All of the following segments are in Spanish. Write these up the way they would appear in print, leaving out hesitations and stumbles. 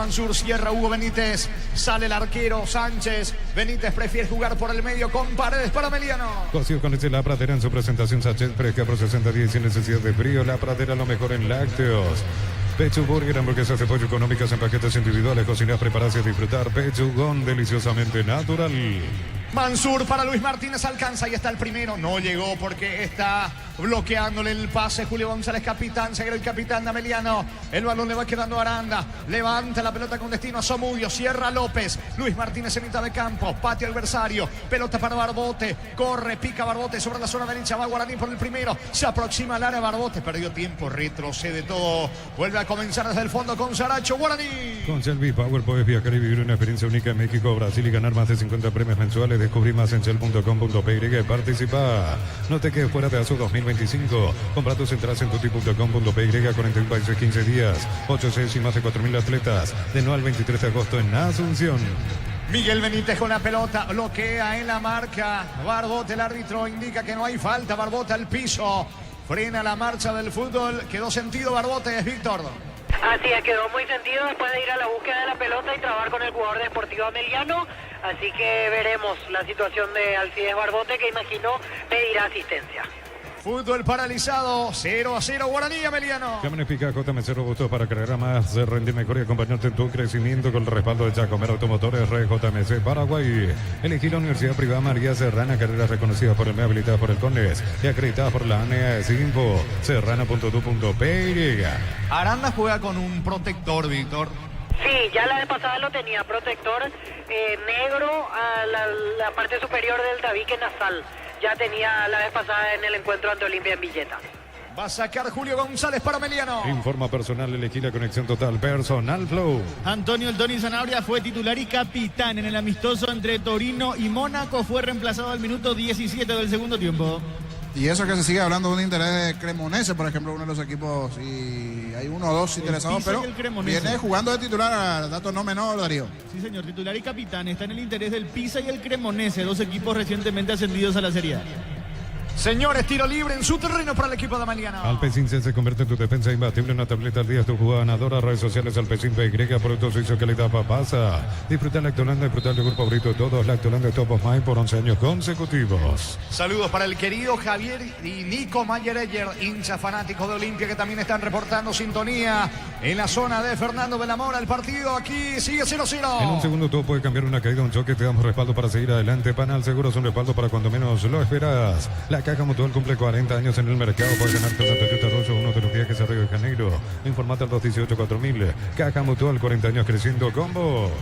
Mansur, cierra Hugo Benítez, sale el arquero Sánchez. Benítez prefiere jugar por el medio con Paredes para Meliano. Cocido con leche La Pradera en su presentación Sachet fresca por 60 días sin necesidad de frío. La Pradera lo mejor en lácteos. Pechu Burger, hamburguesas de pollo económicas en paquetes individuales, cocinar, prepararse y disfrutar. Pechugón, deliciosamente natural. Mansur para Luis Martínez, alcanza y está el primero. No llegó porque está bloqueándole el pase Julio González, capitán. Seguirá el capitán de Ameliano. El balón le va quedando a Aranda. Levanta la pelota con destino a Zamudio. Cierra López. Luis Martínez en mitad de campo. Patea adversario. Pelota para Barbote. Corre, pica Barbote sobre la zona derecha. Va Guaraní por el primero. Se aproxima al área Barbote. Perdió tiempo, retrocede todo. Vuelve a comenzar desde el fondo con Saracho. Guaraní. Con Shelby Power puedes viajar y vivir una experiencia única en México, Brasil y ganar más de 50 premios mensuales. Descubrí más en shell.com.py y participa. No te quedes fuera de ASO 2025. Compra tus entradas en tuti.com.py. 41 países, 15 días, 8 sedes y más de 4.000 atletas. De no al 23 de agosto en Asunción. Miguel Benítez con la pelota, bloquea en la marca. Barbote, el árbitro indica que no hay falta. Barbote al piso. Frena la marcha del fútbol. Quedó sentido Barbote, es Víctor. Así es, quedó muy sentido después de ir a la búsqueda de la pelota y trabajar con el jugador de Sportivo Ameliano. Así que veremos la situación de Alcides Barbote, que imagino pedirá asistencia. Fútbol paralizado, 0-0, Guaraní Ameliano. Cámaras Pica JMC Robusto para crear más, rendir mejor y acompañarte en tu crecimiento con el respaldo de Jacomer Automotores, JMC Paraguay. Elegí la Universidad Privada María Serrana, carrera reconocida por el MEA, habilitada por el CONES y acreditada por la ANEA Info, serrana.tu.py. Aranda juega con un protector, Víctor. Sí, ya la vez pasada lo tenía, protector negro a la parte superior del tabique nasal. Ya tenía la vez pasada en el encuentro ante Olimpia en Villeta. Va a sacar Julio González para Meliano. Informa personal, elegí la conexión total, Personal Flow. Antonio El Tony Zanabria fue titular y capitán en el amistoso entre Torino y Mónaco. Fue reemplazado al minuto 17 del segundo tiempo. Y eso que se sigue hablando de un interés de Cremonese, por ejemplo, uno de los equipos, y hay uno o dos interesados, pero viene jugando de titular, dato no menor, Darío. Sí, señor, titular y capitán. Está en el interés del Pisa y el Cremonese, dos equipos recientemente ascendidos a la Serie A. Señores, tiro libre en su terreno para el equipo de Ameliano. Alpecin se convierte en tu defensa imbatible, una tableta al día, tu jugada ganadora. Redes sociales Alpecin PY, productos suizos que le da papasa. Disfruta Lactolanda, disfruta del grupo favorito de todos, Lactolanda Top of Mind por 11 años consecutivos. Saludos para el querido Javier y Nico Mayereyer, hincha fanático de Olimpia, que también están reportando sintonía en la zona de Fernando de la Mora. El partido aquí sigue 0-0. En un segundo todo puede cambiar, una caída, un choque, te damos respaldo para seguir adelante. Panal Seguros, un respaldo para cuando menos lo esperas. La Caja Mutual cumple 40 años en el mercado. Puedes ganarte una Toyota Rosso, uno de los viajes a Río de Janeiro. Informate al 218-4000. Caja Mutual, 40 años creciendo con vos.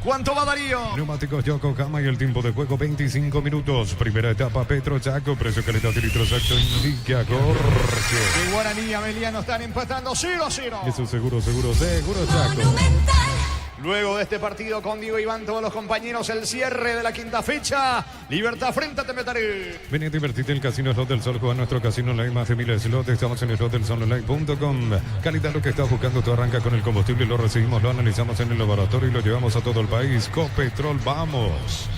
¿Cuánto va, Darío? Neumáticos Yokohama y el tiempo de juego 25 minutos. Primera etapa Petro Chaco, precio calidad y litro exacto indica Jorge. Y Guaraní y Ameliano están empatando 0-0. Eso seguro Chaco. Luego de este partido con Diego Iván, todos los compañeros, el cierre de la quinta fecha. Libertad frente a Temetaré. Ven a divertirte en el Casino Slot del Sol. Juega nuestro casino online, más de miles de slots. Estamos en slotdelsolonline.com. Calidad, lo que estás buscando. Tú arranca con el combustible, lo recibimos, lo analizamos en el laboratorio y lo llevamos a todo el país. Copetrol, vamos.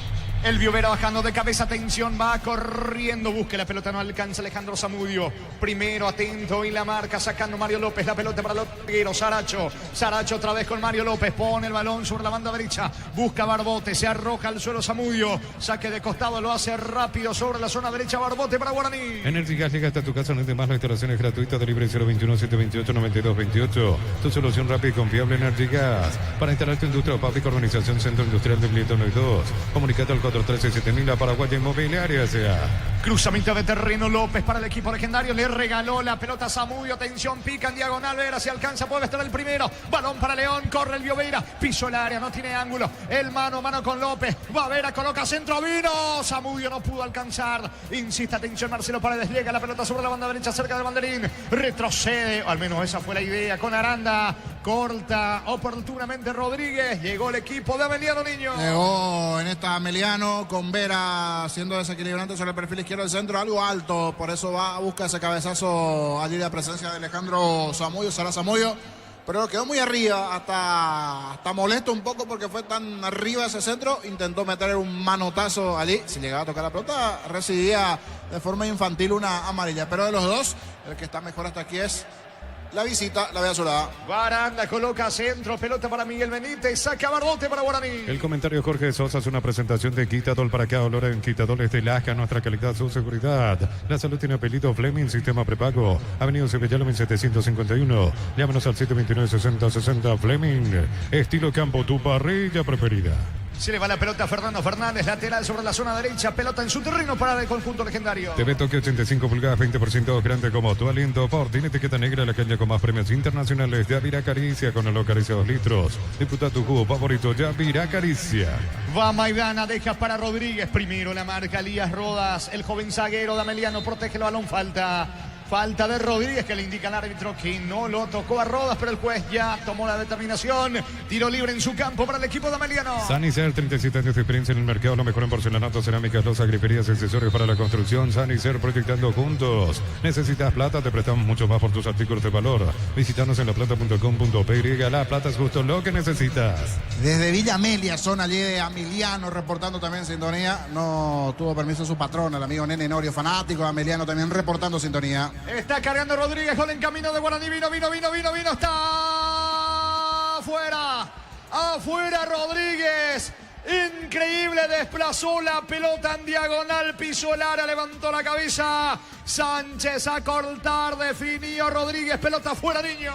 El Biovera bajando de cabeza, atención, va corriendo, busque la pelota, no alcanza Alejandro Zamudio. Primero, atento, y la marca, sacando Mario López, la pelota para López, Saracho otra vez con Mario López, pone el balón sobre la banda derecha, busca Barbote, se arroja al suelo Zamudio, saque de costado, lo hace rápido sobre la zona derecha, Barbote para Guaraní. Energy Gas llega hasta tu casa, no es más, la instalación es gratuita, de libre 021-728-9228. Tu solución rápida y confiable, Energy Gas. Para instalar tu industria o fábrica, organización Centro Industrial de Bilieto 92. Comunicate al 413-7000, la Paraguaya Inmobiliaria sea. Cruzamiento de terreno, López para el equipo legendario, le regaló la pelota a Zamudio, atención, pica en diagonal, Vera si alcanza, puede estar el primero, balón para León, corre el Biovera, piso el área, no tiene ángulo, el mano a mano con López, va Vera, coloca centro, vino, Zamudio no pudo alcanzar, insiste, atención, Marcelo Paredes, llega la pelota sobre la banda derecha, cerca del banderín, retrocede, al menos esa fue la idea, con Aranda, corta oportunamente Rodríguez, llegó el equipo de Ameliano Niño. Llegó en esta Ameliano con Vera siendo desequilibrante sobre el perfil izquierdo del centro, algo alto, por eso va a buscar ese cabezazo allí, la presencia de Alejandro Zamudio, Sara Zamudio, pero quedó muy arriba, hasta molesto un poco porque fue tan arriba ese centro, intentó meter un manotazo allí, si llegaba a tocar la pelota recibía de forma infantil una amarilla, pero de los dos, el que está mejor hasta aquí es la visita, la ve azulada. Aranda coloca centro, pelota para Miguel Benítez, saca Barbote para Guaraní. El comentario Jorge Sosa es una presentación de Quitadol para acá, olor en Quitadol de Lasca, nuestra calidad, su seguridad. La salud tiene apellido Fleming, sistema prepago. Avenida Sevillano 1751. Llámanos al 729-6060 Fleming. Estilo campo, tu parrilla preferida. Se le va la pelota a Fernando Fernández, lateral sobre la zona derecha, pelota en su terreno para el conjunto legendario. TV Tokio 85 pulgadas, 20% grande como tu aliento. Por tiene etiqueta negra, la caña con más premios internacionales. Yavira Caricia con el Acaricia 2 litros. Disfruta tu jugo favorito, Yavira Caricia. Va Maidana, deja para Rodríguez. Primero la marca Elías Rodas, el joven zaguero de Ameliano, protege el balón, Falta de Rodríguez que le indica al árbitro que no lo tocó a Rodas, pero el juez ya tomó la determinación. Tiro libre en su campo para el equipo de Ameliano. Sanicer, 37 años de experiencia en el mercado, lo mejor en porcelanato, cerámicas, losas, griferías, accesorios para la construcción. Sanicer, proyectando juntos. ¿Necesitas plata? Te prestamos mucho más por tus artículos de valor. Visítanos en laplata.com.py. La Plata es justo lo que necesitas. Desde Villa Amelia, zona allí de Ameliano, reportando también sintonía. No tuvo permiso su patrón, el amigo Nene Norio, fanático de Ameliano, también reportando sintonía. Está cargando Rodríguez, gol en camino de Guaraní, vino, está afuera Rodríguez, increíble, desplazó la pelota en diagonal, pisó el área, levantó la cabeza, Sánchez a cortar, definió Rodríguez, pelota fuera, niño.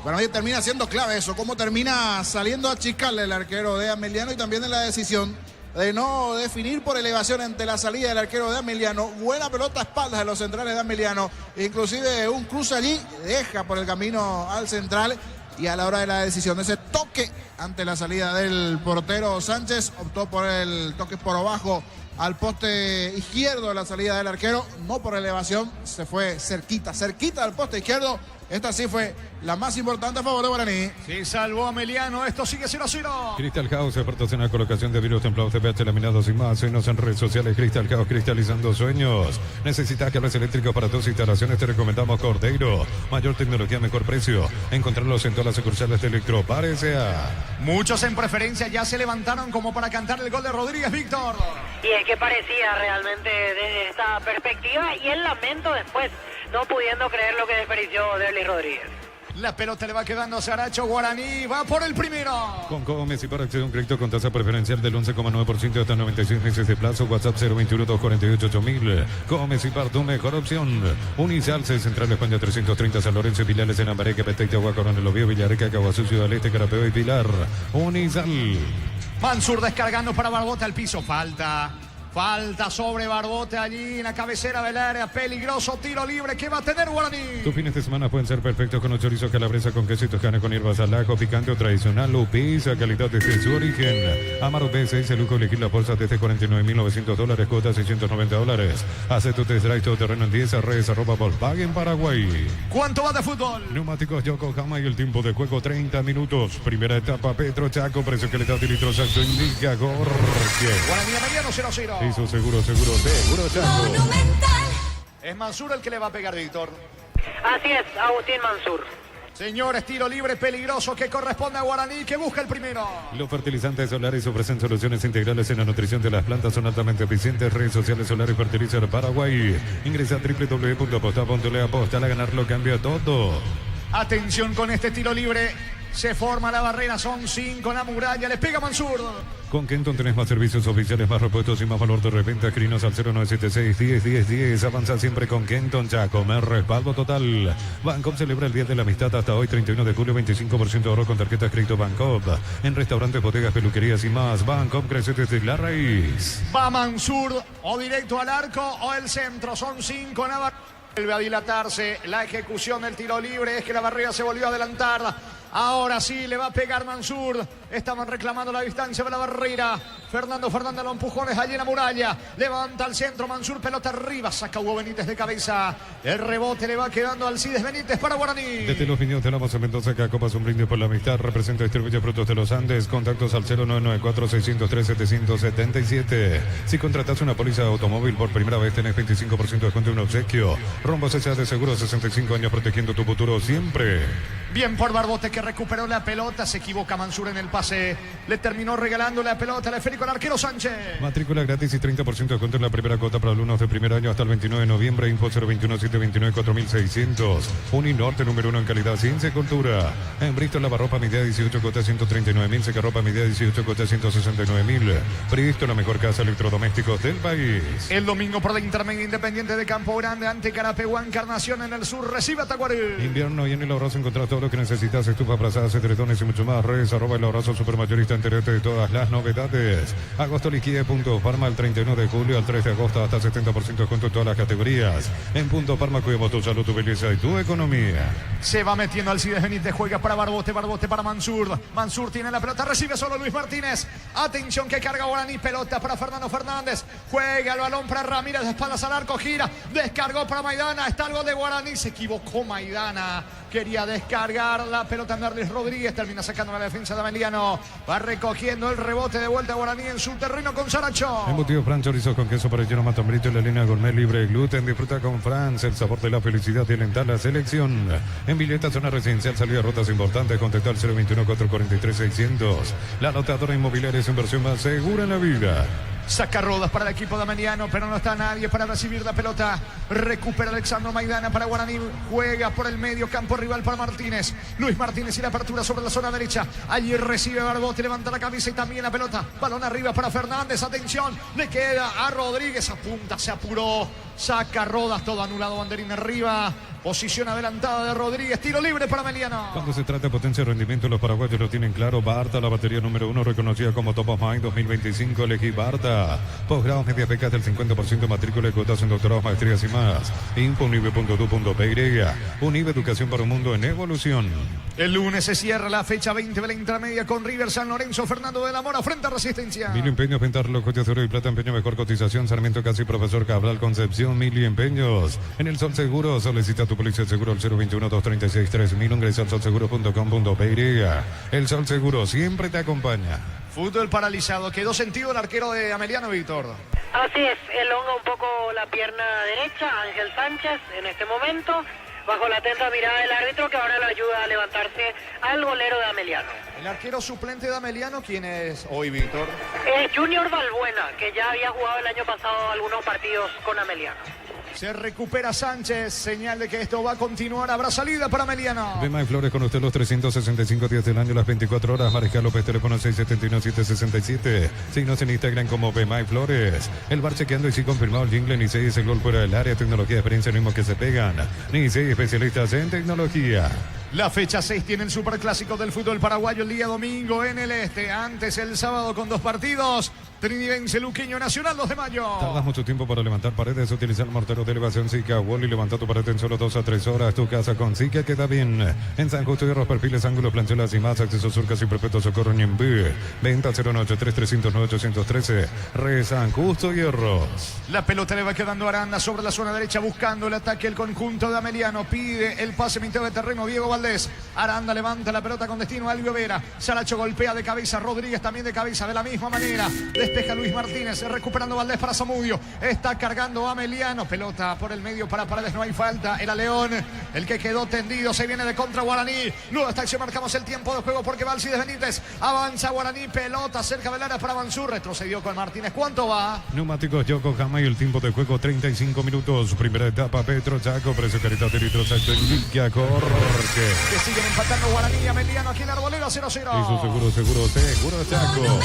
Bueno, ahí termina siendo clave eso, cómo termina saliendo a achicarle el arquero de Ameliano y también en la decisión de no definir por elevación ante la salida del arquero de Ameliano. Buena pelota a espaldas de los centrales de Ameliano. Inclusive un cruce allí, deja por el camino al central. Y a la hora de la decisión de ese toque ante la salida del portero Sánchez, optó por el toque por abajo al poste izquierdo de la salida del arquero. No por elevación, se fue cerquita del poste izquierdo. Esta sí fue la más importante a favor de Guaraní. Sí, salvó a Ameliano. Esto sigue 0-0. Crystal House, expertos en la colocación de vidrios templados, TPH, laminados y más. Seguinos en redes sociales. Crystal House, cristalizando sueños. ¿Necesitas cables eléctricos para tus instalaciones? Te recomendamos Cordeiro. Mayor tecnología, mejor precio. Encontrarlos en todas las sucursales de Electropar S.A. Muchos en preferencia ya se levantaron como para cantar el gol de Rodríguez, Víctor. Y es que parecía realmente desde esta perspectiva y el lamento después, no pudiendo creer lo que desperdició Derlis Rodríguez. La pelota le va quedando a Saracho, Guaraní va por el primero. Con Gómez y para acceder a un crédito con tasa preferencial del 11,9% hasta 96 meses de plazo. WhatsApp 021-248-8000. Gómez y Par, tu mejor opción. Unicalce, Central España 330, San Lorenzo, Pilares en Ambareque, Petén, Agua, Coronel Oviedo, Villarrica, Caguazú, Ciudad del Este, Carapeo y Pilar. Unisal. Mansur descargando para Barbote al piso. Falta sobre Barbote allí en la cabecera del área. Peligroso tiro libre que va a tener Guaraní. Tus fines de semana pueden ser perfectos con un chorizo calabresa con queso y toscana con hierbas al ajo, picante o tradicional o pizza, calidad desde su origen. Amaro B6, el lujo elegir la bolsa desde $49.900, cuota $690. Hace tu test drive todo terreno en 10 redes @Volkswagen Paraguay. ¿Cuánto va de fútbol? Neumáticos Yokohama y el tiempo de juego 30 minutos. Primera etapa Petro Chaco, precio que le da litros exacto indica Jorge. Guaraní Ameliano 0-0. Hizo seguro Chaco. Es Mansur el que le va a pegar, Víctor. Así es, Agustín Mansur. Señores, tiro libre peligroso que corresponde a Guaraní, que busca el primero. Los fertilizantes solares ofrecen soluciones integrales en la nutrición de las plantas, son altamente eficientes. Redes sociales Solar y Fertilizer Paraguay. Ingresa a www.aposta.le, aposta a ganarlo, cambia todo. Atención con este tiro libre. Se forma la barrera, son 5 en la muralla, le pega Mansur. Con Kenton tenés más servicios oficiales, más repuestos y más valor de reventa. Escrinos al 0976-10-10-10. Avanza siempre con Kenton Chaco, me respaldo total. Bancop celebra el Día de la Amistad hasta hoy, 31 de julio, 25% de ahorro con tarjetas crédito Bancop. En restaurantes, bodegas, peluquerías y más. Bancop crece desde la raíz. Va Mansur, o directo al arco o el centro, son 5 en la barrera. Vuelve a dilatarse la ejecución del tiro libre, es que la barrera se volvió a adelantar. Ahora sí le va a pegar Mansur. Estaban reclamando la distancia de la barrera. Fernando los empujones allí en la muralla. Levanta al centro Mansur, pelota arriba. Saca Hugo Benítez de cabeza. El rebote le va quedando al Alcides Benítez para Guaraní. Desde los Viñedos de la Moza Mendoza, Copas un brindis por la amistad. Representa y distribuye Frutos de los Andes. Contactos al 0994-603-777. Si contratas una póliza de automóvil por primera vez, tenés 25% de descuento en un obsequio. Rombos S.A. de Seguro, 65 años protegiendo tu futuro siempre. Bien por Barbote que recuperó la pelota. Se equivoca Mansur en el pase. Le terminó regalando la pelota al esférico al arquero Sánchez. Matrícula gratis y 30% de descuento en la primera cuota para alumnos de primer año hasta el 29 de noviembre. Info 021-729-4600. Uninorte número 1 en calidad, ciencia y cultura. En Bristol, lavarropa medida 18, cuota 139.000. Secarropa medida 18, cuota 169.000. Bristol, la mejor casa de electrodomésticos del país. El domingo por la Intermedia Independiente de Campo Grande ante Carapeguá, Encarnación en el sur. Recibe a Tacuarí. Invierno y en el Abrazo encontrás todo lo que necesitas. Estufa, brazadas, edredones y mucho más. Redes @el Abrazo supermayorista, enterete de todas las novedades. Agosto liquide Punto Parma el 31 de julio al 3 de agosto hasta 70% de descuento en todas las categorías. En Punto Parma cuidamos tu salud, tu belleza y tu economía. Se va metiendo Alcides Benítez, juega para Barbote, Barbote para Mansur. Mansur tiene la pelota, recibe solo Luis Martínez. Atención que carga Guaraní, pelota para Fernando Fernández. Juega el balón para Ramírez, de espaldas al arco, gira. Descargó para Maidana, está el gol de Guaraní. Se equivocó Maidana. Quería descargar la pelota en Merlis Rodríguez. Termina sacando la defensa de Ameliano. Va recogiendo el rebote de vuelta a Guaraní en su terreno con Saracho. Embutido Fran, chorizo con queso parellero, matambrito en la línea gourmet libre de gluten. Disfruta con Franz el sabor de la felicidad y alentar la selección. En Villeta, zona residencial, salida de rutas importantes. Contacto al 021-443-600. La anotadora inmobiliaria es inversión más segura en la vida. Saca Rodas para el equipo de Ameliano, pero no está nadie para recibir la pelota. Recupera Alexandro Maidana para Guaraní. Juega por el medio campo rival para Martínez. Luis Martínez y la apertura sobre la zona derecha. Allí recibe Barbote, levanta la cabeza y también la pelota. Balón arriba para Fernández. Atención, le queda a Rodríguez. Apunta, se apuró. Saca Rodas, todo anulado. Banderín arriba. Posición adelantada de Rodríguez. Tiro libre para Ameliano. Cuando se trata de potencia y rendimiento, los paraguayos lo tienen claro. Barta, la batería número 1, reconocida como Top of Mind 2025. Elegí Barta. Posgrados, medias becas del 50%, matrícula y cuotas en doctorados, maestrías y más. Info unive.edu.py. Unive, educación para un mundo en evolución. El lunes se cierra la fecha 20 de la intermedia con River San Lorenzo. Fernando de la Mora frente a Resistencia. Mili Empeños, venta relojes de oro y plata, empeño mejor cotización. Sarmiento Casi, Profesor Cabral, Concepción. Mili Empeños. En el Sol Seguro, solicita tu policía seguro al 021-236-3000. Ingresa al solseguro.com.py. El Sol Seguro siempre te acompaña. Fútbol paralizado. Quedó sentido el arquero de Ameliano, Víctor. Así es, elonga un poco la pierna derecha, Ángel Sánchez, en este momento, bajo la atenta mirada del árbitro que ahora lo ayuda a levantarse al golero de Ameliano. El arquero suplente de Ameliano, ¿quién es hoy, Víctor? Junior Balbuena, que ya había jugado el año pasado algunos partidos con Ameliano. Se recupera Sánchez, señal de que esto va a continuar. Habrá salida para Ameliano. Bemay Flores con usted los 365 días del año, las 24 horas. Mariscal López, teléfono 671-767. Signos en Instagram como Bemay Flores. El bar chequeando y sí confirmado el jingle. Ni 6 el gol fuera del área. Tecnología, experiencia, lo mismo que se pegan. Ni 6 especialistas en tecnología. La fecha 6 tiene el superclásico del fútbol paraguayo el día domingo en el este. Antes el sábado con 2 partidos. Trinidense, Luqueño, Nacional, 2 de mayo. Tardas mucho tiempo para levantar paredes. Utilizar el mortero de elevación Zika. Wally, levanta tu pared en solo 2 a 3 horas. Tu casa con Zika queda bien. En San Justo, Hierros, Perfiles, Ángulos, Planchuelas y más. Acceso Surcas y Perpetuo Socorro Ñembé. Venta 093-309-813. Re San Justo, Hierros. La pelota le va quedando a Aranda sobre la zona derecha buscando el ataque. El conjunto de Ameliano pide el pase mitad de terreno. Diego Valdés. Aranda levanta la pelota con destino a Elvio Vera. Saracho golpea de cabeza. Rodríguez también de cabeza de la misma manera. Despeja Luis Martínez. Recuperando Valdés para Zamudio. Está cargando a Ameliano. Pelota por el medio para Paredes. No hay falta. Era León el que quedó tendido. Se viene de contra Guaraní. Luego esta acción marcamos el tiempo de juego porque va Alcides Benítez. Avanza Guaraní. Pelota cerca del área para Mansur. Retrocedió con Martínez. ¿Cuánto va? Neumáticos Yokohama y el tiempo de juego 35 minutos. Primera etapa Petro Chaco. Precio calidad de litros alto en Liquia Corque. Que siguen empatando Guaraní y Ameliano aquí en Arboleda 0-0. Eso seguro Chaco.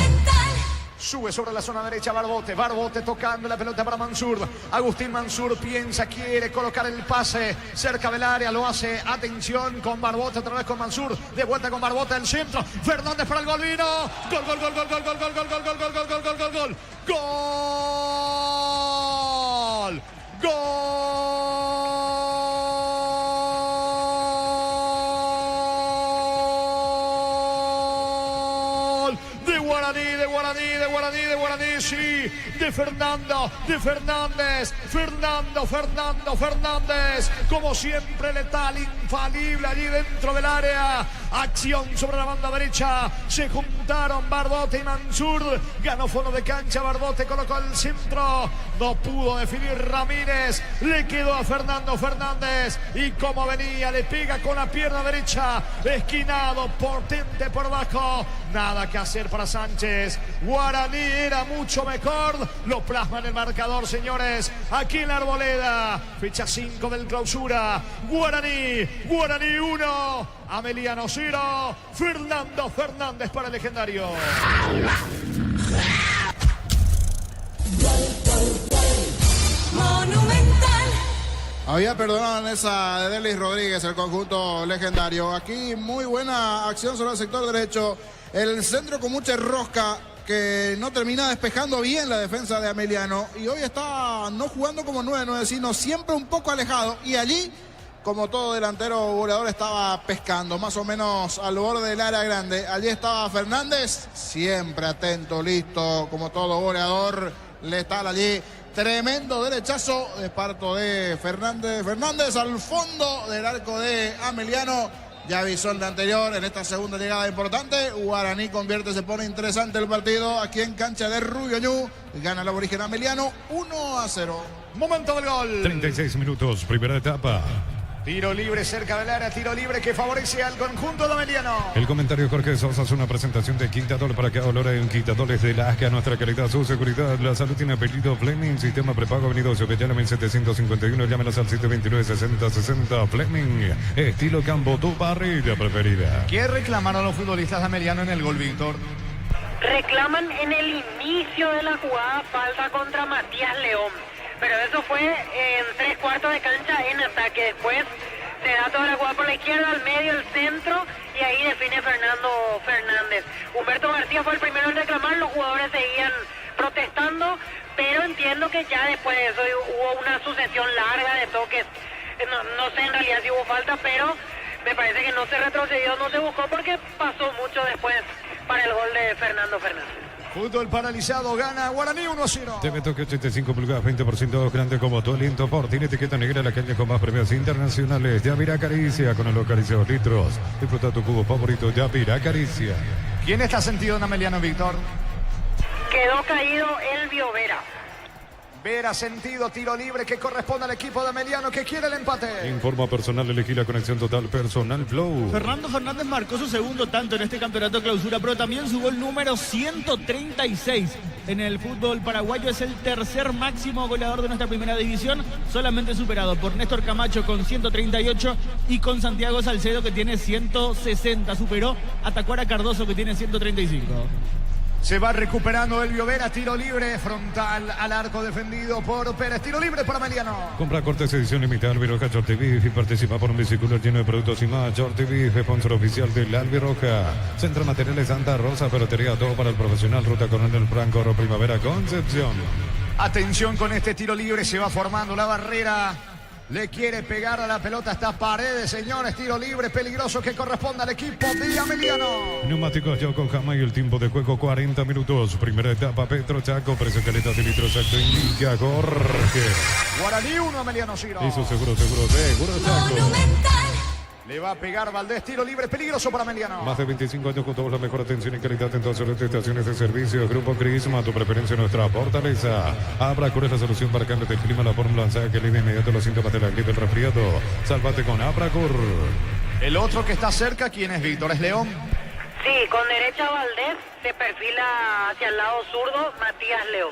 Sube sobre la zona derecha Barbote. Barbote tocando la pelota para Mansur. Agustín Mansur piensa, quiere colocar el pase cerca del área. Lo hace. Atención con Barbote. Otra vez con Mansur. De vuelta con Barbote el centro. Fernández para el gol. Vino. Gol. De Guaraní, de Guaraní, sí, de Fernando, de Fernández, Fernández, como siempre letal, infalible allí dentro del área, acción sobre la banda derecha, se juntaron Barbote y Mansur, ganó fondo de cancha, Barbote colocó el centro, no pudo definir Ramírez, le quedó a Fernando Fernández, y como venía, le pega con la pierna derecha, esquinado, potente por abajo, nada que hacer para Sánchez. Guaraní era mucho mejor, lo plasma en el marcador, señores, aquí en la Arboleda, fecha 5 del clausura. Guaraní 1, Ameliano 0, Fernando Fernández para el legendario. Monumental. Había perdonado en esa de Delis Rodríguez, el conjunto legendario. Aquí muy buena acción sobre el sector derecho. El centro con mucha rosca que no termina despejando bien la defensa de Ameliano. Y hoy está no jugando como 9-9, sino siempre un poco alejado. Y allí, como todo delantero goleador, estaba pescando, más o menos al borde del área grande. Allí estaba Fernández, siempre atento, listo, como todo goleador. Letal allí. Tremendo derechazo de parte de Fernández al fondo del arco de Ameliano. Ya avisó el de anterior en esta segunda llegada importante. Guaraní convierte, se pone interesante el partido aquí en cancha de Rubio Ñu. Gana el aborigen Ameliano 1-0. Momento del gol. 36 minutos, primera etapa. Tiro libre cerca del área, tiro libre que favorece al conjunto de Ameliano. El comentario Jorge Sosa es una presentación de Quitadol para que olor en Quitadores de la Asca, nuestra calidad, su seguridad. La salud tiene apellido Fleming, sistema prepago, avenida Sopellana 1751. Llámenos al 729-6060. Fleming, estilo campo, tu parrilla preferida. ¿Qué reclamaron los futbolistas de Ameliano en el gol, Víctor? Reclaman en el inicio de la jugada falta contra Matías León. Pero eso fue en 3/4 de cancha en ataque. Después se da toda la jugada por la izquierda, al medio, el centro, y ahí define Fernando Fernández. Humberto García fue el primero en reclamar, los jugadores seguían protestando, pero entiendo que ya después de eso hubo una sucesión larga de toques. No sé en realidad si hubo falta, pero me parece que no se retrocedió, no se buscó, porque pasó mucho después para el gol de Fernando Fernández. Fútbol paralizado, gana Guaraní 1-0. TV Toque 85 pulgadas, 20% grande como tu aliento. Por tiene etiqueta negra, la calle con más premios internacionales. Yavira Caricia con el acaricio litros. Disfruta tu cubo favorito, Yavira Caricia. ¿Quién está sentido en Ameliano, Víctor? Quedó caído Elvio Vera. Vera sentido, tiro libre que corresponde al equipo de Ameliano que quiere el empate. Informa personal, elegí la conexión total personal Flow. Fernando Fernández marcó su segundo tanto en este campeonato clausura, pero también su gol número 136 en el fútbol paraguayo. Es el tercer máximo goleador de nuestra primera división, solamente superado por Néstor Camacho con 138 y con Santiago Salcedo que tiene 160. Superó a Tacuara Cardoso que tiene 135. Se va recuperando Elvio Vera, tiro libre, frontal al arco defendido por Pérez. Tiro libre para Ameliano. Compra cortes edición limitada Albiroja Short TV y participa por un vehículo lleno de productos y más. Short TV, sponsor oficial del Albiroja. Centro Materiales Santa Rosa, ferretería, todo para el profesional. Ruta Coronel Franco, Primavera, Concepción. Atención con este tiro libre, se va formando la barrera. Le quiere pegar a la pelota, está Paredes, señores. Tiro libre peligroso que corresponde al equipo de Ameliano. Neumáticos Yokohama y el tiempo de juego 40 minutos. Primera etapa, Petro Chaco, precio calidad de litros exacto indica Jorge. Guaraní 1, Ameliano 0. Hizo seguro Chaco. Monumental. Le va a pegar Valdés, tiro libre peligroso para Ameliano. Más de 25 años con toda la mejor atención y calidad en todas las estaciones de servicio. Grupo Crisma, tu preferencia, nuestra fortaleza. Abracur es la solución para cambios de clima, la fórmula lanzada que alivia inmediato los síntomas de la gripe, el resfriado. Sálvate con Abracur. El otro que está cerca, ¿quién es, Víctor? ¿Es León? Sí, con derecha Valdés, se perfila hacia el lado zurdo Matías León.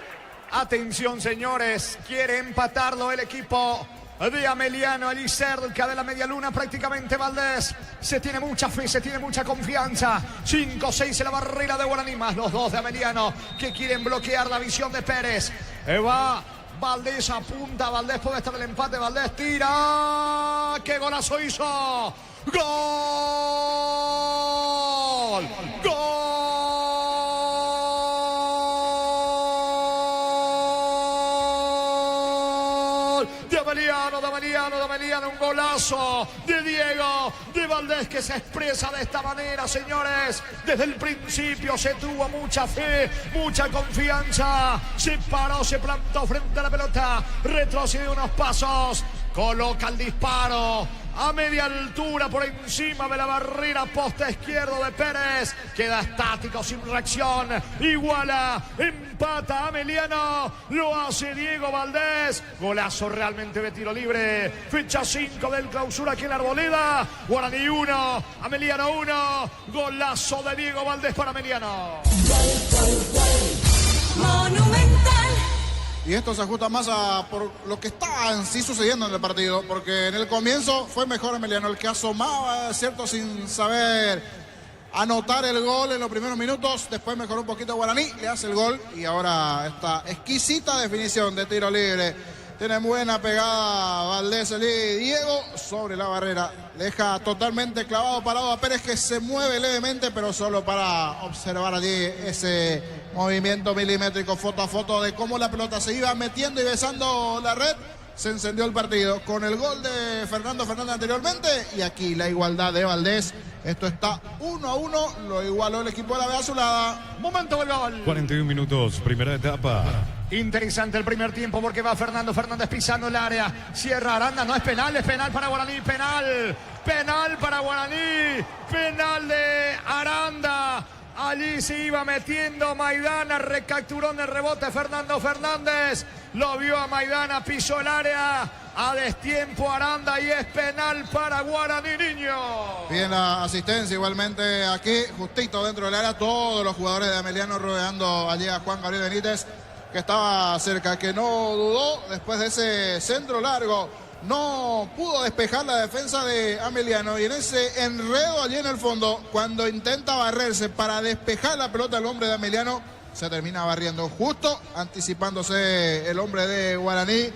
Atención, señores, quiere empatarlo el equipo de Ameliano, allí cerca de la media luna prácticamente Valdés. Se tiene mucha fe, se tiene mucha confianza. 5-6 en la barrera de Guaraní, más los dos de Ameliano que quieren bloquear la visión de Pérez. Va Valdés, apunta, Valdés puede estar el empate, Valdés tira. ¡Qué golazo hizo! ¡Gol! ¡Gol! De Ameliano. Meliano, un golazo de Diego de Valdés que se expresa de esta manera, señores. Desde el principio se tuvo mucha fe, mucha confianza. Se paró, se plantó frente a la pelota, retrocedió unos pasos, coloca el disparo a media altura por encima de la barrera, poste izquierdo de Pérez. Queda estático, sin reacción. Iguala, empata Ameliano. Lo hace Diego Valdés. Golazo realmente de tiro libre. Fecha 5 del clausura aquí en la Arboleda. Guaraní 1, Ameliano 1. Golazo de Diego Valdés para Ameliano. Monumental. Y esto se ajusta más a por lo que está en sí sucediendo en el partido, porque en el comienzo fue mejor Ameliano, el que asomaba, ¿cierto?, sin saber anotar el gol en los primeros minutos. Después mejoró un poquito Guaraní, le hace el gol y ahora esta exquisita definición de tiro libre. Tiene buena pegada Valdés, Diego sobre la barrera. Deja totalmente clavado, parado a Pérez, que se mueve levemente, pero solo para observar allí ese movimiento milimétrico, foto a foto, de cómo la pelota se iba metiendo y besando la red. Se encendió el partido con el gol de Fernando Fernández anteriormente y aquí la igualdad de Valdés. Esto está 1-1, lo igualó el equipo de la B Azulada. Momento del gol. 41 minutos, primera etapa. Interesante el primer tiempo porque va Fernando Fernández pisando el área. Cierra Aranda, no es penal para Guaraní. Penal para Guaraní. Penal de Aranda. Allí se iba metiendo Maidana, recapturó en el rebote Fernando Fernández. Lo vio a Maidana, pisó el área. A destiempo Aranda y es penal para Guaraní, niño. Bien la asistencia igualmente aquí, justito dentro del área. Todos los jugadores de Ameliano rodeando allí a Juan Gabriel Benítez, que estaba cerca, que no dudó después de ese centro largo. No pudo despejar la defensa de Ameliano y en ese enredo allí en el fondo, cuando intenta barrerse para despejar la pelota el hombre de Ameliano, se termina barriendo justo, anticipándose el hombre de Guaraní.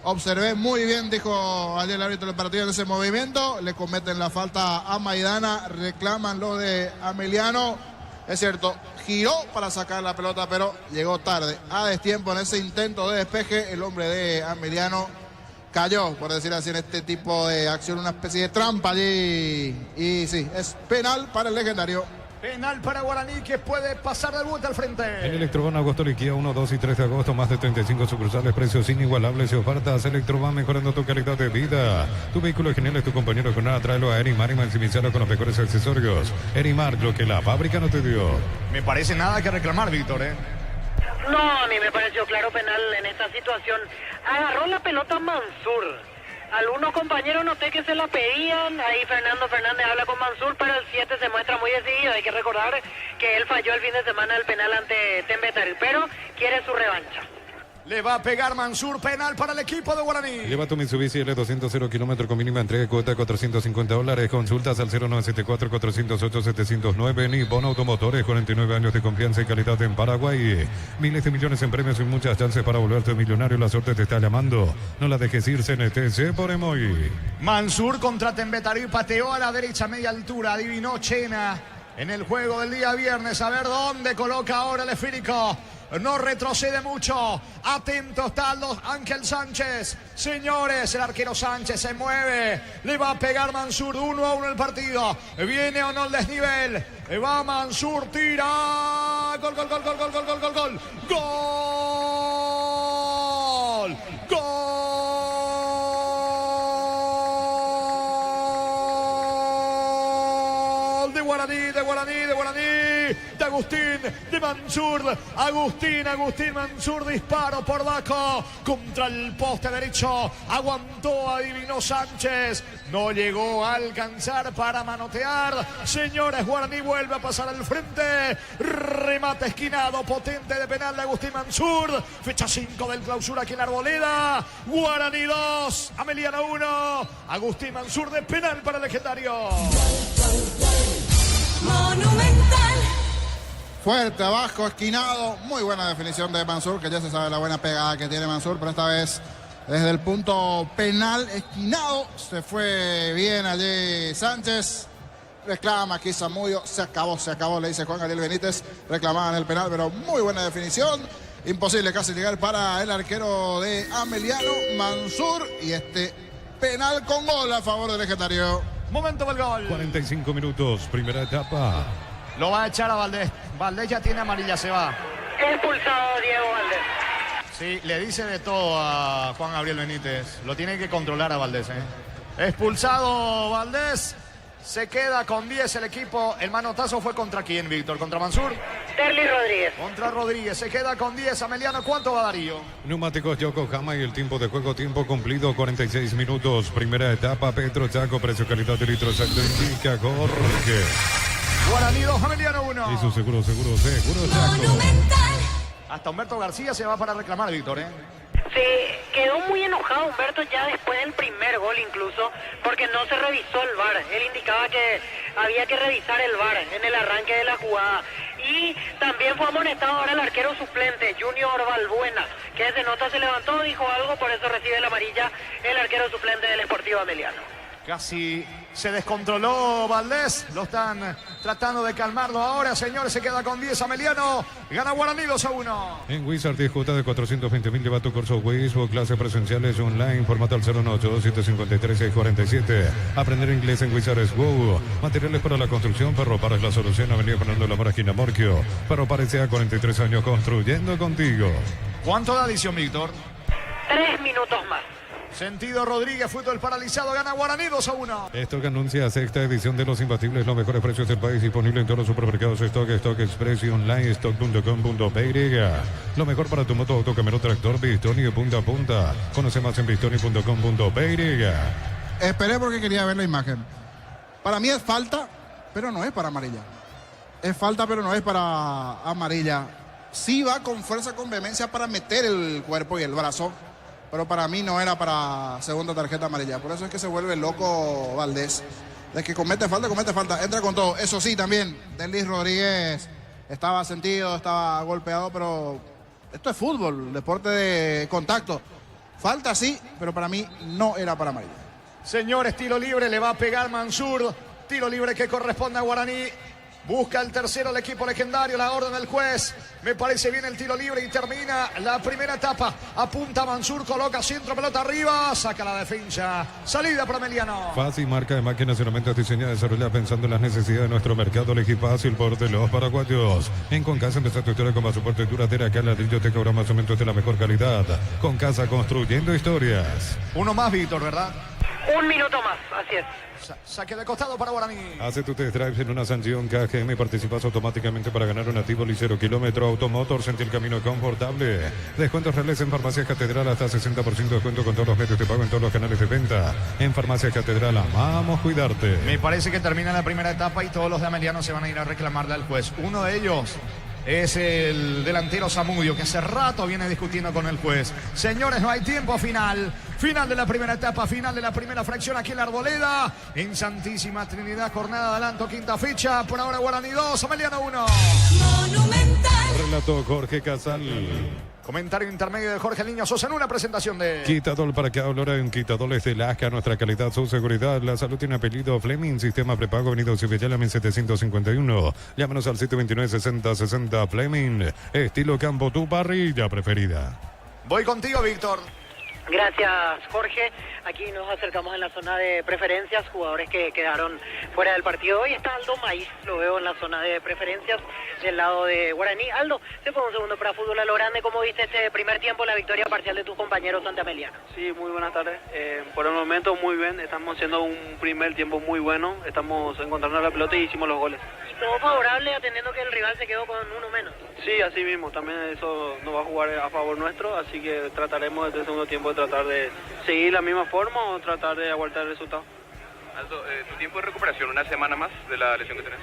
Observé muy bien, dijo ayer el árbitro del partido, en ese movimiento. Le cometen la falta a Maidana, reclaman lo de Ameliano. Es cierto, giró para sacar la pelota, pero llegó tarde. A destiempo en ese intento de despeje, el hombre de Ameliano cayó, por decir así, en este tipo de acción, una especie de trampa allí. Y sí, es penal para el legendario. Penal para Guaraní, que puede pasar de vuelta al frente. En Electroban, agosto liquida 1, 2 y 3 de agosto, más de 35 sucursales, precios inigualables y ofertas. Electroban, mejorando tu calidad de vida. Tu vehículo es genial, es tu compañero con nada. Tráelo a Erimar y maximizarlo con los mejores accesorios. Erimar, lo que la fábrica no te dio. Me parece nada que reclamar, Víctor, ¿eh? No, a mí me pareció claro penal en esta situación. Agarró la pelota Mansur. Algunos compañeros noté que se la pedían. Ahí Fernando Fernández habla con Mansur, pero el 7 se muestra muy decidido. Hay que recordar que él falló el fin de semana el penal ante Tembetari, pero quiere su revancha. Le va a pegar Mansur, penal para el equipo de Guaraní. Lleva tu Mitsubishi L200 0 kilómetro con mínima entrega, cuota de $450. Consultas al 0974-408-709. Nippon Automotores, 49 años de confianza y calidad en Paraguay. Miles de millones en premios y muchas chances para volverte millonario. La suerte te está llamando. No la dejes ir, CNTC por Emoy. Mansur contra Tembetari, pateó a la derecha, media altura. Adivinó Chena en el juego del día viernes. A ver dónde coloca ahora el esférico. No retrocede mucho. Atento está Ángel Sánchez. Señores, el arquero Sánchez se mueve. Le va a pegar Mansur. 1-1 el partido. Viene o no el desnivel. Va Mansur, tira. Gol, gol, gol, gol, gol, gol, gol, gol, gol. Gol. Gol. De Guaraní. De Agustín, de Mansur. Agustín Mansur, disparo por Daco contra el poste derecho. Aguantó, adivinó Sánchez. No llegó a alcanzar para manotear. Señores, Guaraní vuelve a pasar al frente. Remate esquinado, potente de penal de Agustín Mansur. Fecha 5 del clausura aquí en la Arboleda. Guaraní 2, Ameliano 1. Agustín Mansur de penal para el legendario. Monumental. Fuerte, abajo, esquinado. Muy buena definición de Mansur, que ya se sabe la buena pegada que tiene Mansur, pero esta vez desde el punto penal, esquinado. Se fue bien allí Sánchez. Reclama aquí Zamudio. Se acabó, le dice Juan Gabriel Benítez. Reclamaban el penal, pero muy buena definición. imposible casi llegar para el arquero de Ameliano Mansur. Y este penal con gol a favor del Legetario. Momento del gol. 45 minutos, primera etapa. Lo va a echar a Valdés. Valdés ya tiene amarilla, se va. Expulsado Diego Valdés. Sí, le dice de todo a Juan Gabriel Benítez. Lo tiene que controlar a Valdés, ¿eh? Expulsado Valdés. Se queda con 10 el equipo. El manotazo fue contra quién, Víctor. ¿Contra Mansur? Derlis Rodríguez. Contra Rodríguez. Se queda con 10. Ameliano, ¿cuánto va Darío? Neumáticos Yokohama y el tiempo de juego, tiempo cumplido, 46 minutos. Primera etapa, Petro Chaco, precio calidad de litro exacto, indica Jorge. Guaraní 2, Ameliano 1. Y su seguro Chaco. Monumental. Hasta Humberto García se va para reclamar, Víctor, ¿eh? Se quedó muy enojado Humberto ya después del primer gol incluso, porque no se revisó el VAR. Él indicaba que había que revisar el VAR en el arranque de la jugada. Y también fue amonestado ahora el arquero suplente, Junior Balbuena, que desde nota se levantó, dijo algo, por eso recibe la amarilla el arquero suplente del Sportivo Ameliano. Casi se descontroló Valdés. Lo están tratando de calmarlo ahora, señores. Se queda con 10 Ameliano. Gana Guaraní 2-1. En Wizard disputa de 420.000 lleva tu curso Wizard, clases presenciales online, formata al 018-753-647. Aprender inglés en Wizard es WOW. Materiales para la construcción, Ferropar es la solución. Avenida Fernando La Marquina Morquio. Ferropar S.A. 43 años construyendo contigo. ¿Cuánto da adición, Víctor? 3 minutos más. Sentido Rodríguez, fútbol paralizado, gana Guaraní 2-1. Esto que anuncia sexta edición de Los Imbatibles, los mejores precios del país, disponible en todos los supermercados Stock Express y online, stock.com.py. Lo mejor para tu moto, auto, camioneta, tractor, Bistoni de punta a punta. Conoce más en bistoni.com.py. Esperé porque quería ver la imagen. Para mí es falta, pero no es para amarilla. Es falta, pero no es para amarilla. Sí va con fuerza, con vehemencia para meter el cuerpo y el brazo, pero para mí no era para segunda tarjeta amarilla. Por eso es que se vuelve loco Valdés. De que comete falta, entra con todo. Eso sí, también, Derlis Rodríguez estaba sentido, estaba golpeado, pero esto es fútbol, deporte de contacto. Falta sí, pero para mí no era para amarilla. Señores, tiro libre, le va a pegar Mansur. Tiro libre que corresponde a Guaraní. Busca el tercero el equipo legendario, la orden del juez. Me parece bien el tiro libre y termina la primera etapa. Apunta Mansur, coloca centro, pelota arriba, saca la defensa. Salida para Ameliano. Fácil, marca de máquinas y herramientas diseñada y desarrollada pensando en las necesidades de nuestro mercado. Elegí fácil por de los paraguayos. En Concasa empezó tu historia con más soporte duradera. Acá ladrillo te cobra más aumentos de la mejor calidad. Concasa, construyendo historias. Uno más, Víctor, ¿verdad? 1 minuto más, así es. Saque de costado para Guaraní. Hace tu test drive en una sanción KGM y participas automáticamente para ganar un activo 0 kilómetro. Automotor, sentí el camino confortable. Descuentos reales en Farmacia Catedral, hasta 60% de descuento con todos los medios de pago en todos los canales de venta. En Farmacia Catedral, amamos cuidarte. Me parece que termina la primera etapa y todos los de Ameliano se van a ir a reclamarle al juez. Uno de ellos es el delantero Zamudio, que hace rato viene discutiendo con el juez. Señores, no hay tiempo final. Final de la primera etapa, final de la primera fracción aquí en la Arboleda. En Santísima Trinidad, jornada de adelanto, quinta fecha. Por ahora Guaraní 2, Ameliano 1. Monumental. Relató Jorge Casal. Comentario intermedio de Jorge Niño Sosa en una presentación de... Quitadol para cada olor en Quitadol es de Lasca, nuestra calidad, su seguridad. La salud tiene apellido Fleming, sistema prepago, Avenida Civillala 1751. Llámanos al 729-6060 Fleming. Estilo campo, tu parrilla preferida. Voy contigo, Víctor. Gracias, Jorge. Aquí nos acercamos en la zona de preferencias, jugadores que quedaron fuera del partido. Hoy está Aldo Maíz, lo veo en la zona de preferencias del lado de Guaraní. Aldo, se fue un segundo para fútbol a lo grande. ¿Cómo viste este primer tiempo, la victoria parcial de tus compañeros antiamelianos? Sí, muy buenas tardes. Por el momento muy bien, estamos haciendo un primer tiempo muy bueno, estamos encontrando la pelota y hicimos los goles. ¿Y todo favorable atendiendo que el rival se quedó con uno menos? Sí, así mismo, también eso nos va a jugar a favor nuestro, así que trataremos desde el segundo tiempo de tratar de seguir la misma forma o tratar de aguantar el resultado. Aldo, tu tiempo de recuperación, ¿una semana más de la lesión que tenés?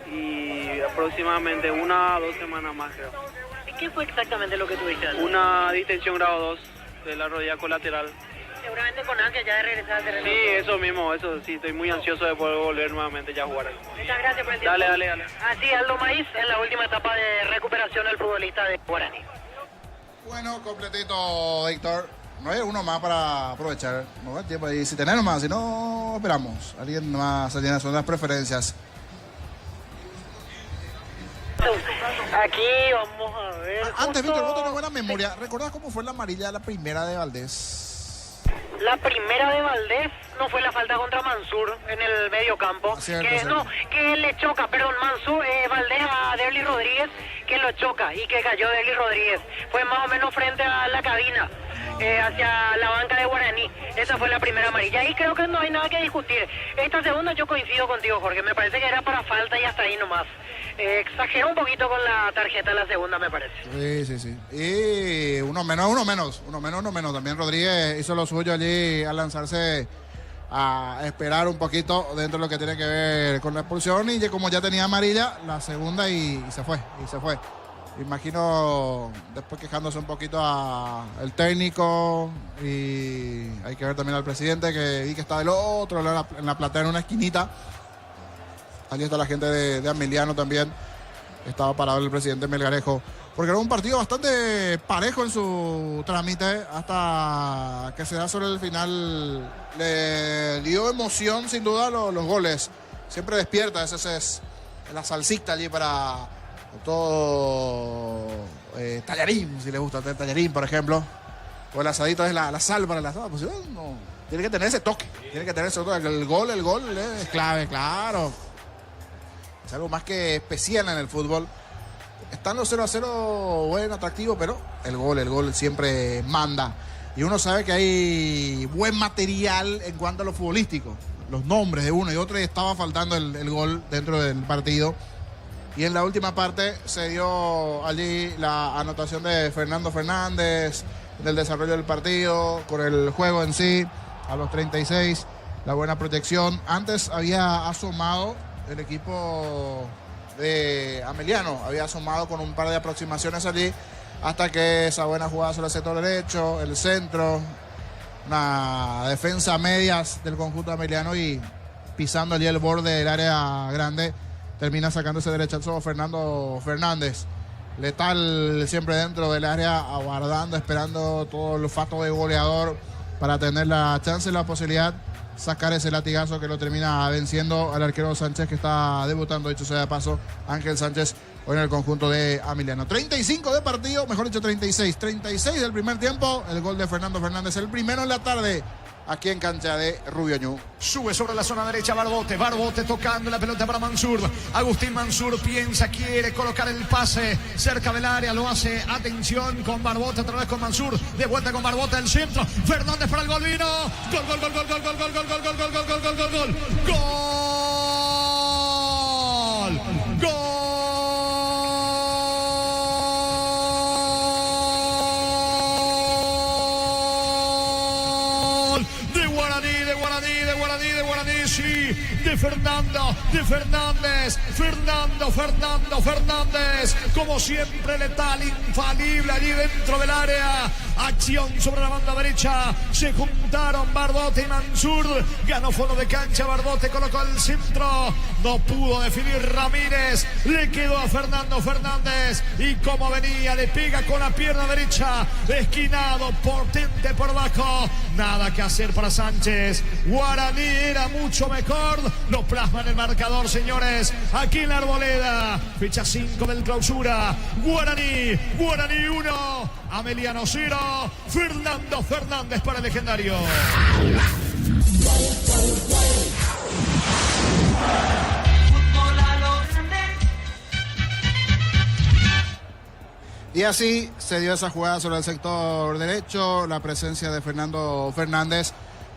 Y aproximadamente 1 a 2 semanas más, creo. ¿Y qué fue exactamente lo que tuviste, Aldo? Una distensión grado 2 de la rodilla colateral. Seguramente con ansia ya de regresar al terreno. Sí, eso mismo, eso sí, estoy muy ansioso de poder volver nuevamente ya a jugar. Muchas gracias por el tiempo. Dale. Así, Aldo Maíz en la última etapa de recuperación del futbolista de Guaraní. Bueno, completito, Víctor. No hay uno más para aprovechar. No da tiempo ahí. Si tenemos más, si no, esperamos. Alguien más, alguien son las preferencias. Aquí vamos a ver. Antes, justo- Víctor, vos tenés buena memoria. ¿Recordás cómo fue la amarilla la primera de Valdés? La primera de Valdés no fue la falta contra Mansur en el medio campo. Cierto, que cierto. no, que le choca, perdón, Mansur, Valdés a Derly Rodríguez, que lo choca y que cayó Derly Rodríguez. Fue más o menos frente a la cabina, hacia la banca de Guaraní. Esa fue la primera amarilla y creo que no hay nada que discutir. Esta segunda yo coincido contigo, Jorge. Me parece que era para falta y hasta ahí nomás. Exageró un poquito con la tarjeta la segunda, me parece. Sí, sí, sí. Y uno menos. También Rodríguez hizo lo suyo allí al lanzarse a esperar un poquito dentro de lo que tiene que ver con la expulsión. Y como ya tenía amarilla, la segunda y se fue. Imagino después quejándose un poquito el técnico y hay que ver también al presidente que vi que está del otro lado en la platea en una esquinita. Allí está la gente de Ameliano también. Estaba parado el presidente Melgarejo. Porque era un partido bastante parejo en su trámite hasta que se da sobre el final. Le dio emoción sin duda los goles. Siempre despierta. Ese es la salsita allí para todo tallarín, si le gusta el tallarín, por ejemplo. O el asadito es la sal para la pues, no. Tiene que tener ese toque. El gol es clave, claro. Es algo más que especial en el fútbol. Están los 0-0 bueno, atractivo, pero el gol siempre manda. Y uno sabe que hay buen material en cuanto a lo futbolístico. Los nombres de uno y otro, y estaba faltando el gol dentro del partido. Y en la última parte se dio allí la anotación de Fernando Fernández, del desarrollo del partido, con el juego en sí, a los 36, la buena proyección. Antes había asomado el equipo de Ameliano, había asomado con un par de aproximaciones allí, hasta que esa buena jugada sobre el sector derecho, el centro, una defensa a medias del conjunto Ameliano y pisando allí el borde del área grande, termina sacando ese derechazo Fernando Fernández. Letal siempre dentro del área, aguardando, esperando todo el olfato de goleador para tener la chance y la posibilidad sacar ese latigazo que lo termina venciendo al arquero Sánchez, que está debutando, dicho sea de paso, Ángel Sánchez, hoy en el conjunto de Ameliano. 35 de partido, mejor dicho 36 del primer tiempo, el gol de Fernando Fernández, el primero en la tarde, aquí en cancha de Rubio Ñu. Sube sobre la zona derecha Barbote tocando la pelota para Mansur. Agustín Mansur piensa, quiere colocar el pase cerca del área, lo hace, atención con Barbote, otra vez con Mansur, de vuelta con Barbote al centro, Fernández para el gol, vino, gol. Sí, de Fernández, como siempre letal, infalible allí dentro del área, acción sobre la banda derecha, se juntaron Barbote y Mansur, ganó fondo de cancha, Barbote colocó el centro, no pudo definir Ramírez, le quedó a Fernando Fernández y como venía, le pega con la pierna derecha, esquinado, potente por abajo, nada que hacer para Sánchez. Guaraní era mucho mejor, lo plasma en el marcador, señores, aquí en la Arboleda, fecha 5 del clausura. Guaraní 1, Ameliano 0, Fernando Fernández para el legendario. Y así se dio esa jugada sobre el sector derecho, la presencia de Fernando Fernández,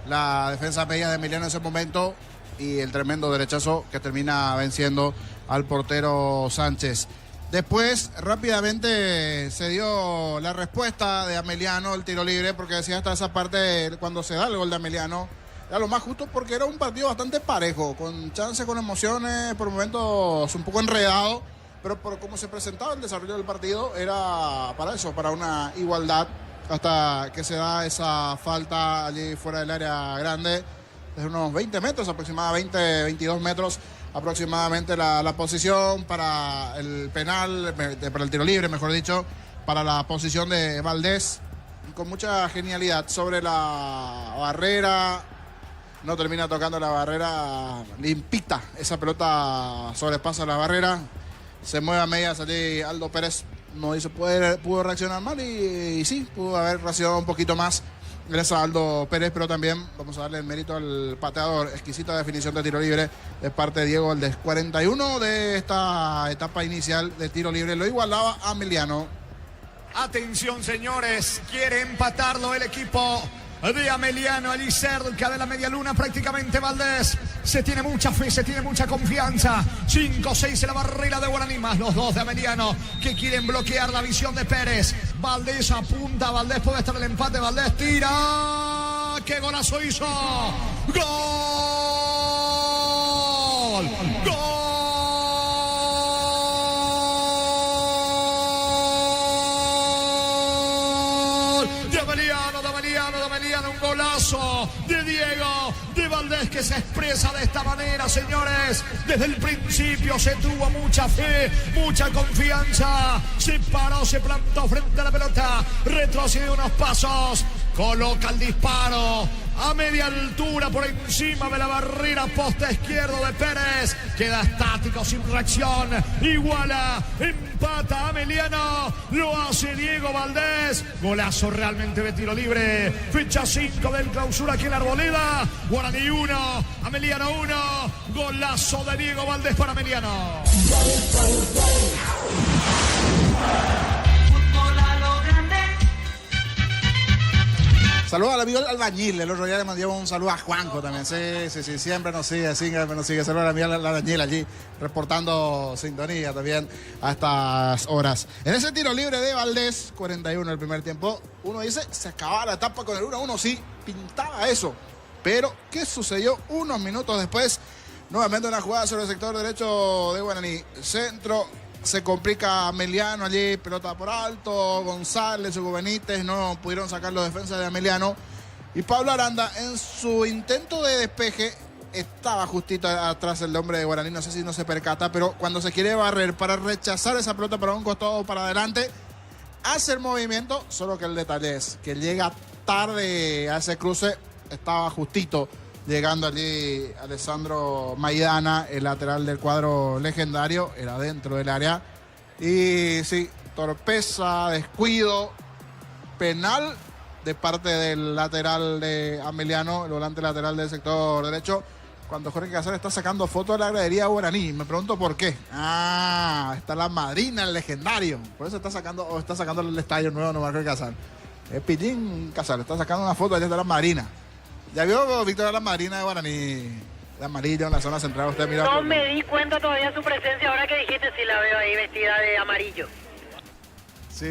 la defensa media de Emiliano en ese momento y el tremendo derechazo que termina venciendo al portero Sánchez. Después, rápidamente se dio la respuesta de Ameliano, el tiro libre, porque decía hasta esa parte, cuando se da el gol de Ameliano, era lo más justo porque era un partido bastante parejo, con chances, con emociones, por momentos un poco enredado, pero por cómo se presentaba el desarrollo del partido, era para eso, para una igualdad, hasta que se da esa falta allí fuera del área grande, desde unos 20 metros aproximadamente, 22 metros aproximadamente la posición para el penal, para el tiro libre, mejor dicho, para la posición de Valdés, con mucha genialidad sobre la barrera, no termina tocando la barrera, limpita, esa pelota sobrepasa la barrera Se mueve a medias allí Aldo Pérez. No hizo, pudo reaccionar mal y sí, pudo haber reaccionado un poquito más. Gracias a Aldo Pérez, pero también vamos a darle el mérito al pateador. Exquisita definición de tiro libre de parte de Diego Valdés. 41 de esta etapa inicial de tiro libre. Lo igualaba a Ameliano. Atención, señores, quiere empatarlo el equipo de Ameliano, allí cerca de la media luna prácticamente Valdés. Se tiene mucha fe, se tiene mucha confianza. 5-6 en la barrera de Guaraní, más los dos de Ameliano que quieren bloquear la visión de Pérez. Valdés apunta, Valdés puede estar el empate, Valdés tira. ¡Qué golazo hizo! ¡Gol! ¡Gol! Un golazo de Diego, de Valdés, que se expresa de esta manera, señores. Desde el principio se tuvo mucha fe, mucha confianza. Se paró, se plantó frente a la pelota, retrocedió unos pasos, coloca el disparo a media altura por encima de la barrera, poste izquierdo de Pérez. Queda estático, sin reacción. Iguala, empata Ameliano. Lo hace Diego Valdés. Golazo realmente de tiro libre. Fecha 5 del clausura aquí en la Arboleda. Guaraní 1, Ameliano 1. Golazo de Diego Valdés para Ameliano. Saludos al amigo Albañil. El otro día le mandé un saludo a Juanjo también. Sí, siempre nos sigue. Saludos al amigo Albañil allí, reportando sintonía también a estas horas. En ese tiro libre de Valdés, 41 el primer tiempo, uno dice, se acababa la etapa con el 1-1. Sí, pintaba eso. Pero, ¿qué sucedió unos minutos después? Nuevamente una jugada sobre el sector derecho de Guaraní. Centro. Se complica Ameliano allí, pelota por alto, González, Hugo Benítez, no pudieron sacar los defensas de Ameliano. Y Pablo Aranda, en su intento de despeje, estaba justito atrás del hombre de Guaraní, no sé si no se percata, pero cuando se quiere barrer para rechazar esa pelota para un costado o para adelante, hace el movimiento, solo que el detalle es que llega tarde a ese cruce, estaba justito llegando allí Alessandro Maidana, el lateral del cuadro legendario, era dentro del área. Y sí, torpeza, descuido, penal de parte del lateral de Ameliano, el volante lateral del sector derecho, cuando Jorge Casares está sacando fotos de la gradería Guaraní. Me pregunto por qué. Está la madrina, el legendario. Por eso está sacando el estadio nuevo, no Jorge Casares. Es Pillín Casares, está sacando una foto allá de la madrina. ¿Ya vio Víctor la madrina de Guaraní? De amarillo en la zona central. Usted mira. No me di cuenta todavía su presencia. Ahora que dijiste, sí la veo ahí vestida de amarillo. Sí.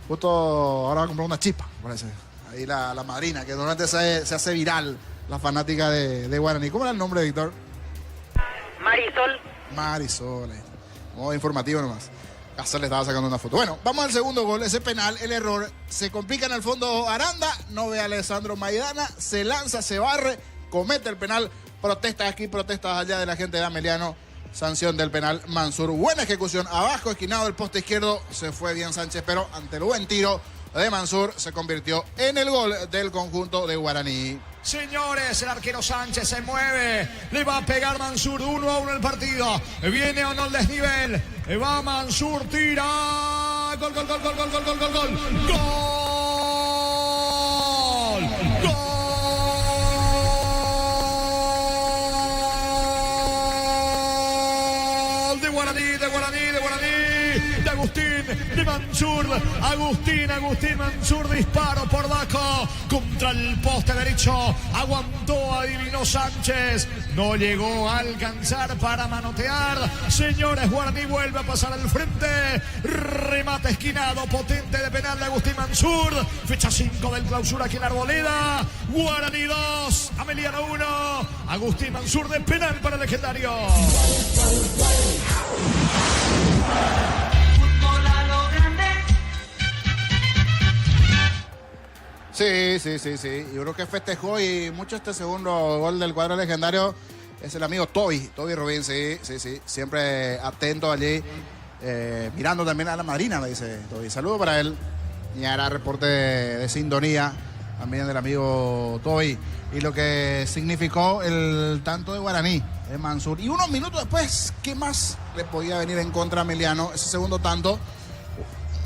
Justo ahora va a comprar una chispa, parece. Ahí la madrina, que normalmente se hace viral, la fanática de Guaraní. ¿Cómo era el nombre, Víctor? Marisol. Modo informativo nomás. Casar le estaba sacando una foto. Bueno, vamos al segundo gol. Ese penal, el error. Se complica en el fondo Aranda. No ve a Alessandro Maidana. Se lanza, se barre. Comete el penal. Protestas aquí, protestas allá de la gente de Ameliano. Sanción del penal Mansur. Buena ejecución. Abajo, esquinado el poste izquierdo. Se fue bien Sánchez, pero ante el buen tiro de Mansur se convirtió en el gol del conjunto de Guaraní. Señores, el arquero Sánchez se mueve. Le va a pegar Mansur 1-1 el partido. Viene o no el desnivel. Va Mansur, tira. Gol. Gol de Guaraní. De Agustín, de Mansur. Agustín Mansur, disparo por Daco contra el poste derecho. Aguantó, adivinó Sánchez. No llegó a alcanzar para manotear. Señores, Guaraní vuelve a pasar al frente. Remate esquinado, potente de penal de Agustín Mansur. Fecha 5 del clausura aquí en la Arboleda. Guaraní 2, Ameliano 1. Agustín Mansur de penal para el legendario. Sí. Y uno que festejó y mucho este segundo gol del cuadro legendario es el amigo Toby Rubín, sí. Siempre atento allí, mirando también a la madrina, me dice Toby. Saludo para él. Y hará reporte de sintonía también del amigo Toby. Y lo que significó el tanto de Guaraní. de Mansur. Y unos minutos después, ¿qué más le podía venir en contra a Emiliano? Ese segundo tanto.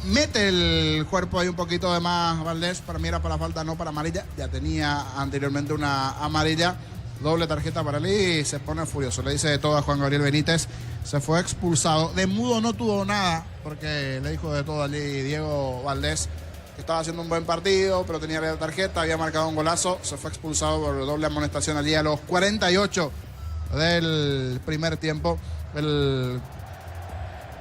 Mete el cuerpo ahí un poquito de más Valdés. Para mí era para falta, no para amarilla. Ya tenía anteriormente una amarilla. Doble tarjeta para él y se pone furioso. Le dice de todo a Juan Gabriel Benítez. Se fue expulsado. De mudo no tuvo nada, porque le dijo de todo allí Diego Valdés, que estaba haciendo un buen partido, pero tenía la tarjeta, había marcado un golazo. Se fue expulsado por doble amonestación allí a los 48 del primer tiempo. El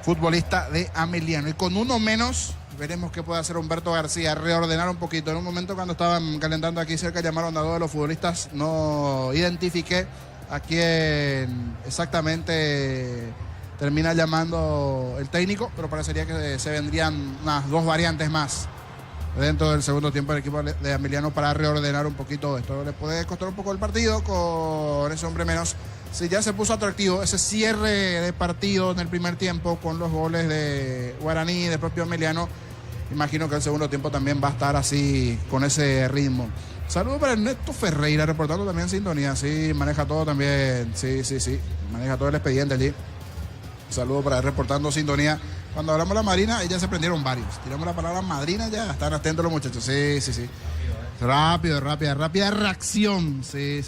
futbolista de Ameliano. Y con uno menos, veremos qué puede hacer Humberto García, reordenar un poquito. En un momento cuando estaban calentando aquí cerca, llamaron a dos de los futbolistas. No identifiqué a quién exactamente termina llamando el técnico, pero parecería que se vendrían unas dos variantes más dentro del segundo tiempo del equipo de Ameliano para reordenar un poquito esto. Le puede costar un poco el partido con ese hombre menos. Si ya se puso atractivo ese cierre de partido en el primer tiempo con los goles de Guaraní y del propio Ameliano, imagino que el segundo tiempo también va a estar así, con ese ritmo. Saludos para Ernesto Ferreira, reportando también en sintonía. Sí, maneja todo también. Sí. Maneja todo el expediente allí. Saludos para él, reportando sintonía. Cuando hablamos de la Marina, ya se prendieron varios. Tiramos la palabra Madrina, ya están atentos los muchachos. Sí. Rápida reacción. Sí.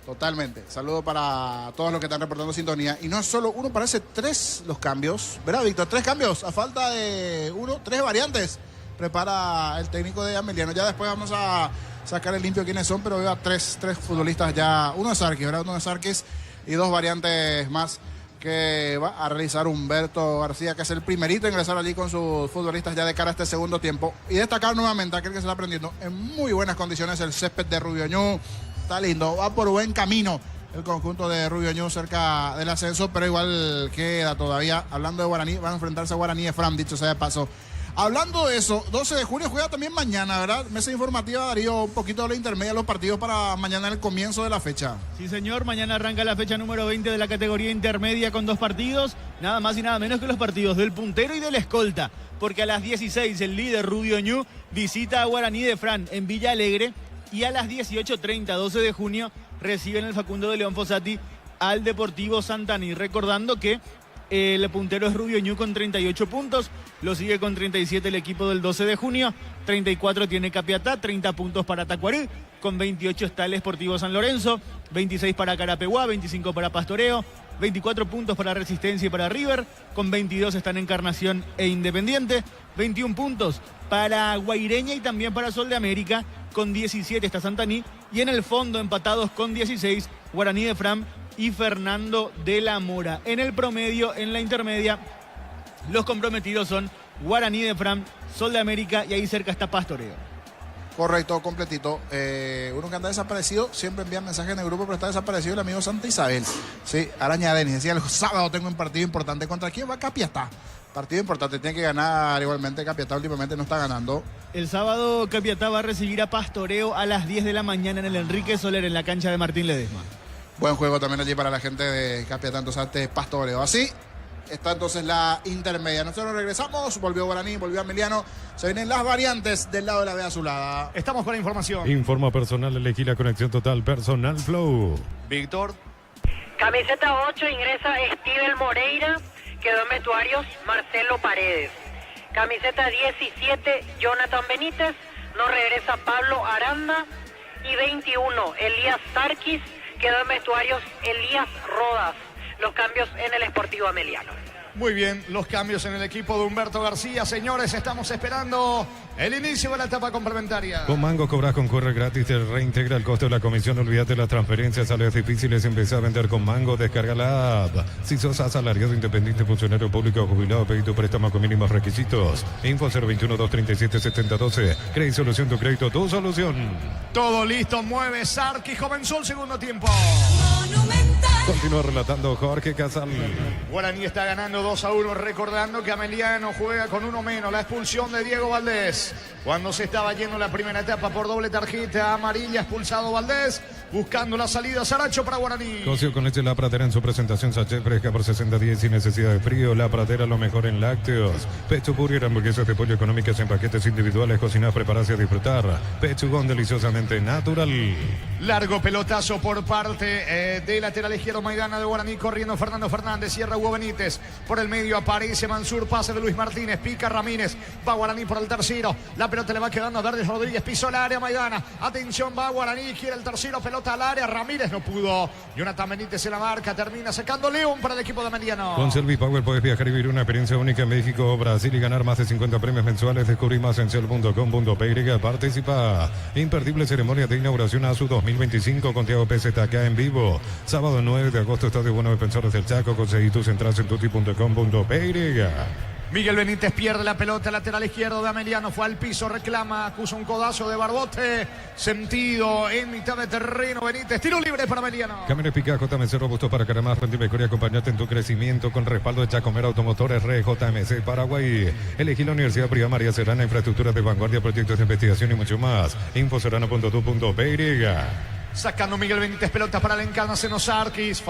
Totalmente. Saludos para todos los que están reportando sintonía. Y no solo uno, parece tres los cambios. ¿Verdad, Víctor? Tres cambios. A falta de tres variantes. Prepara el técnico de Ameliano. Ya después vamos a sacar el limpio quiénes son, pero veo a tres futbolistas ya. Uno de Sarkis, ¿verdad? Uno de Sarkis y dos variantes más que va a realizar Humberto García, que es el primerito a ingresar allí con sus futbolistas ya de cara a este segundo tiempo. Y destacar nuevamente aquel que se está aprendiendo en muy buenas condiciones, el césped de Rubio Ñu. Está lindo, va por buen camino el conjunto de Rubio Ñu cerca del ascenso, pero igual queda todavía. Hablando de Guaraní, van a enfrentarse a Guaraní de Fram, dicho sea de paso. Hablando de eso, 12 de junio juega también mañana, ¿verdad? Mesa informativa, Darío, un poquito de la intermedia de los partidos para mañana, el comienzo de la fecha. Sí, señor, mañana arranca la fecha número 20 de la categoría intermedia con dos partidos, nada más y nada menos que los partidos del puntero y del escolta, porque a las 16 el líder Rubio Ñu visita a Guaraní de Fran en Villa Alegre y a las 18:30, 12 de junio, reciben el Facundo de León Fossati al Deportivo Santaní. Recordando que el puntero es Rubio Ñu con 38 puntos, lo sigue con 37 el equipo del 12 de junio, 34 tiene Capiatá, 30 puntos para Tacuarí, con 28 está el Sportivo San Lorenzo, 26 para Carapeguá, 25 para Pastoreo, 24 puntos para Resistencia y para River, con 22 están Encarnación e Independiente, 21 puntos para Guaireña y también para Sol de América, con 17 está Santaní, y en el fondo empatados con 16, Guaraní de Fram y Fernando de la Mora. En el promedio, en la intermedia, los comprometidos son Guaraní de Fram, Sol de América y ahí cerca está Pastoreo. Correcto, completito. Uno que anda desaparecido, siempre envía mensajes en el grupo, pero está desaparecido el amigo Santa Isabel. Sí, Araña Denis decía, el sábado tengo un partido importante. ¿Contra quién va? Capiatá. Partido importante, tiene que ganar igualmente. Capiatá últimamente no está ganando. El sábado Capiatá va a recibir a Pastoreo a las 10 de la mañana en el Enrique Soler, en la cancha de Martín Ledesma. Buen juego también allí para la gente de Capiatá, entonces ante Pastoreo. Así está entonces la intermedia. Nosotros regresamos, volvió Guaraní, volvió Ameliano. Se vienen las variantes del lado de la B azulada. Estamos con la información. Informa personal, elegí la conexión total Personal Flow. Víctor. Camiseta 8 ingresa Steven Moreira, quedó en vestuarios Marcelo Paredes. Camiseta 17 Jonathan Benítez, no regresa Pablo Aranda. Y 21 Elías Sarkis, quedó en vestuarios Elías Rodas. Los cambios en el Sportivo Ameliano. Muy bien, los cambios en el equipo de Humberto García. Señores, estamos esperando el inicio de la etapa complementaria. Con Mango cobras con QR gratis, te reintegra el costo de la comisión. Olvídate las transferencias, sales difíciles, empezá a vender con Mango. Descarga la app. Si sos asalariado, independiente, funcionario público o jubilado, pedí tu préstamo con mínimos requisitos. Info 021-237-7012. Crédito Solución, tu crédito, tu solución. Todo listo, mueve Sarkis, comenzó el segundo tiempo. Continúa relatando Jorge Casal. Guaraní está ganando 2-1, recordando que Ameliano juega con uno menos. La expulsión de Diego Valdés. Cuando se estaba yendo la primera etapa por doble tarjeta amarilla, expulsado Valdés. Buscando la salida, Saracho para Guaraní. Cocido con leche La Pradera en su presentación sachet fresca por 60 sin necesidad de frío. La Pradera, lo mejor en lácteos. Pechu Burger, hamburguesas de pollo económicas en paquetes individuales, cocinadas, preparadas y a disfrutar. Pechugón, deliciosamente natural. Largo pelotazo por parte de lateral izquierdo izquierdo Maidana de Guaraní, corriendo Fernando Fernández, cierra Hugo Benítez, por el medio aparece Mansur, pase de Luis Martínez, pica Ramírez, va Guaraní por el tercero, la pelota le va quedando a Verdes Rodríguez, pisó el área Maidana, atención, va Guaraní, quiere el tercero, pelota al área, Ramírez no pudo, Jonathan Benítez en la marca, termina sacando León para el equipo de Ameliano. Con Servipower puedes viajar y vivir una experiencia única en México, Brasil y ganar más de 50 premios mensuales. Descubrí más en cel.com.py. Participa. Imperdible ceremonia de inauguración ASU 2025 con Thiago PZK en vivo. Sábado 9 de agosto, Estadio Buenos Defensores del Chaco. Conseguí tus entradas en tuti.com.py. Miguel Benítez pierde la pelota, lateral izquierdo de Ameliano, fue al piso, reclama, acusa un codazo de Barbote, sentido en mitad de terreno, Benítez, tiro libre para Ameliano. Camiones Pica JMC robusto para ganar más rendimiento y acompañarte en tu crecimiento con respaldo de Chacomera Automotores RJMC Paraguay. Elegí la Universidad Privada María Serrana, infraestructuras de vanguardia, proyectos de investigación y mucho más. Infoserrano.tu.py. Sacando Miguel Benítez, pelota para el Encarnación Sarkis,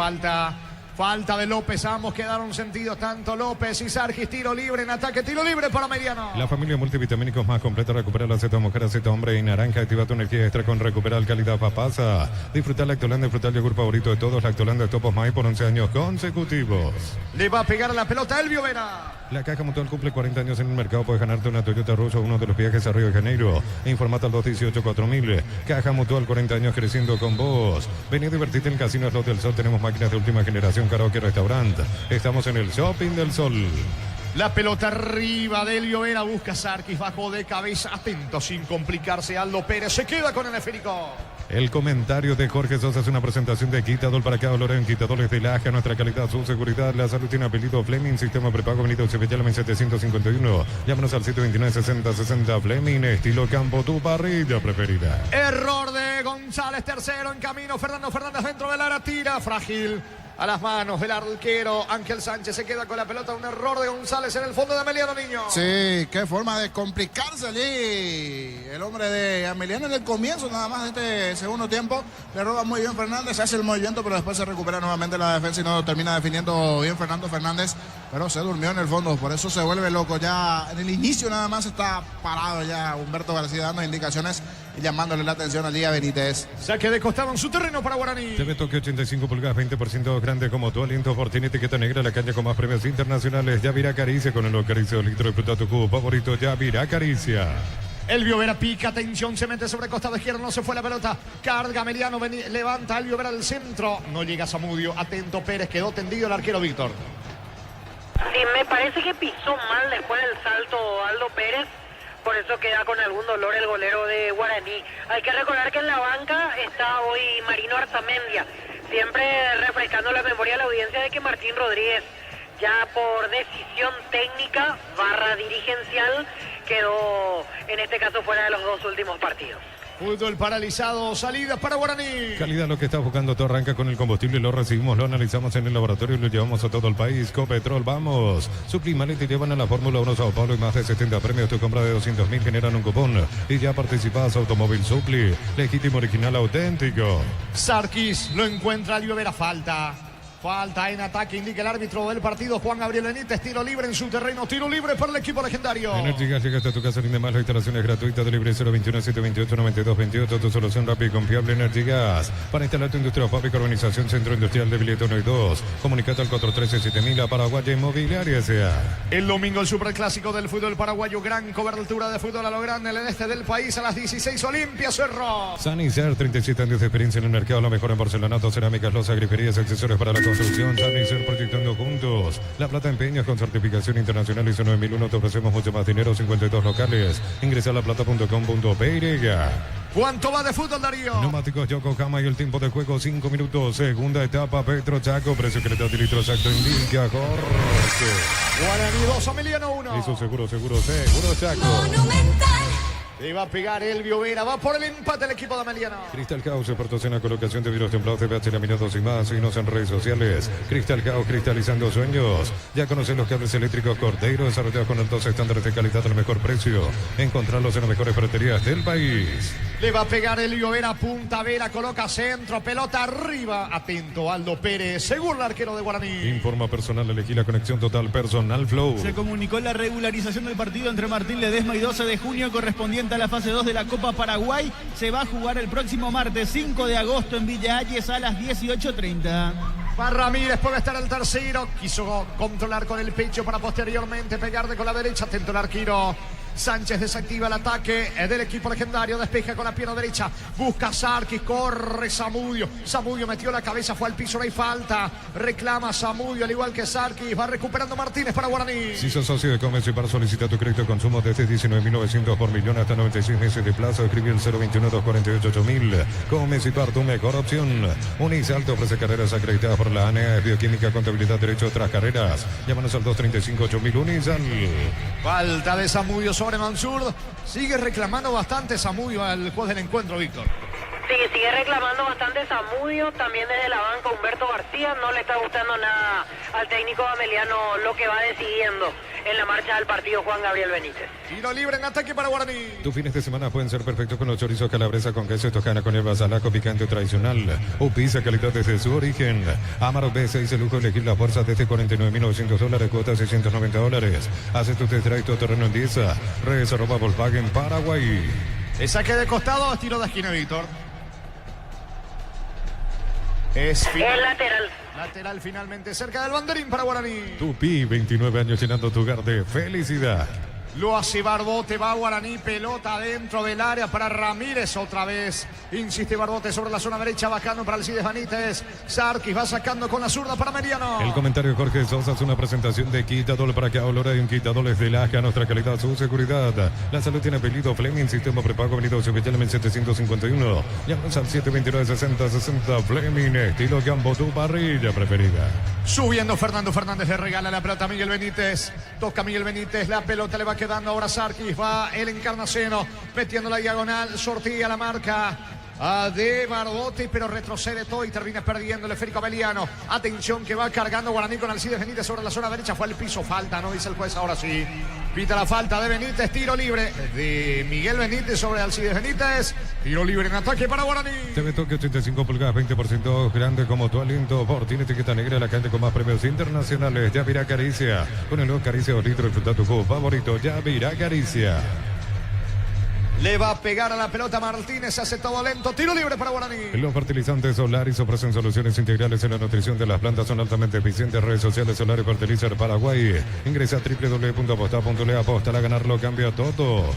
Falta de López, ambos quedaron sentidos, tanto López y Sarkis, tiro libre en ataque, tiro libre para Mediano. La familia multivitamínicos más completa, recupera la Z mujer, Z hombre y naranja, activa tu energía extra con Recuperal calidad papasa. Disfruta Lactolanda, disfruta el yogur favorito de todos, Lactolanda de Topos Maíz por 11 años consecutivos. Le va a pegar a la pelota Elvio Vera. La Caja Mutual cumple 40 años en el mercado, puedes ganarte una Toyota Russo, uno de los viajes a Río de Janeiro. Informate al 218-4000. Caja Mutual, 40 años creciendo con vos. Vení a divertirte en Casino Slot del Sol, tenemos máquinas de última generación, karaoke, restaurante. Estamos en el Shopping del Sol. La pelota arriba de Elvio Vera, busca Sarkis, bajo de cabeza, atento sin complicarse, Aldo Pérez se queda con el esférico. El comentario de Jorge Sosa es una presentación de Quitador para cada Loren, Quitadores de Laja, nuestra calidad, su seguridad, la salud tiene apellido Fleming, sistema prepago Benito Cepillálame 751. Llámanos al 729-6060 Fleming, estilo campo, tu parrilla preferida. Error de González, tercero en camino, Fernando Fernández dentro del área, tira, frágil. A las manos del arquero Ángel Sánchez, se queda con la pelota, un error de González en el fondo de Ameliano, niño. Sí, qué forma de complicarse allí el hombre de Ameliano en el comienzo nada más de este segundo tiempo. Le roba muy bien Fernández, hace el movimiento, pero después se recupera nuevamente la defensa y no termina definiendo bien Fernando Fernández, pero se durmió en el fondo, por eso se vuelve loco. Ya en el inicio nada más está parado ya Humberto García dando indicaciones y llamándole la atención allí a Benítez. Saque de costado en su terreno para Guaraní. TV Tokio 85 pulgadas, 20% grande como tu aliento. Fortín, etiqueta negra, la caña con más premios internacionales. Yavirá Caricia con el acaricio litro de fruta tu cubo favorito. Yavirá Caricia. Elvio Vera pica, atención, se mete sobre costado izquierdo, no se fue la pelota. Carga Ameliano, levanta Elvio Vera del centro. No llega Zamudio, atento Pérez, quedó tendido el arquero Víctor. Sí, me parece que pisó mal después del salto Aldo Pérez. Por eso queda con algún dolor el golero de Guaraní. Hay que recordar que en la banca está hoy Marino Arzamendia, siempre refrescando la memoria a la audiencia de que Martín Rodríguez, ya por decisión técnica / dirigencial, quedó en este caso fuera de los dos últimos partidos. Fútbol paralizado, salida para Guaraní. Calidad, lo que estás buscando, todo arranca con el combustible, lo recibimos, lo analizamos en el laboratorio y lo llevamos a todo el país. Copetrol, vamos. Suplimale, te llevan a la Fórmula 1 Sao Paulo y más de 70 premios. Tu compra de 200.000 generan un cupón y ya participas. Automóvil Supli, legítimo, original, auténtico. Sarkis lo encuentra, Elvio Vera, falta en ataque, indica el árbitro del partido, Juan Gabriel Benítez, tiro libre en su terreno, tiro libre para el equipo legendario. Energy Gas llega hasta tu casa, rinde más, la instalación es gratuita, delivery 021-728-9228, tu solución rápida y confiable. Energy Gas, para instalar tu industria o fábrica, organización, centro industrial de Billetón 1 y 2, comunicate al 413-7000 a Paraguaya Inmobiliaria S.A. El domingo el superclásico del fútbol paraguayo, gran cobertura de fútbol a lo grande en el este del país, a las 16, Olimpia Cerro. Sanicer, 37 años de experiencia en el mercado, lo mejor en porcelanato, cerámicas, losas, griferías, accesorios para la construcción. Sanicer, proyectando juntos. La Plata Empeños con certificación internacional ISO 9001. Te ofrecemos mucho más dinero, 52 locales. Ingresa a laplata.com.py. ¿Cuánto va de fútbol, Darío? Neumáticos Yokohama y el tiempo de juego 5 minutos. Segunda etapa, Petro Chaco. Precio que le da de litro exacto indica Jorge. Guaraní 2, Ameliano 1. Eso seguro Chaco. Monumental. Le va a pegar Elvio Vera, va por el empate el equipo de Ameliano. Cristal Caos, expertos en la colocación de vidrios templados, TPH laminados y más. Síguenos en redes sociales. Cristal Caos, cristalizando sueños. Ya conocen los cables eléctricos Cordeiro, desarrollados con altos estándares de calidad al mejor precio. Encontrarlos en las mejores ferreterías del país. Le va a pegar Elvio Vera, punta Vera, coloca centro, pelota arriba. Atento Aldo Pérez, según el arquero de Guaraní. Informa personal, elegí la conexión total Personal Flow. Se comunicó la regularización del partido entre Martín Ledesma y 12 de junio correspondiente a la fase 2 de la Copa Paraguay. Se va a jugar el próximo martes 5 de agosto en Villa Hayes a las 18:30. Va Ramírez, puede estar el tercero. Quiso controlar con el pecho para posteriormente pegarle con la derecha. Atento el arquero. Sánchez desactiva el ataque del equipo legendario. Despeja con la pierna derecha. Busca Sarkis. Corre Zamudio. Zamudio metió la cabeza. Fue al piso. No hay falta. Reclama Zamudio al igual que Sarkis. Va recuperando Martínez para Guaraní. Si sos socio de Comercio y Par, solicita tu crédito de consumo desde 19.900 por millón hasta 96 meses de plazo. Escribe el 021-248-8000. Comercio y Par, tu mejor opción. Unisalto te ofrece carreras acreditadas por la ANEA, Bioquímica, Contabilidad, Derecho, otras carreras. Llámanos al 235-8000. Unisal. Falta de Zamudio sobre Mansur. Sigue reclamando bastante Zamudio al juez del encuentro, Víctor. Sí, sigue reclamando bastante Zamudio. También desde la banca Humberto García. No le está gustando nada al técnico ameliano lo que va decidiendo en la marcha del partido Juan Gabriel Benítez. Tiro libre en ataque para Guaraní. Tus fines de semana pueden ser perfectos con los chorizos calabresa con queso toscana con hierbas alaco picante tradicional o pizza calidad desde su origen. Amarok B6, el lujo de elegir la fuerza desde $49.900, cuota $690. Hace tu test drive terreno en 10. Redes @ Volkswagen Paraguay. El saque de costado, tiro de esquina, Víctor. Es final. El lateral. Lateral finalmente cerca del banderín para Guaraní. Tupi, 29 años llenando tu hogar de felicidad. Lo hace Barbote, va Guaraní, pelota dentro del área para Ramírez otra vez. Insiste Barbote sobre la zona derecha, bacano para Alcides Benítez. Sarkis va sacando con la zurda para Meriano. El comentario de Jorge Sosa es una presentación de Quitadol para que ahora hay un Quitadol es de Laja, nuestra calidad, su seguridad. La salud tiene apellido Fleming, sistema prepago, venido oficial en 751. Llámanos al 729-6060 Fleming, estilo Gambo, tu parrilla preferida. Subiendo Fernando Fernández, le regala la pelota a Miguel Benítez. Toca Miguel Benítez, la pelota le va quedando ahora Sarkis. Va el Encarnaceno, metiendo la diagonal, sortía la marca de Barbote, pero retrocede todo y termina perdiendo el esférico ameliano. Atención que va cargando Guaraní con Alcides Benítez sobre la zona derecha. Fue al piso, falta, no dice el juez, ahora sí. Pita la falta de Benítez, tiro libre de Miguel Benítez sobre Alcides Benítez. Tiro libre en ataque para Guaraní. TV Toque 85 pulgadas, 20% grande como tu aliento. Por tiene etiqueta negra, la calle con más premios internacionales. Yavirá Caricia. Con el nuevo Caricia 2 litros, disfruta tu jugo favorito. Yavirá Caricia. Le va a pegar a la pelota Martínez, hace todo lento, tiro libre para Guaraní. Los fertilizantes Solaris ofrecen soluciones integrales en la nutrición de las plantas, son altamente eficientes. Redes sociales Solaris Fertilizer Paraguay. Ingresa a www.aposta.le, aposta a ganarlo, cambia todo.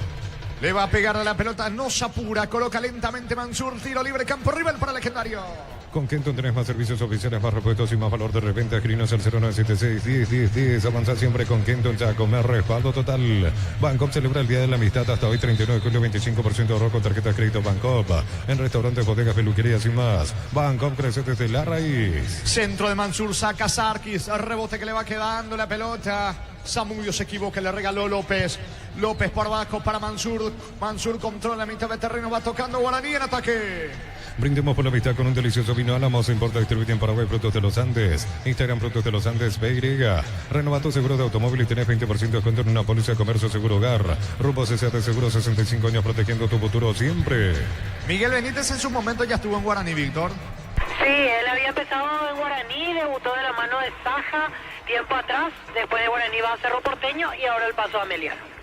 Le va a pegar a la pelota, no se apura, coloca lentamente Mansur, tiro libre, campo rival para Legendario. Con Kenton tenés más servicios oficiales, más repuestos y más valor de reventa. Escribinos al 0976-10-10-10. Avanza siempre con Kenton, ya comer respaldo total. Bancop celebra el Día de la Amistad hasta hoy, 39 de julio, 25% de ahorro con tarjetas de crédito Bancop. En restaurantes, bodegas, peluquerías y más. Bancop crece desde la raíz. Centro de Mansur, saca Sarkis, rebote que le va quedando la pelota. Zamudio se equivoca, le regaló López. López por abajo para Mansur. Mansur controla la mitad de terreno, va tocando Guaraní en ataque. Brindemos por la amistad con un delicioso vino Álamos. Importa, distribuye en Paraguay Frutos de los Andes. Instagram Frutos de los Andes PY. Renova tu seguro de automóvil y tenés 20% de descuento en una póliza de comercio seguro hogar. Rumbo CCA de Seguro, 65 años protegiendo tu futuro siempre. Miguel Benítez en su momento ya estuvo en Guaraní, Víctor. Sí, él había empezado en Guaraní, debutó de la mano de Saja tiempo atrás. Después de Guaraní va a Cerro Porteño y ahora el paso a Meliano.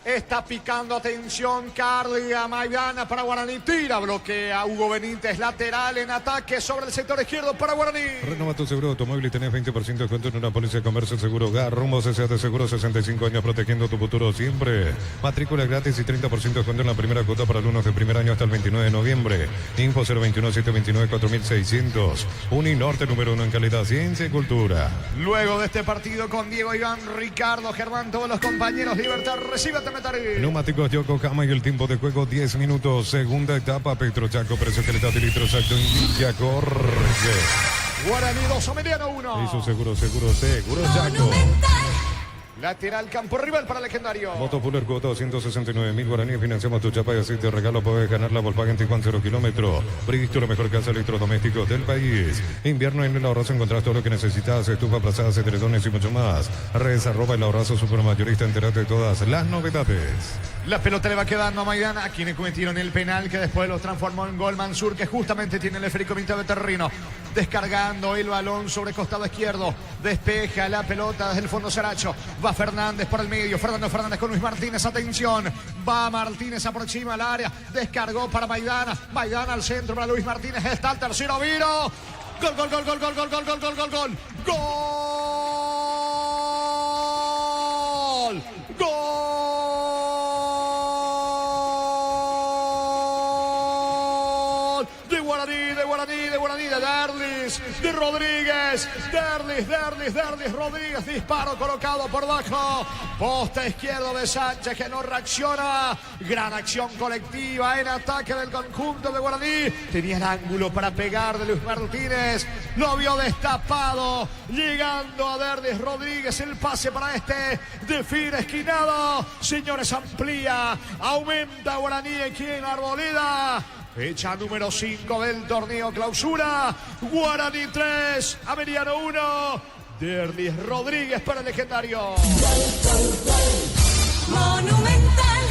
Está picando, atención, Carly a Maidana para Guaraní, tira, bloquea Hugo Benítez, lateral en ataque sobre el sector izquierdo para Guaraní. Renova tu seguro de automóvil y tenés 20% de descuento en una póliza de comercio seguro hogar. Rumbo CCA de Seguro, 65 años protegiendo tu futuro siempre. Matrícula gratis y 30% de descuento en la primera cuota para alumnos de primer año hasta el 29 de noviembre. Info 021-729-4600. Uninorte número 1 en calidad, ciencia y cultura. Luego de este partido con Diego, Iván, Ricardo, Germán, todos los compañeros, Libertad, recíbete. Neumáticos Yokohama y el tiempo de juego 10 minutos. Segunda etapa, Petrochaco, precio que le da de litro exacto, indica, corre. Guaraní 2, Ameliano 1. Eso seguro Chaco. Lateral, campo rival para Legendario. Moto Fuller, cuota 269.000 guaraníes. Financiamos tu chapa y así te regalo. Puedes ganar la Volkswagen Tiguan 0 kilómetro. Bristo, la mejor casa de electrodomésticos del país. Invierno en el Ahorrazo encontrás todo lo que necesitas. Estufa, plazadas, edredones y mucho más. Redes @ el Ahorrazo supermayorista. Enterate de todas las novedades. La pelota le va quedando a Maidana, a quienes cometieron el penal que después lo transformó en gol Mansur, que justamente tiene el esférico mitad de terreno. Descargando el balón sobre costado izquierdo. Despeja la pelota desde el fondo Saracho. Va Fernández por el medio. Fernando Fernández con Luis Martínez. Atención. Va Martínez, aproxima al área. Descargó para Maidana. Maidana al centro para Luis Martínez. Está el tercero, Viro. Gol, gol, gol, gol, gol, gol, gol, gol, gol, gol, gol. Gol. Gol. De Guaraní, de Guaraní, de Guaraní, de Derlis, de Rodríguez. Derlis, Rodríguez. Disparo colocado por bajo. Poste izquierdo de Sánchez que no reacciona. Gran acción colectiva en ataque del conjunto de Guaraní. Tenía el ángulo para pegar de Luis Martínez. Lo vio destapado. Llegando a Derlis Rodríguez. El pase para este. Define esquinado. Señores, amplía. Aumenta Guaraní aquí en Arboleda. Fecha número 5 del torneo clausura. Guaraní 3, Ameliano 1. Derlis Rodríguez para el legendario. Monumental.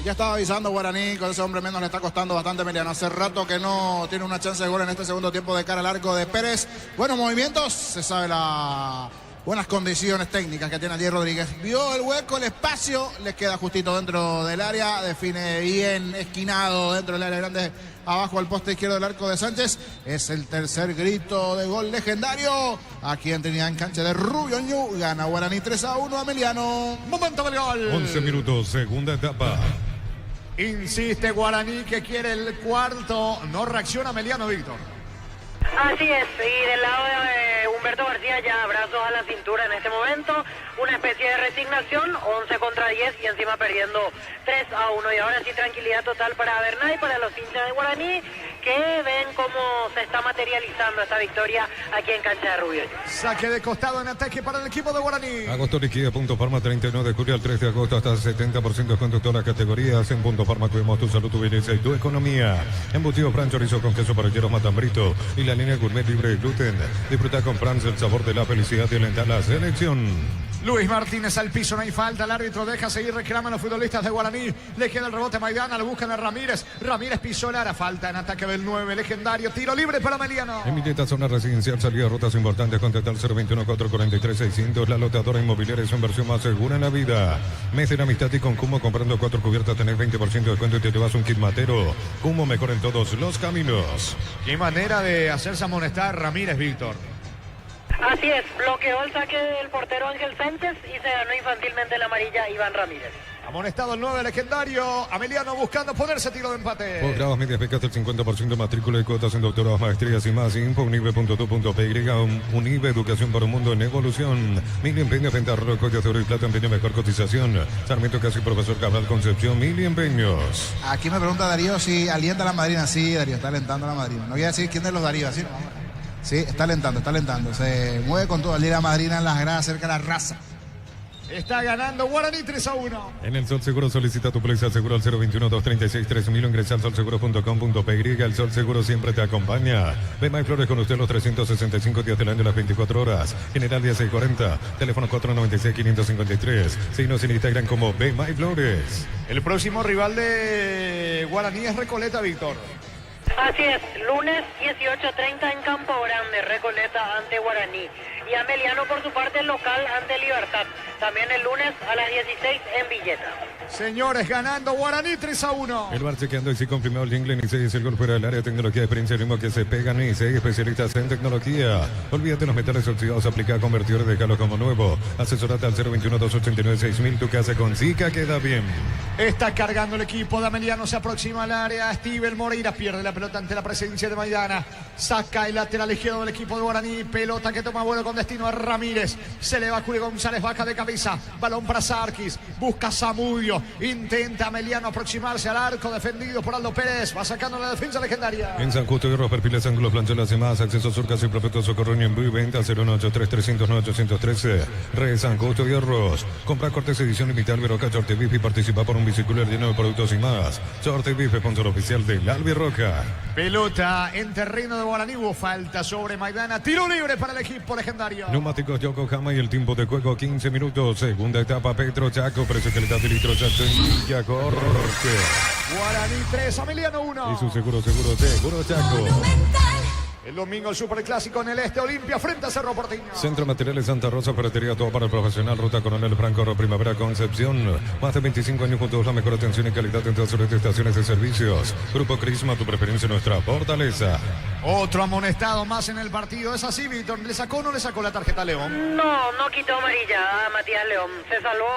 Ya estaba avisando Guaraní, con ese hombre menos le está costando bastante Emiliano. Hace rato que no tiene una chance de gol en este segundo tiempo de cara al arco de Pérez. Buenos movimientos, se sabe las buenas condiciones técnicas que tiene allí Rodríguez. Vio el hueco, el espacio, le queda justito dentro del área, define bien esquinado dentro del área grande, abajo al poste izquierdo del arco de Sánchez. Es el tercer grito de gol legendario aquí en Trinidad, en cancha de Rubio Ñu. Gana Guaraní 3-1 Ameliano. Momento del gol. 11 minutos, segunda etapa. Insiste Guaraní que quiere el cuarto. No reacciona Ameliano, Víctor. Así es, y del lado de Humberto García ya brazos a la cintura en este momento, una especie de resignación, 11 contra 10 y encima perdiendo 3-1, y ahora sí tranquilidad total para Bernay y para los hinchas de Guaraní, que ven cómo se está materializando esta victoria aquí en cancha de Rubio. Saque de costado en ataque para el equipo de Guaraní. Agosto liquida Punto Farma 39 de julio al 3 de agosto hasta 70% con todas las categorías. En Punto Farma cuidamos tu salud, tu belleza y tu economía. Embutido Fran chorizo con queso parrilleros Matambrito y la línea gourmet libre de gluten. Disfruta con Franz el sabor de la felicidad y alentar la selección. Luis Martínez al piso, no hay falta, el árbitro deja seguir, reclaman los futbolistas de Guaraní, le queda el rebote a Maidana, lo buscan a Ramírez, Ramírez pisó el área, falta en ataque del 9, legendario, tiro libre para Meliano. En Mileta, zona residencial, salida rutas importantes, contactar 021-443-600, la lotadora inmobiliaria es su inversión más segura en la vida. Mes de la amistad y con Cumo, comprando 4 cubiertas tenés 20% de descuento y te llevas un kit matero. Cumo, mejor en todos los caminos. Qué manera de hacerse amonestar Ramírez, Víctor. Así es, bloqueó el saque del portero Ángel Sánchez y se ganó infantilmente la amarilla Iván Ramírez. Amonestado el 9 legendario, Ameliano buscando ponerse tiro de empate. Posgrados, medias becas del 50%, matrícula y cuotas en doctorados, maestrías y más. Info unive.tu.py. Unive, educación para un mundo en evolución. Mili Empeños, venta de joyas de oro y plata, empeño, mejor cotización. Sarmiento Casi, profesor Cabral Concepción, Mili Empeños. Aquí me pregunta Darío si alienta a la madrina. Sí, Darío, está alentando a la madrina. No voy a decir quién de los Darío, ¿sí? Sí, está alentando. Se mueve con todo. La madrina en las gradas cerca de la raza. Está ganando Guaraní 3-1. En el Sol Seguro solicita tu póliza seguro al 021-236-3000 o ingresa al solseguro.com.py. El Sol Seguro siempre te acompaña. Bema y Flores con usted los 365 días del año, las 24 horas. General 1640, teléfono 496-553. Signos en Instagram como Bema y Flores. El próximo rival de Guaraní es Recoleta, Víctor. Así es, lunes 18:30 en Campo Grande, Recoleta ante Guaraní. Y Ameliano por su parte local ante Libertad. También el lunes a las 16 en Villeta. Señores, ganando Guaraní 3-1. El bar chequeando y sí confirmado el jingle y 6 el gol fuera del área de tecnología de experiencia ritmo que se pegan y 6 especialistas en tecnología. Olvídate los metales oxidados, aplica convertidores de calor como nuevo. Asesorate al 021-289-6000, tu casa con Zika queda bien. Está cargando el equipo de Ameliano, se aproxima al área. Steven Moreira pierde la pelota ante la presencia de Maidana. Saca el lateral izquierdo del equipo de Guaraní. Pelota que toma vuelo con destino a Ramírez. Se le va Julio González, baja de cabeza. Balón para Sarkis. Busca Zamudio. Intenta Ameliano aproximarse al arco defendido por Aldo Pérez. Va sacando la defensa legendaria. En San Justo de Hierro, perfiles, ángulos, plancholas y más. Acceso Surcas y Profeto Socorro en vivo y venta 0183309-813. Red San Justo de Hierros. Compra cortes edición limitada Albiroca Sorte Bif y participa por un biciclero lleno de productos y más. Sorte Bif, sponsor oficial del Albiroca. Pelota en terreno de Guaraní. Hubo falta sobre Maidana. Tiro libre para el equipo legendario. Neumáticos Yokohama y el tiempo de juego 15 minutos. Segunda etapa Petro Chaco. Precio calidad de litro Chaco en Villa Corte. Guaraní 3, Ameliano 1. Y su seguro Chaco. Monumental. El domingo el Superclásico en el Este, Olimpia frente a Cerro Porteño. Centro Materiales Santa Rosa, ferretería, todo para el profesional. Ruta Coronel Franco, Primavera, Concepción. Más de 25 años juntos, la mejor atención y calidad en todas sus estaciones de servicios. Grupo Crisma, tu preferencia, nuestra fortaleza. Otro amonestado más en el partido. ¿Es así, Víctor? ¿Le sacó o no le sacó la tarjeta a León? No, no quitó amarilla a Matías León. Se salvó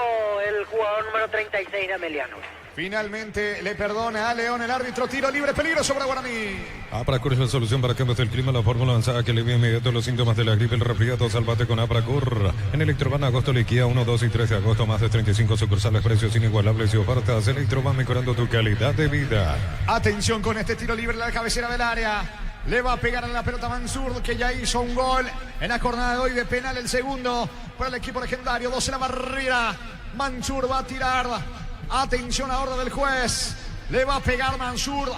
el jugador número 36 de Ameliano. Finalmente le perdona a León el árbitro. Tiro libre, peligro sobre Guaraní. Apracur es la solución para cambios del clima. La fórmula avanzada que alivia inmediato los síntomas de la gripe, el resfriado. Salvate con Apracur. En Electroban, agosto, liquida 1, 2 y 3 de agosto. Más de 35 sucursales, precios inigualables y ofertas. Electroban, mejorando tu calidad de vida. Atención con este tiro libre en la cabecera del área. Le va a pegar en la pelota Mansur, que ya hizo un gol en la jornada de hoy de penal. El segundo para el equipo legendario. 2 en la barrera. Mansur va a tirar. Atención a orden del juez. Le va a pegar Mansur.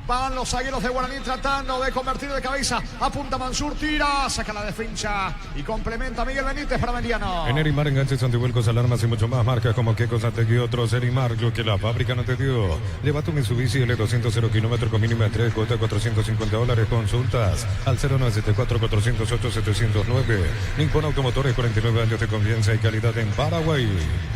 Van los zagueros de Guaraní tratando de convertir de cabeza. Apunta Mansur, tira, saca la defensa y complementa a Miguel Benítez para Meliano. En Erimar, enganches, antivuelcos, alarmas y mucho más. Marcas como Kekos, Antec y otros. Erimar, lo que la fábrica no te dio. Lleva tu Mitsubishi L200 0 kilómetros con mínima entrega, cuota $450. Consultas al 0974-408-709. Nippon Automotores, 49 años de confianza y calidad en Paraguay.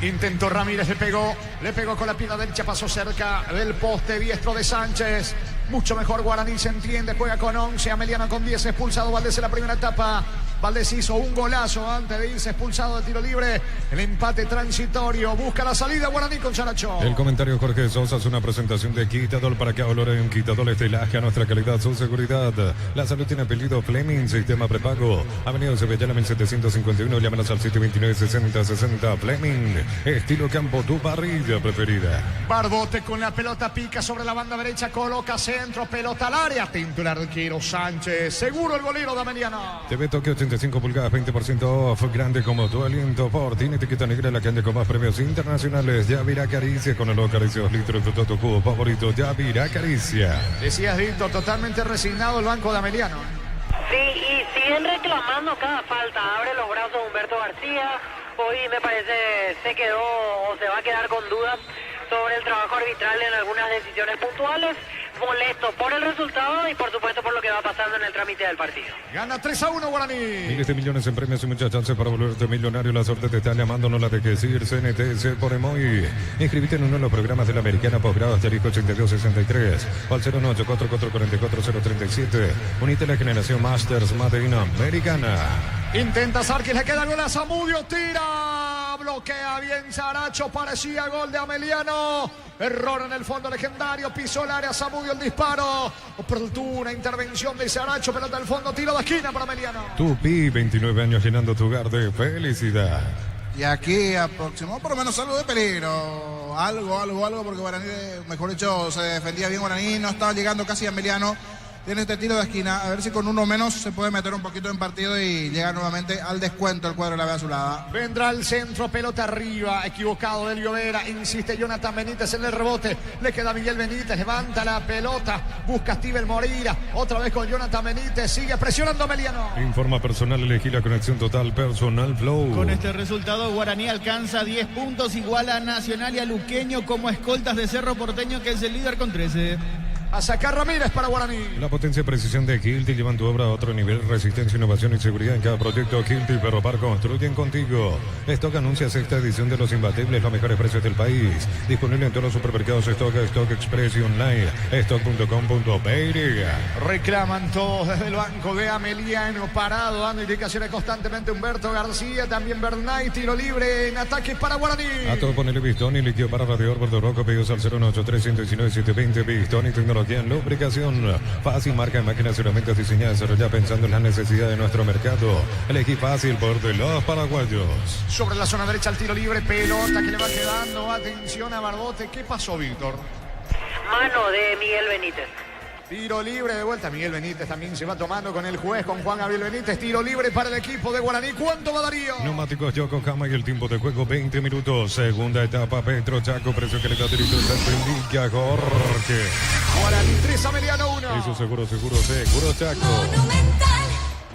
Intentó Ramírez, le pegó con la pierna derecha, pasó cerca del poste diestro de Sánchez. Mucho mejor Guaraní, se entiende, juega con 11, Ameliano con 10, expulsado Valdés en la primera etapa. Valdés hizo un golazo antes de irse expulsado de tiro libre. El empate transitorio, busca la salida Guaraní con Saracho. El comentario Jorge Sosa es una presentación de Quitadol para que valore un Quitadol estilaje a nuestra calidad, su seguridad. La salud tiene apellido Fleming, sistema prepago. Avenida Sevillana 1751, llámanos al 729-6060. Fleming, estilo campo, tu parrilla preferida. Barbote con la pelota, pica sobre la banda derecha, coloca centro, pelota al área. Atento el arquero Sánchez, seguro el golero de Ameliano. TV Tokio 85 pulgadas, 20% off, grande como tu aliento. Por tiene etiqueta negra, la caña con más premios internacionales. Yavirá Caricia con el nuevo Caricios litro de tu jugo favorito. Yavirá Caricia. Decías, Víctor, totalmente resignado el banco de Ameliano. Sí, y siguen reclamando cada falta. Abre los brazos Humberto García. Hoy me parece se quedó o se va a quedar con dudas sobre el trabajo arbitral en algunas decisiones puntuales. Molesto por el resultado y por supuesto por lo que va pasando en el trámite del partido. Gana 3-1 Guaraní. Miles de millones en premios y muchas chances para volverte millonario. La suerte te está llamando, no la dejes ir. CNTS por Emoy. Inscribite en uno de los programas de la Americana Posgrado Asterisco 8263 o al 0984-440037. Unite a la generación Masters Madrid Americana. Intenta Sarkis, le queda gol a Zamudio, tira, bloquea bien Saracho, parecía gol de Ameliano. Error en el fondo legendario, pisó el área Zamudio, el disparo. Oportuna intervención de Saracho, pelota al fondo, tiro de esquina para Ameliano. Tupi, 29 años llenando tu hogar de felicidad. Y aquí aproximó por lo menos algo de peligro. Algo, porque Guaraní, mejor dicho, se defendía bien Guaraní, no estaba llegando casi a Ameliano. Tiene este tiro de esquina, a ver si con uno menos se puede meter un poquito en partido y llegar nuevamente al descuento el cuadro de la B azulada. Vendrá el centro, pelota arriba, equivocado Delio Vera, insiste Jonathan Benítez en el rebote, le queda Miguel Benítez, levanta la pelota, busca Steven Moreira, otra vez con Jonathan Benítez, sigue presionando a Ameliano. Informa personal, elegí la conexión total personal Flow. Con este resultado, Guaraní alcanza 10 puntos, igual a Nacional y a Luqueño como escoltas de Cerro Porteño, que es el líder con 13. A sacar Ramírez para Guaraní. La potencia y precisión de Kilty llevan tu obra a otro nivel. Resistencia, innovación y seguridad en cada proyecto. Kilty y Ferropar construyen contigo. Stock anuncia sexta edición de Los Imbatibles, los mejores precios del país. Disponible en todos los supermercados Stock, Stock Express y online. Stock.com.py. Reclaman todos desde el banco de Ameliano. Parado, dando indicaciones constantemente Humberto García. También Bernay, tiro libre en ataque para Guaraní. A todo ponerle pistón y líquido para radiador Bordo Roco. Pedidos al 093-119-720. Pistón y tecnología en lubricación. Fácil, marca de máquinas y herramientas diseñadas y desarrolladas pensando en las necesidades de nuestro mercado. Elegí fácil por de los paraguayos. Sobre la zona derecha el tiro libre, pelota que le va quedando. Atención a Barbote. ¿Qué pasó, Víctor? Mano de Miguel Benítez. Tiro libre de vuelta. Miguel Benítez también se va tomando con el juez, con Juan Gabriel Benítez. Tiro libre para el equipo de Guaraní. ¿Cuánto va Darío? Neumáticos Yokohama y el tiempo de juego 20 minutos. Segunda etapa, Petro Chaco, precio que le da derecho a Jorge. Guaraní 3, Ameliano 1. Eso seguro Chaco. Monumental.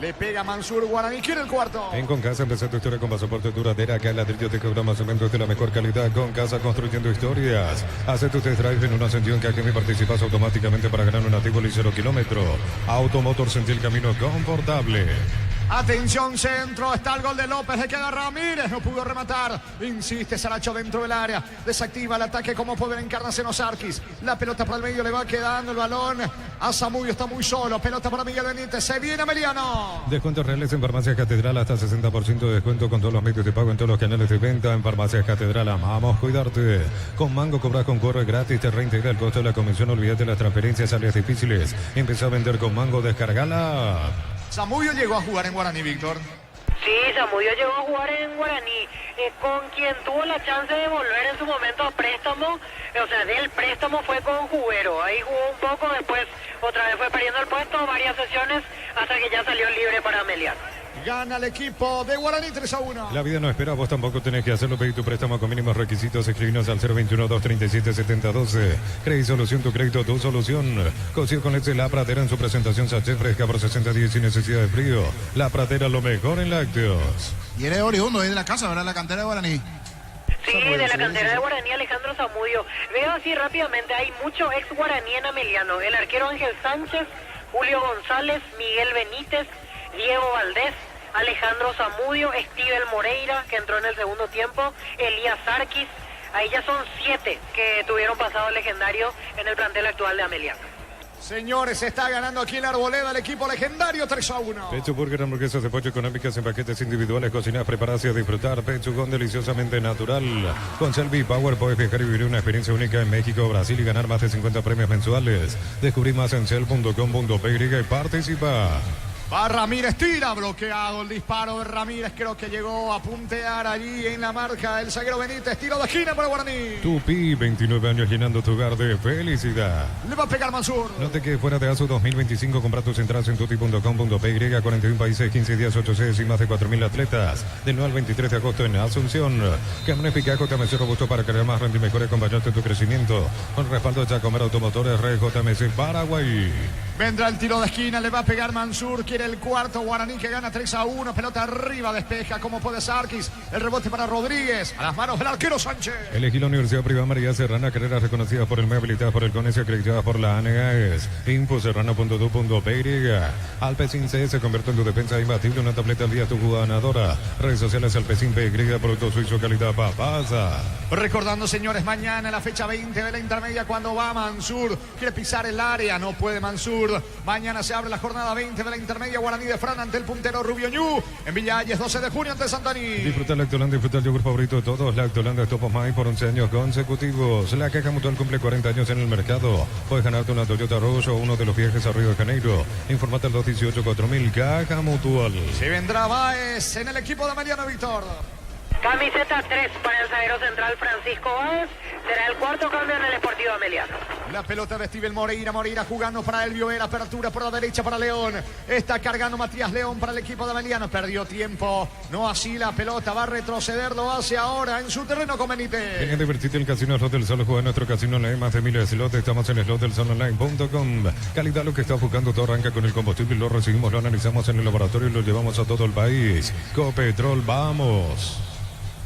Le pega Mansur, Guaraní quiere el cuarto. En Concasa empezó tu historia con pasaporte duradera. Acá el ladrillo te cobra más o menos de la mejor calidad. Concasa construyendo historias. Hace tu test drive en una ascensión que aquí me participas automáticamente para ganar un nativo y 0 kilómetro. Automotor, sentí el camino confortable. Atención centro, está el gol de López, le queda Ramírez, no pudo rematar, insiste Saracho dentro del área, desactiva el ataque como puede encarnarse Sarkis, la pelota para el medio, le va quedando el balón a Zamudio, está muy solo, pelota para Miguel Benítez, se viene Meliano. Descuentos reales en Farmacias Catedral, hasta 60% de descuento con todos los medios de pago en todos los canales de venta. En Farmacias Catedral amamos cuidarte. Con Mango cobras con corre gratis, te reintegra el costo de la comisión, olvídate las transferencias, áreas difíciles, empezá a vender con Mango, descargala. Zamudio llegó a jugar en Guaraní, Víctor. Sí, Zamudio llegó a jugar en Guaraní, con quien tuvo la chance de volver en su momento a préstamo, o sea, del préstamo fue con Jubero, ahí jugó un poco, después otra vez fue perdiendo el puesto, varias sesiones, hasta que ya salió libre para Meliano. Gana el equipo de Guaraní 3-1. La vida no espera, vos tampoco tenés que hacerlo. Pedí tu préstamo con mínimos requisitos. Escribinos al 021-237-7012. Credit Solución, tu crédito, tu solución. Cocido con leche La Pradera en su presentación sachet fresca por 60 días sin necesidad de frío. La Pradera, lo mejor en lácteos. Y eres oriundo, es de la casa, ¿verdad? La cantera de Guaraní. Sí, de la cantera de Guaraní, Alejandro Zamudio. Veo así rápidamente, hay mucho ex Guaraní en Ameliano. El arquero Ángel Sánchez, Julio González, Miguel Benítez, Diego Valdés, Alejandro Zamudio, Estivel Moreira, que entró en el segundo tiempo, Elías Sarkis. Ahí ya son 7 que tuvieron pasado legendario en el plantel actual de Ameliano. Señores, está ganando aquí en la Arboleda el equipo legendario 3-1. Pecho Burger, hamburguesas de pollo económicas en paquetes individuales, cocinadas, preparadas y a disfrutar. Pechugón deliciosamente natural. Con Selby Power puedes viajar y vivir una experiencia única en México, Brasil y ganar más de 50 premios mensuales. Descubrí más en shell.com.py y participa. Va Ramírez, tira, bloqueado el disparo de Ramírez, creo que llegó a puntear allí en la marca el zaguero Benítez, tiro de esquina para Guaraní. Tupi, 29 años llenando tu hogar de felicidad. Le va a pegar Mansur. No te quedes fuera de ASO 2025, compra tus entradas en tuti.com.py, 41 países, 15 días, 8 sedes y más de 4.000 atletas. Del 9 al 23 de agosto en Asunción. Camiones Picaco, JMC robusto para cargar más, rendir mejor y acompañarte en tu crecimiento. Con respaldo de Giacomer Automotores, Red JMC Paraguay. Vendrá el tiro de esquina, le va a pegar Mansur, quiere el cuarto, Guaraní que gana 3-1, pelota arriba, despeja como puede Sarkis, el rebote para Rodríguez, a las manos del arquero Sánchez. Elegí la Universidad Privada María Serrana, carreras reconocidas por el MEP, habilitadas por el CONES y acreditadas por la ANEAES. Infoserrano.du.py. Alpecin C se convierte en tu defensa imbatible, una tableta al día tu ganadora. Redes sociales Alpecin PY, producto suizo, calidad papasa. Recordando, señores, mañana la fecha 20 de la intermedia, cuando va Mansur, quiere pisar el área, no puede Mansur. Mañana se abre la jornada 20 de la intermedia, Guaraní de Fran ante el puntero Rubio Ñu, en Villalles, 12 de junio ante Santaní. Disfruta Lactolanda, disfruta el yogur favorito de todos, Lactolanda Top of Mind por 11 años consecutivos. La Caja Mutual cumple 40 años en el mercado. Puedes ganarte una Toyota Rush o uno de los viajes a Río de Janeiro. Informate al 218-4000, Caja Mutual. Se vendrá Báez en el equipo de Mariano Víctor. Camiseta 3 para el zaguero central Francisco Báez. Será el cuarto cambio en el Sportivo Ameliano. La pelota de Estivel Moreira. Moreira jugando para Elvio Vera. Apertura por la derecha para León. Está cargando Matías León para el equipo de Ameliano. Perdió tiempo. No así la pelota. Va a retroceder. Lo hace ahora en su terreno con Benítez. Ven a divertirte el casino Slot del Sol. Juega en nuestro casino online. Más de miles de slots. Estamos en slotdelsolonline.com. Calidad lo que estás buscando. Todo arranca con el combustible. Lo recibimos, lo analizamos en el laboratorio y lo llevamos a todo el país. Copetrol, vamos.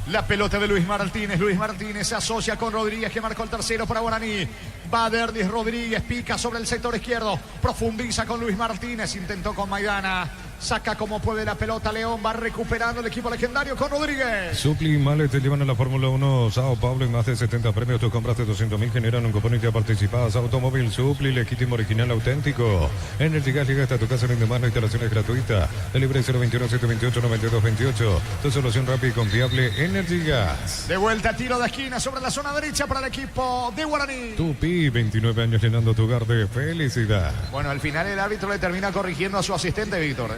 La pelota de Luis Martínez. Luis Martínez se asocia con Rodríguez, que marcó el tercero para Guaraní. Va Derdis Rodríguez, pica sobre el sector izquierdo. Profundiza con Luis Martínez. Intentó con Maidana. Saca como puede la pelota León. Va recuperando el equipo legendario con Rodríguez. Supli y Male te llevan a la Fórmula 1 Sao Paulo en más de 70 premios. Tus compras de 200.000 generan un cupón y ya participas. Automóvil Supli, legítimo, original, auténtico. Energy Gas llega hasta tu casa en demás. La instalación es gratuita. Delibre 021-728-9228. Tu solución rápida y confiable, Energy Gas. De vuelta, tiro de esquina sobre la zona derecha para el equipo de Guaraní. Tupi, 29 años llenando tu hogar de felicidad. Bueno, al final el árbitro le termina corrigiendo a su asistente, Víctor.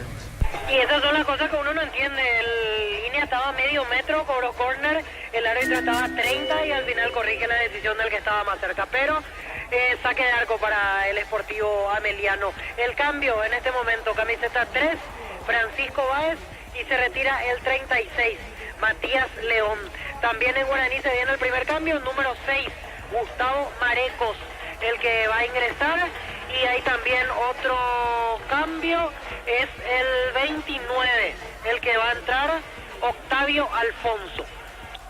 Y esas son las cosas que uno no entiende. El línea estaba a medio metro, cobró córner, el árbitro estaba a 30 y al final corrige la decisión del que estaba más cerca. Pero saque de arco para el Sportivo Ameliano. El cambio en este momento, camiseta 3, Francisco Báez, y se retira el 36, Matías León. También en Guaraní se viene el primer cambio, número 6, Gustavo Marecos, el que va a ingresar. Y hay también otro cambio, es el 29, el que va a entrar, Octavio Alfonso.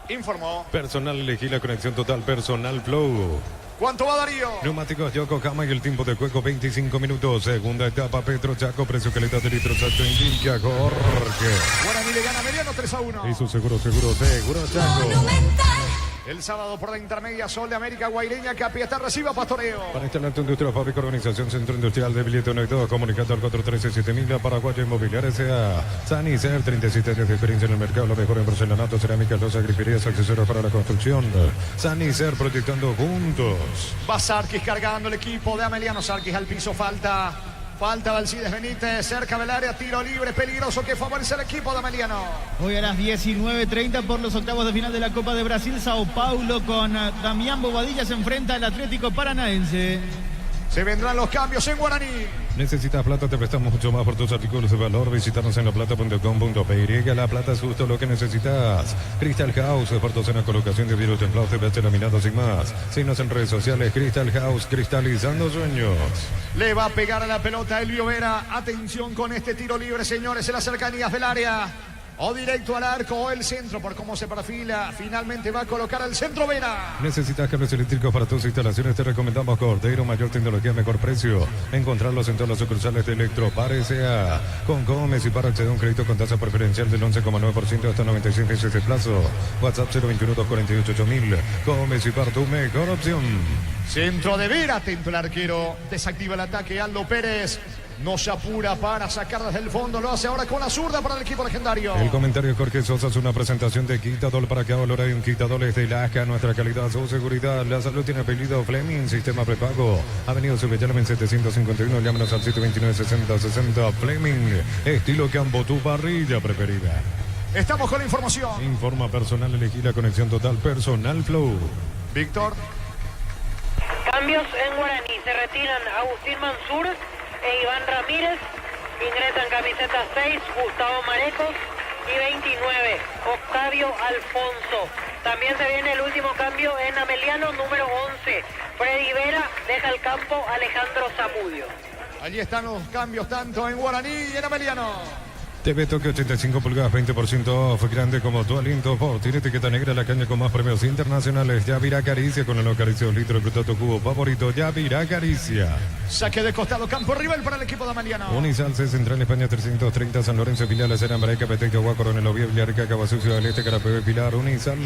Informó. Personal elegí la conexión total Personal Flow. ¿Cuánto va Darío? Neumáticos Yokohama y el tiempo de juego 25 minutos. Segunda etapa Petro Chaco, precio calidad de litro Chaco indica Jorge. Guaraní le gana Meliano 3-1. Y su seguro Chaco. Monumental. El sábado por la intermedia Sol de América Guaireña, Capiatá recibe a Pastoreo. Para instalar tu industria, fábrica, organización, centro industrial de Billete 1 y 2, comunicando al 413-7000, Paraguayo Inmobiliaria S.A. Sanicer, 37 años de experiencia en el mercado, lo mejor en porcelanato, cerámicas, losas, griferías, accesorios para la construcción. Sanicer, proyectando juntos. Va Sarkis cargando el equipo de Ameliano. Sarkis al piso, falta Valcides Benítez, cerca del área, tiro libre, peligroso que favorece al equipo de Ameliano. Hoy a las 19:30 por los octavos de final de la Copa de Brasil, Sao Paulo con Damián Bobadilla se enfrenta al Atlético Paranaense. Se vendrán los cambios en Guaraní. ¿Necesitas plata? Te prestamos mucho más por tus artículos de valor. Visítanos en laplata.com.py. La plata es justo lo que necesitas. Crystal House, expertos en la colocación de vidrios templados, TPH laminados y más. Síguenos en redes sociales. Crystal House, cristalizando sueños. Le va a pegar a la pelota Elvio Vera. Atención con este tiro libre, señores, en las cercanías del área. O directo al arco o el centro, por cómo se perfila. Finalmente va a colocar al centro Vera. ¿Necesitas cables eléctricos para tus instalaciones? Te recomendamos Cordero, mayor tecnología, mejor precio. Encontrarlos en todas las sucursales de Electropar S.A. Con Gómez y para acceder a un crédito con tasa preferencial del 11,9% hasta 96 meses de plazo. WhatsApp 021-248-8000. Gómez y Par, tu mejor opción. Centro de Vera, atento el arquero. Desactiva el ataque Aldo Pérez. No se apura para sacar desde el fondo. Lo hace ahora con la zurda para el equipo legendario. El comentario de Jorge Sosa es una presentación de Quitadol. Para que valora un Quitadol es de Laja. Nuestra calidad, su seguridad. La salud tiene apellido Fleming. Sistema prepago. Avenida Subellalmen 751. Llámenos al 729-6060. Fleming. Estilo Campo, tu parrilla preferida. Estamos con la información. Informa personal. Elegí la conexión total Personal Flow. Víctor. Cambios en Guaraní, se retiran Agustín Mansur e Iván Ramírez, ingresan camiseta 6, Gustavo Marecos y 29, Octavio Alfonso. También se viene el último cambio en Ameliano, número 11, Freddy Vera, deja el campo Alejandro Zamudio. Allí están los cambios tanto en Guaraní y en Ameliano. TV Toque 85 pulgadas, 20% off, grande como tu aliento. Por tiene etiqueta negra, la caña con más premios internacionales. Yavirá Caricia con el acaricio litro de tu cubo favorito. Yavirá Caricia. Saque de costado, campo rival para el equipo de Ameliano. Unisal C, Central España 330, San Lorenzo, Filiales, Erambareca, Peteca, Coronel Oviedo, Villarrica, Cabazú, Ciudad del Este, Carapé, Pilar, Unisal.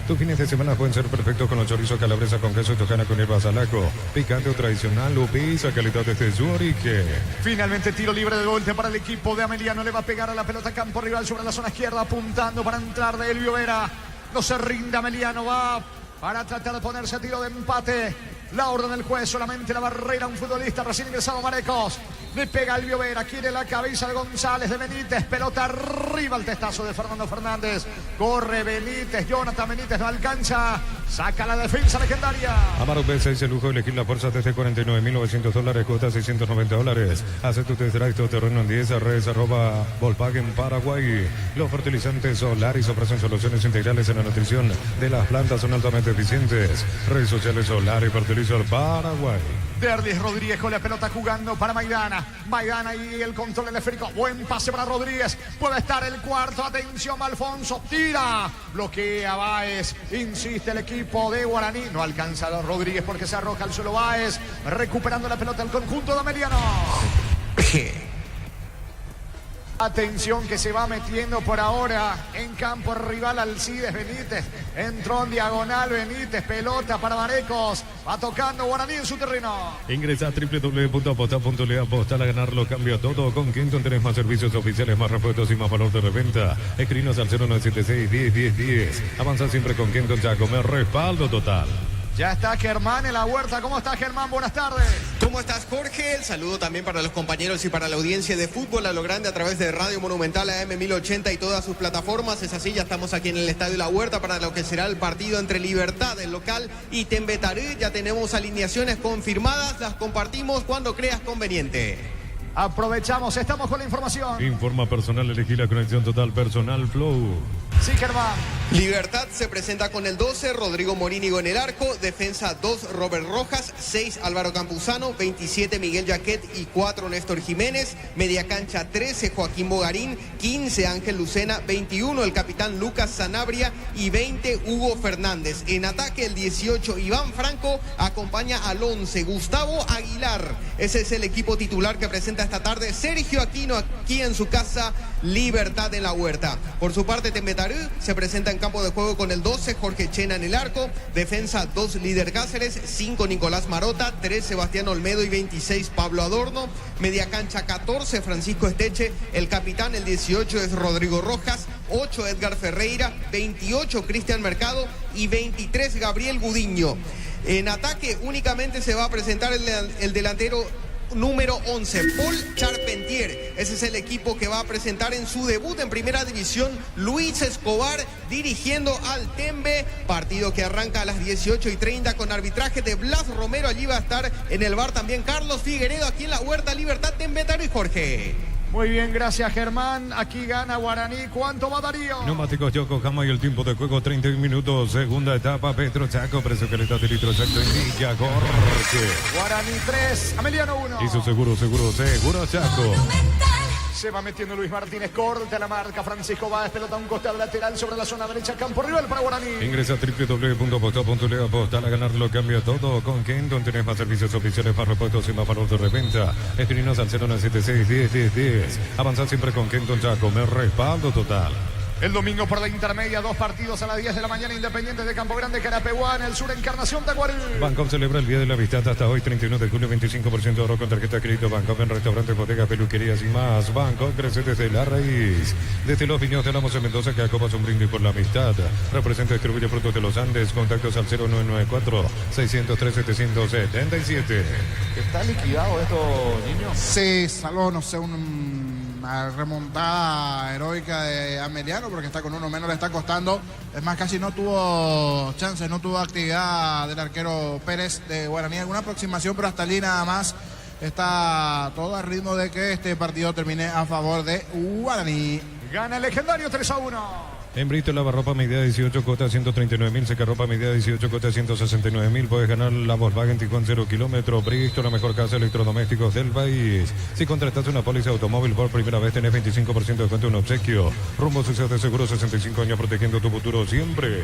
Tus fines de semana pueden ser perfectos con los chorizos calabresa con queso y tocana con hierbas alaco. Picante o tradicional, pizza, calidad desde su origen. Finalmente tiro libre de golpe para el equipo de Ameliano. Le va a pegar a la pelota campo rival sobre la zona izquierda, apuntando para entrar de Elvio Vera. No se rinde Ameliano, va para tratar de ponerse a tiro de empate. La orden del juez, solamente la barrera, un futbolista recién ingresado Marecos. Le pega Elvio Vera, quiere la cabeza de González, de Benítez, pelota arriba, el testazo de Fernando Fernández. Corre Benítez, Jonathan Benítez no alcanza, saca la defensa legendaria. Amaro B6, el lujo de elegir la fuerza desde $49,900, cuota $690. Hace tu test drive, todo terreno en 10, redes @Volkswagen Paraguay. Los fertilizantes Solaris ofrecen soluciones integrales en la nutrición de las plantas, son altamente eficientes. Redes sociales Solaris, Fertilizar Paraguay. Derdis Rodríguez con la pelota jugando para Maidana. Maidana y el control del esférico. Buen pase para Rodríguez. Puede estar el cuarto. Atención, Alfonso. Tira. Bloquea Báez. Insiste el equipo de Guaraní. No alcanza a Rodríguez porque se arroja al suelo Báez. Recuperando la pelota el conjunto de Ameliano. Atención que se va metiendo por ahora en campo rival Alcides Benítez. Entró en diagonal Benítez. Pelota para Marecos. Va tocando Guaraní en su terreno. Ingresa a www.aposta.le. Apostar a ganar lo cambia todo. Con Quinton tenés más servicios oficiales, más repuestos y más valor de reventa. Escribinos al 0976-10-10-10. Avanza siempre con Quinton ya a comer respaldo total. Ya está Germán en la huerta. ¿Cómo está Germán? Buenas tardes. ¿Cómo estás, Jorge? El saludo también para los compañeros y para la audiencia de fútbol a lo grande a través de Radio Monumental AM 1080 y todas sus plataformas. Es así, ya estamos aquí en el Estadio La Huerta para lo que será el partido entre Libertad, el local, y Tembetaré. Ya tenemos alineaciones confirmadas, las compartimos cuando creas conveniente. Aprovechamos, estamos con la información. Informa personal, elegí la conexión total Personal Flow. Sí, Germán. Libertad se presenta con el 12, Rodrigo Morínigo en el arco, defensa 2, Robert Rojas, 6, Álvaro Campuzano, 27, Miguel Jaquet y 4, Néstor Jiménez, media cancha 13, Joaquín Bogarín, 15, Ángel Lucena, 21, el capitán Lucas Sanabria y 20, Hugo Fernández. En ataque el 18, Iván Franco, acompaña al 11, Gustavo Aguilar. Ese es el equipo titular que presenta esta tarde Sergio Aquino aquí en su casa, Libertad en la Huerta. Por su parte, Tembetarú se presenta en campo de juego con el 12, Jorge Chena en el arco, defensa 2, Líder Cáceres, 5, Nicolás Marota, 3, Sebastián Olmedo y 26, Pablo Adorno, media cancha 14, Francisco Esteche, el capitán, el 18 es Rodrigo Rojas, 8, Edgar Ferreira, 28, Cristian Mercado y 23, Gabriel Gudiño. En ataque únicamente se va a presentar el delantero número 11, Paul Charpentier. Ese es el equipo que va a presentar en su debut en Primera División, Luis Escobar dirigiendo al Tembe, partido que arranca a las 18:30 con arbitraje de Blas Romero. Allí va a estar en el bar también Carlos Figueredo, aquí en la Huerta Libertad, Tembetarú y Jorge. Muy bien, gracias Germán. Aquí gana Guaraní. ¿Cuánto va Darío? Neumáticos Yokohama y el tiempo de juego 31 minutos. Segunda etapa, Petro Chaco, precio calidad de litro exacto en Villa Jorge. Guaraní 3, Ameliano 1. Hizo seguro Chaco. Se va metiendo Luis Martínez, corta la marca, Francisco Báez, pelota a un costado lateral sobre la zona derecha, campo rival para Guaraní. Ingresa a www.apostar.le, apostar a ganar lo cambia todo. Con Kenton tenés más servicios oficiales, más repuestos y más valor de reventa. Escribinos al 0976-10-10-10. Avanzar siempre con Kenton Chaco, me respaldo total. El domingo por la intermedia, 2 partidos a las 10 de la mañana, Independiente de Campo Grande, Carapeguá, en el sur, Encarnación, Tacuarí. Bancopp celebra el Día de la Amistad hasta hoy, 31 de julio, 25% de ahorro con tarjeta de crédito. Bancopp en restaurantes, bodegas, peluquerías y más. Bancopp crece desde la raíz. Desde los viñedos de Lamos en Mendoza, que acopas un brindis por la amistad. Representa y distribuye frutos de los Andes. Contactos al 0994-603-777. ¿Está liquidado esto, niños? Sí, salvo, no sé, una remontada heroica de Ameliano, porque está con uno menos, le está costando. Es más, casi no tuvo chance, no tuvo actividad del arquero Pérez de Guaraní. Alguna aproximación, pero hasta allí nada más. Está todo a ritmo de que este partido termine a favor de Guaraní. Gana el legendario 3-1. En Brito, lavarropa medida 18, cuota 139.000, secarropa medida 18, cuota 169.000. Puedes ganar la Volkswagen Tiguan 0 kilómetro. Brito, la mejor casa de electrodomésticos del país. Si contratas una póliza automóvil por primera vez, tenés 25% de descuento en obsequio. Rumbo Social de Seguro, 65 años protegiendo tu futuro siempre.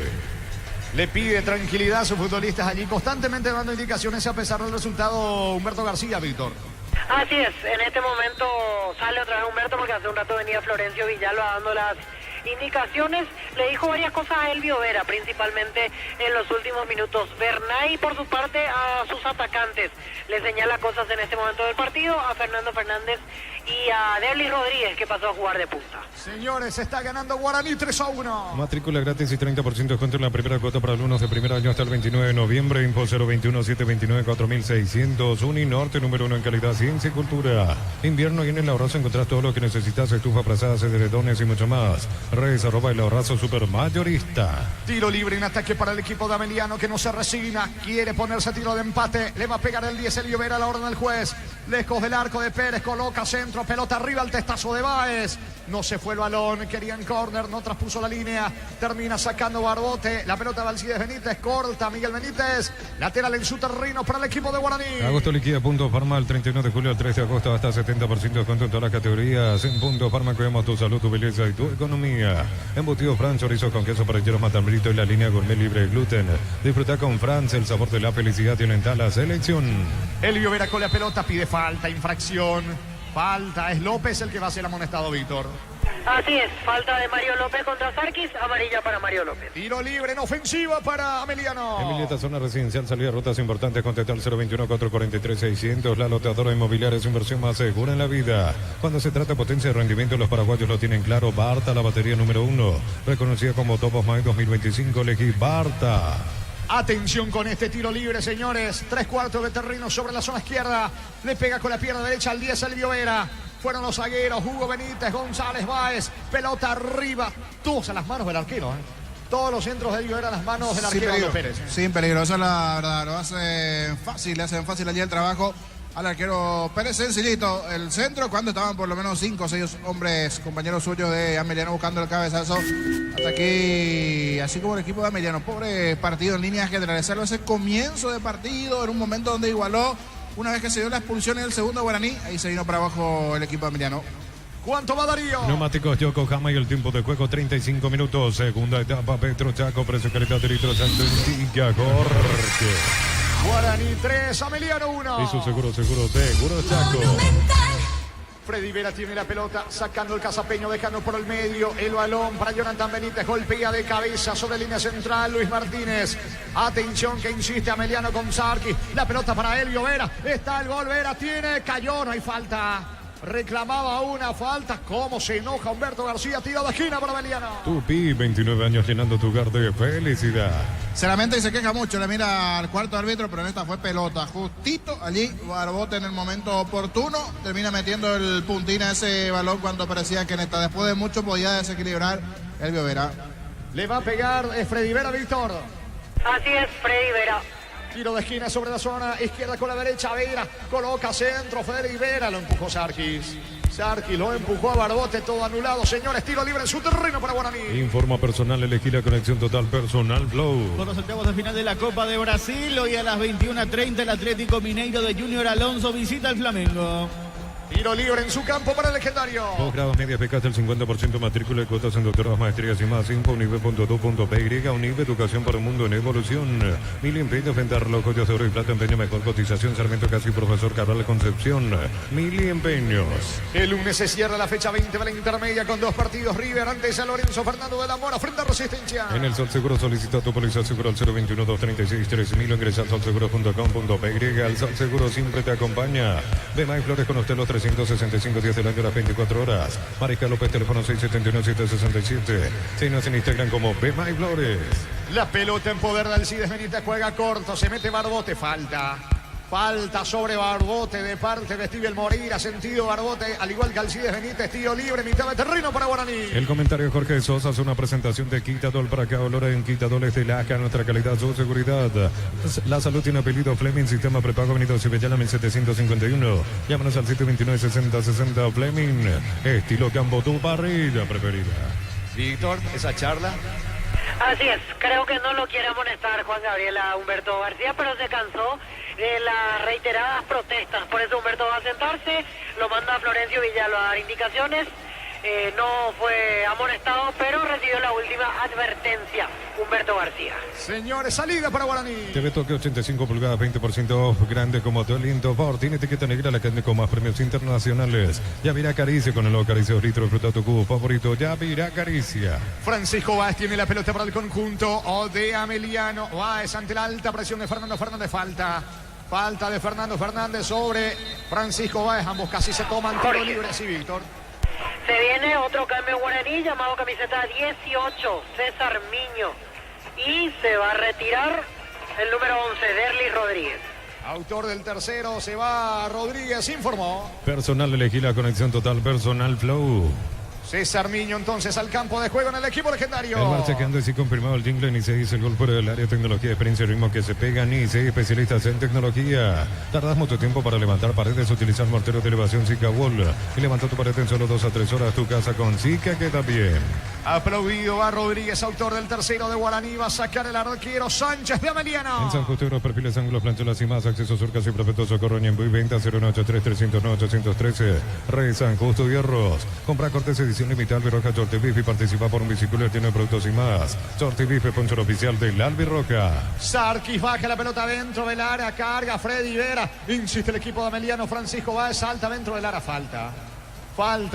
Le pide tranquilidad a sus futbolistas allí, constantemente dando indicaciones a pesar del resultado. Humberto García, Víctor. Así es, en este momento sale otra vez Humberto porque hace un rato venía Florencio Villalba dando las indicaciones. Le dijo varias cosas a Elvio Vera, principalmente en los últimos minutos. Bernay, por su parte, a sus atacantes le señala cosas en este momento del partido, a Fernando Fernández y a Derlis Rodríguez, que pasó a jugar de punta. Señores, está ganando Guaraní 3-1. Matrícula gratis y 30% de descuento en la primera cuota para alumnos de primer año hasta el 29 de noviembre. Info 021-729-4600. Uninorte, número 1 en calidad, ciencia y cultura. Invierno y en el Ahorrazo encontrás todo lo que necesitas: estufa, frazadas, edredones y mucho más. Redes @el Ahorrazo supermayorista. Tiro libre en ataque para el equipo de Ameliano, que no se resigna, quiere ponerse a tiro de empate. Le va a pegar el 10 Elvio Vera a la orden del juez. Lejos del arco de Pérez, coloca centro, pelota arriba al testazo de Báez. No se fue el balón, querían córner, no traspuso la línea. Termina sacando Barbote, la pelota de Alcides Benítez, corta Miguel Benítez. Lateral en su terreno para el equipo de Guaraní. Agosto liquida Punto Farma el 31 de julio al 3 de agosto hasta 70% de descuento en todas las categorías. En Punto Farma cuidamos tu salud, tu belleza y tu economía. Embutido Fran, chorizo con queso parrilleros Matambrito y la línea gourmet libre de gluten. Disfruta con Franz el sabor de la felicidad y oriental la selección. Elvio Vera con la pelota pide falta, infracción. Falta, es López el que va a ser amonestado, Víctor. Así es, falta de Mario López contra Sarquis, amarilla para Mario López. Tiro libre en ofensiva para Ameliano. Emilieta, zona residencial, salida de rutas importantes, contactar al 021-443-600. La loteadora inmobiliaria es inversión más segura en la vida. Cuando se trata de potencia de rendimiento, los paraguayos lo tienen claro. Barta, la batería número 1, reconocida como Top of Mind 2025, elegí Barta. Atención con este tiro libre, señores. 3/4 de terreno sobre la zona izquierda. Le pega con la pierna derecha al 10 Elvio Vera. Fueron los zagueros Hugo Benítez, González Báez. Pelota arriba. Todos a las manos del arquero. Todos los centros de Elvio Vera a las manos del arquero Pérez. Sin peligro, eso es la verdad. Lo hacen fácil, le hacen fácil allí el trabajo al arquero Pérez. Sencillito el centro, cuando estaban por lo menos 5 o 6 hombres, compañeros suyos de Ameliano, buscando el cabezazo. Hasta aquí, así como el equipo de Ameliano, pobre partido en líneas generales. Ese comienzo de partido, en un momento donde igualó, una vez que se dio la expulsión en el segundo guaraní, ahí se vino para abajo el equipo de Ameliano. ¿Cuánto va Darío? Neumáticos Yokohama y el tiempo de juego 35 minutos. Segunda etapa, Petro Chaco, precio calidad de litro Santo Intica, Jorge. Guaraní 3, Ameliano 1. Y su seguro Chaco. Freddy Vera tiene la pelota, sacando el cazapeño, dejando por el medio el balón para Jonathan Benítez, golpea de cabeza sobre línea central Luis Martínez. Atención que insiste Ameliano con Sarki, la pelota para Elvio Vera, está el gol, Vera tiene, cayó, no hay falta. Reclamaba una falta, cómo se enoja Humberto García, tiro de esquina para Ameliano. Tupi, 29 años llenando tu hogar de felicidad. Se lamenta y se queja mucho, le mira al cuarto árbitro, pero en esta fue pelota. Justito allí, Barbote en el momento oportuno, termina metiendo el puntín a ese balón cuando parecía que en esta, después de mucho, podía desequilibrar Elvio Vera. Le va a pegar Freddy Vera, Víctor. Así es, Freddy Vera. Tiro de esquina sobre la zona izquierda con la derecha, Vera coloca centro, Freddy Vera, lo empujó Sarkis. Sarkis lo empujó a Barbote, todo anulado. Señores, tiro libre en su terreno para Guaraní. Informa personal, elegí la conexión total personal Flow. Por los octavos de final de la Copa de Brasil, hoy a las 21:30 el Atlético Mineiro de Junior Alonso visita al Flamengo. Tiro libre en su campo para el legendario. 2 grados media, becas del 50% matrícula de cuotas en doctorados, maestrías y más. Info unive.do.py, Unive, educación para un mundo en evolución. 1000 empeños, venta relojes de oro y plata, empeño, mejor cotización. Sarmiento Casi, profesor Cabral Concepción. 1000 empeños. El lunes se cierra la fecha 20 de la intermedia con 2 partidos. River ante San Lorenzo, Fernando de la Mora frente a Resistencia. En el Sol Seguro solicita tu póliza seguro al 021-236-3000 o ingresa al solseguro.com.py. El Sol Seguro siempre te acompaña. Bema y Flores con usted los 365 días del año, las 24 horas. Mariscal López, teléfono 671-767. Síguenos en Instagram como Bema y Flores. La pelota en poder de Alcides Benítez, juega corto, se mete Barbote, falta. Falta sobre Barbote de parte de Steven Moreira, sentido Barbote, al igual que Alcides Benítez, tiro libre, mitad de terreno para Guaraní. El comentario de Jorge Sosa es una presentación de Quitadol para acá, olor en Quitadol es de Laja, nuestra calidad, su seguridad. La salud tiene apellido Fleming, sistema prepago Benito Cibellana 1751. Llámanos al 729-6060 Fleming, estilo Campo, tu parrilla preferida. Víctor, esa charla. Así es, creo que no lo quiere amonestar Juan Gabriel a Humberto García, pero se cansó de las reiteradas protestas. Por eso Humberto va a sentarse, lo manda a Florencio Villalba a dar indicaciones. No fue amonestado, pero recibió la última advertencia Humberto García. Señores, salida para Guaraní. TV Toque 85 pulgadas, 20% off, grande como todo el Lindo Ford. Tiene etiqueta negra, la carne con más premios internacionales. Yavirá Caricia con el nuevo Caricia litro, fruta tu cubo favorito. Yavirá Caricia. Francisco Báez tiene la pelota para el conjunto de Ameliano. Báez ante la alta presión de Fernando Fernández, falta de Fernando Fernández sobre Francisco Báez. Ambos casi se toman tiro libre, sí, Víctor. Se viene otro cambio Guaraní llamado camiseta 18, César Miño. Y se va a retirar el número 11, Derly Rodríguez. Autor del tercero, se va Rodríguez, informó. Personal, elegí la conexión total personal Flow. César Miño entonces al campo de juego en el equipo legendario. El bar checando y confirmado el jingle, ni se dice el gol fuera del área, tecnología, experiencia y ritmo que se pega, ni se especialistas en tecnología. Tardas mucho tiempo para levantar paredes, utilizar morteros de elevación Zika Wall y levanta tu pared en solo 2 a 3 horas. Tu casa con Zika queda bien. Aplaudido va Rodríguez, autor del tercero de Guaraní, va a sacar el arquero Sánchez de Ameliano. En San Justo, perfiles, ángulos, planchuelas y más, acceso, surcas y perfecto socorro, en y venta 093-309-813. Rey San Justo Hierros. Compra cortes edición limitada Albirroca Shorty Beef y participa por un bicicleta lleno de productos y más. Shorty Beef, sponsor oficial del Albirroca. Sarkis baja la pelota dentro del área, carga Freddy Vera, insiste el equipo de Ameliano, Francisco Báez salta dentro del área, falta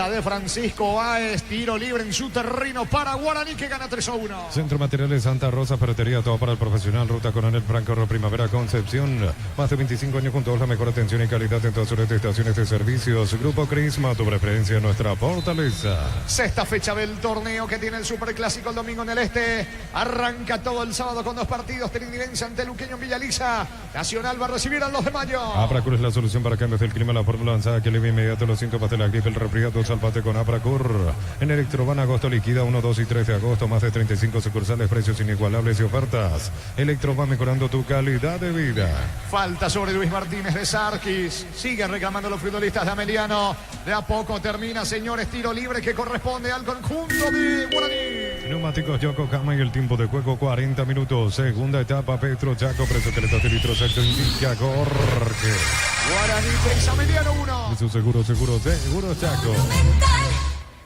de Francisco Báez, tiro libre en su terreno para Guaraní que gana 3-1. Centro Materiales Santa Rosa, ferretería, todo para el profesional, ruta Coronel Franco, Primavera, Concepción. Más de 25 años junto a la mejor atención y calidad en todas sus estaciones de servicios. Grupo Crisma, tu preferencia, nuestra fortaleza. Sexta fecha del torneo que tiene el Superclásico el domingo en el Este. Arranca todo el sábado con 2 partidos. Trinidad ante Luqueño en Villaliza. Nacional va a recibir al 2 de mayo. Apracur es la solución para cambios del clima. La fórmula lanzada que alivia inmediato los síntomas de la gripe, el resfriado. Salvate con Apracur. En Electroban agosto liquida 1, 2 y 3 de agosto. Más de 35 sucursales, precios inigualables y ofertas. Electroban mejorando tu calidad de vida. Falta sobre Luis Martínez de Sarquis. Siguen reclamando los futbolistas de Ameliano. De a poco termina, señores, tiro libre que corresponde al conjunto de Guaraní. Neumáticos Yokohama y el tiempo de juego 40 minutos. Segunda etapa, Petro Chaco, precio que le da litros exacto indica Jorge. Guaraní 3, Ameliano 1. Su seguro Chaco.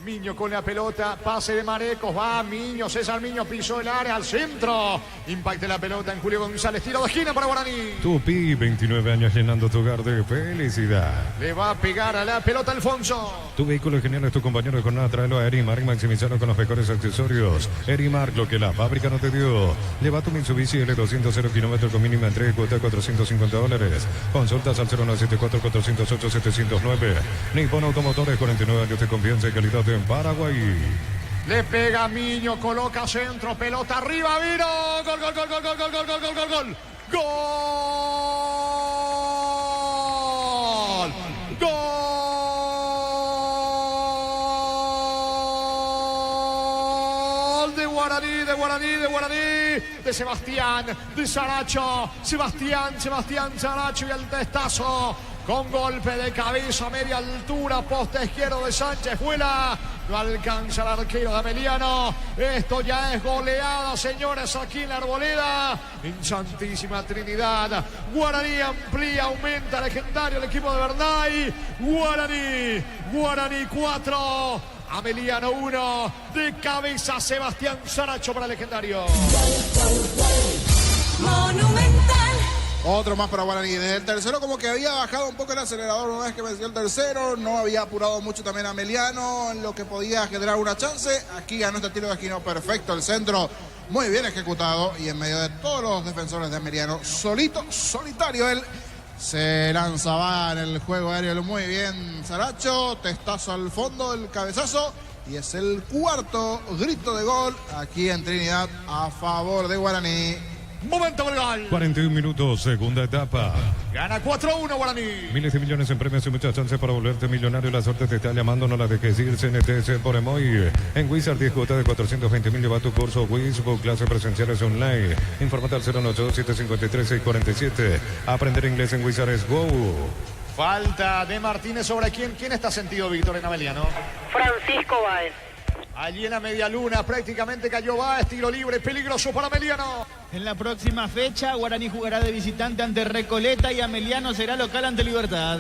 Miño con la pelota, pase de Marecos, va Miño, César Miño pisó el área al centro. Impacta la pelota en Julio González, tiro de esquina para Guaraní. Tupi, 29 años llenando tu hogar de felicidad. Le va a pegar a la pelota Alfonso. Tu vehículo es genial, es tu compañero de jornada, tráelo a Erimar y maximizarlo con los mejores accesorios. Erimar, lo que la fábrica no te dio. Lleva tu Mitsubishi L200 0 km con mínima entrega, cuota $450. Consultas al 0974-408-709. Nippon Automotores, 49 años de confianza y calidad en Paraguay. Le pega Miño, coloca centro, pelota arriba, vino. Gol, gol, gol, gol, gol, gol, gol, gol, gol, gol, gol. Gol. Gol de Guaraní, de Guaraní, de Guaraní. De Sebastián, de Saracho. Sebastián Saracho y el testazo. Con golpe de cabeza a media altura, poste izquierdo de Sánchez, vuela, no alcanza el arquero de Ameliano. Esto ya es goleada, señores, aquí en la Arboleda, en Santísima Trinidad. Guaraní amplía, aumenta, legendario el equipo de Bernay. Guaraní 4, Ameliano 1, de cabeza Sebastián Saracho para el legendario. Monumental. Otro más para Guaraní. Desde el tercero como que había bajado un poco el acelerador una vez que venció el tercero. No había apurado mucho también a Ameliano en lo que podía generar una chance. Aquí ganó este tiro de esquina perfecto. El centro muy bien ejecutado. Y en medio de todos los defensores de Ameliano, solitario él, se lanzaba en el juego aéreo muy bien Saracho. Testazo al fondo, el cabezazo. Y es el cuarto grito de gol aquí en Trinidad a favor de Guaraní. Momento del gol. 41 minutos, segunda etapa. Gana 4-1 Guaraní. Miles de millones en premios y muchas chances para volverte millonario. La suerte te está llamando, no la dejes ir. CNTS por Emoy. En Wizard 10 cuotas de 420.000. Lleva tu curso Wizbook, clases presenciales online. Infórmate al 082-753-647. Aprender inglés en Wizard es Go. Falta de Martínez sobre quién está sentido, Víctor, en Ameliano. Francisco Báez. Allí en la media luna prácticamente cayó Báez, tiro libre, peligroso para Ameliano. En la próxima fecha, Guaraní jugará de visitante ante Recoleta y Ameliano será local ante Libertad.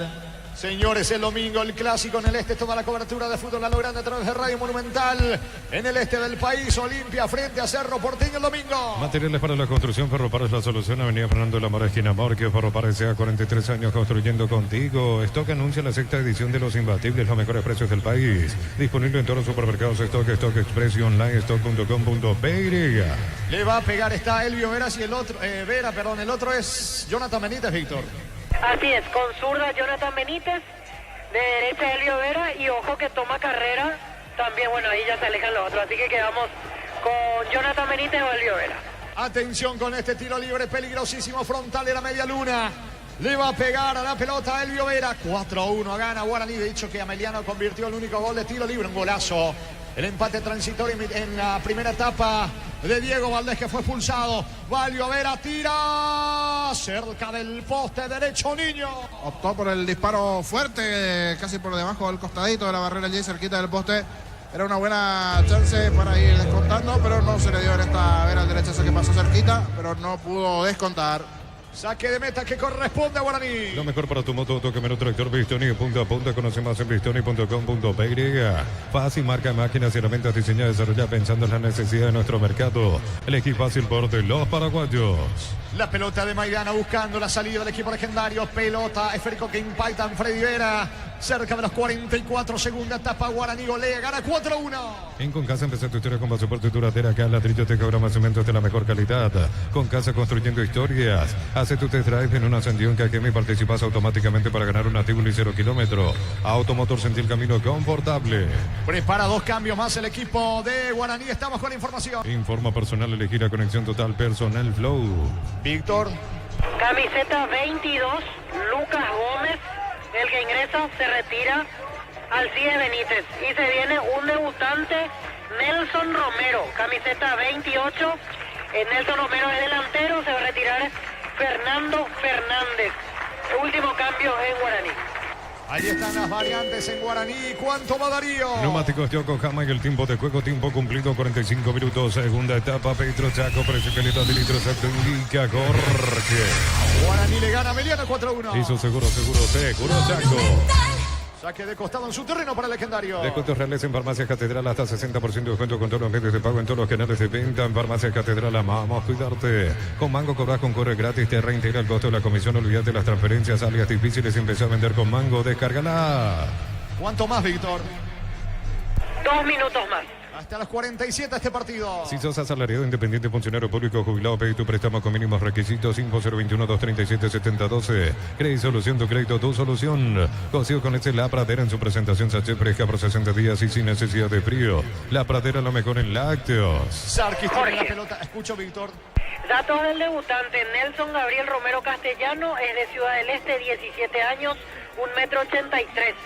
Señores, el domingo el clásico en el este, toda la cobertura de fútbol a lo grande a través de Radio Monumental. En el este del país, Olimpia frente a Cerro Porteño el domingo. Materiales para la construcción, Ferropar es la solución. Avenida Fernando de la Mora, esquina Morque. Ferropar S.A. 43 años construyendo contigo. Stock anuncia la sexta edición de Los Imbatibles, los mejores precios del país. Disponible en todos los supermercados Stock Express y online, stock.com.pe. Le va a pegar, está Elvio Veras y el otro, el otro es Jonathan Benítez, Víctor. Así es, con zurda Jonathan Benítez, de derecha Elvio Vera y ojo que toma carrera, también bueno ahí ya se alejan los otros, así que quedamos con Jonathan Benítez o Elvio Vera. Atención con este tiro libre peligrosísimo frontal de la media luna. Le va a pegar a la pelota Elvio Vera. 4-1 gana Guaraní. De hecho que Ameliano convirtió el único gol de tiro libre, un golazo. El empate transitorio en la primera etapa de Diego Valdés, que fue expulsado. Elvio Vera tira cerca del poste derecho, Niño. Optó por el disparo fuerte, casi por debajo del costadito de la barrera allí cerquita del poste. Era una buena chance para ir descontando, pero no se le dio en esta Vera al derechazo que pasó cerquita, pero no pudo descontar. Saque de meta que corresponde a Guaraní. Lo mejor para tu moto, toque menos tractor, Bristoni, punta a punta. Conoce más en bristoni.com.pe. Fácil, marca, máquinas y herramientas diseñadas y desarrolladas pensando en las necesidades de nuestro mercado. Elegí fácil por de los paraguayos. La pelota de Maidana buscando la salida del equipo legendario. Pelota esférico que impacta en Freddy Vera. Cerca de los 44, segunda etapa, Guaraní golea, gana 4-1. En Concasa empezar tu historia con pasaporte duradera. Acá ladrillo te cobra más cementos de la mejor calidad. Concasa construyendo historias. Hace tu test drive en una ascensión que y participas automáticamente para ganar una Tibuli 0 kilómetro. Automotor, sentí el camino confortable. Prepara 2 cambios más el equipo de Guaraní. Estamos con la información. Informa personal, elegir la conexión total personal Flow. Víctor. Camiseta 22, Lucas Gómez, el que ingresa se retira Alcides Benítez y se viene un debutante, Nelson Romero, camiseta 28, Nelson Romero es delantero, se va a retirar Fernando Fernández, último cambio en Guaraní. Ahí están las variantes en Guaraní. ¿Cuánto va Darío? Neumáticos Yokohama en el tiempo de juego, tiempo cumplido 45 minutos. Segunda etapa, Petro Chaco, precipitado de litros, se indica Jorge. Guaraní le gana a Meliano 4-1. Hizo seguro Chaco. Saque de costado en su terreno para el legendario. Descuentos reales en Farmacia Catedral, hasta 60% de descuento con todos los medios de pago en todos los canales de venta. En Farmacia Catedral amamos cuidarte. Con Mango cobras con corre gratis, te reintegra el costo de la comisión. Olvídate las transferencias, alias difíciles y empezó a vender con Mango. Descárgala. ¿Cuánto más, Víctor? 2 minutos más. Hasta los 47 este partido. Si sos asalariado, independiente, funcionario público, jubilado, pedí tu préstamo con mínimos requisitos. 5021-237-7012. Crédito Solución, tu crédito, tu solución. Consigo con La Pradera en su presentación. Sachet fresca por 60 días y sin necesidad de frío. La Pradera, lo mejor en lácteos. Sarkis tiene la pelota. Escucho, Víctor. Datos del debutante, Nelson Gabriel Romero Castellano, es de Ciudad del Este, 17 años, 1,83 m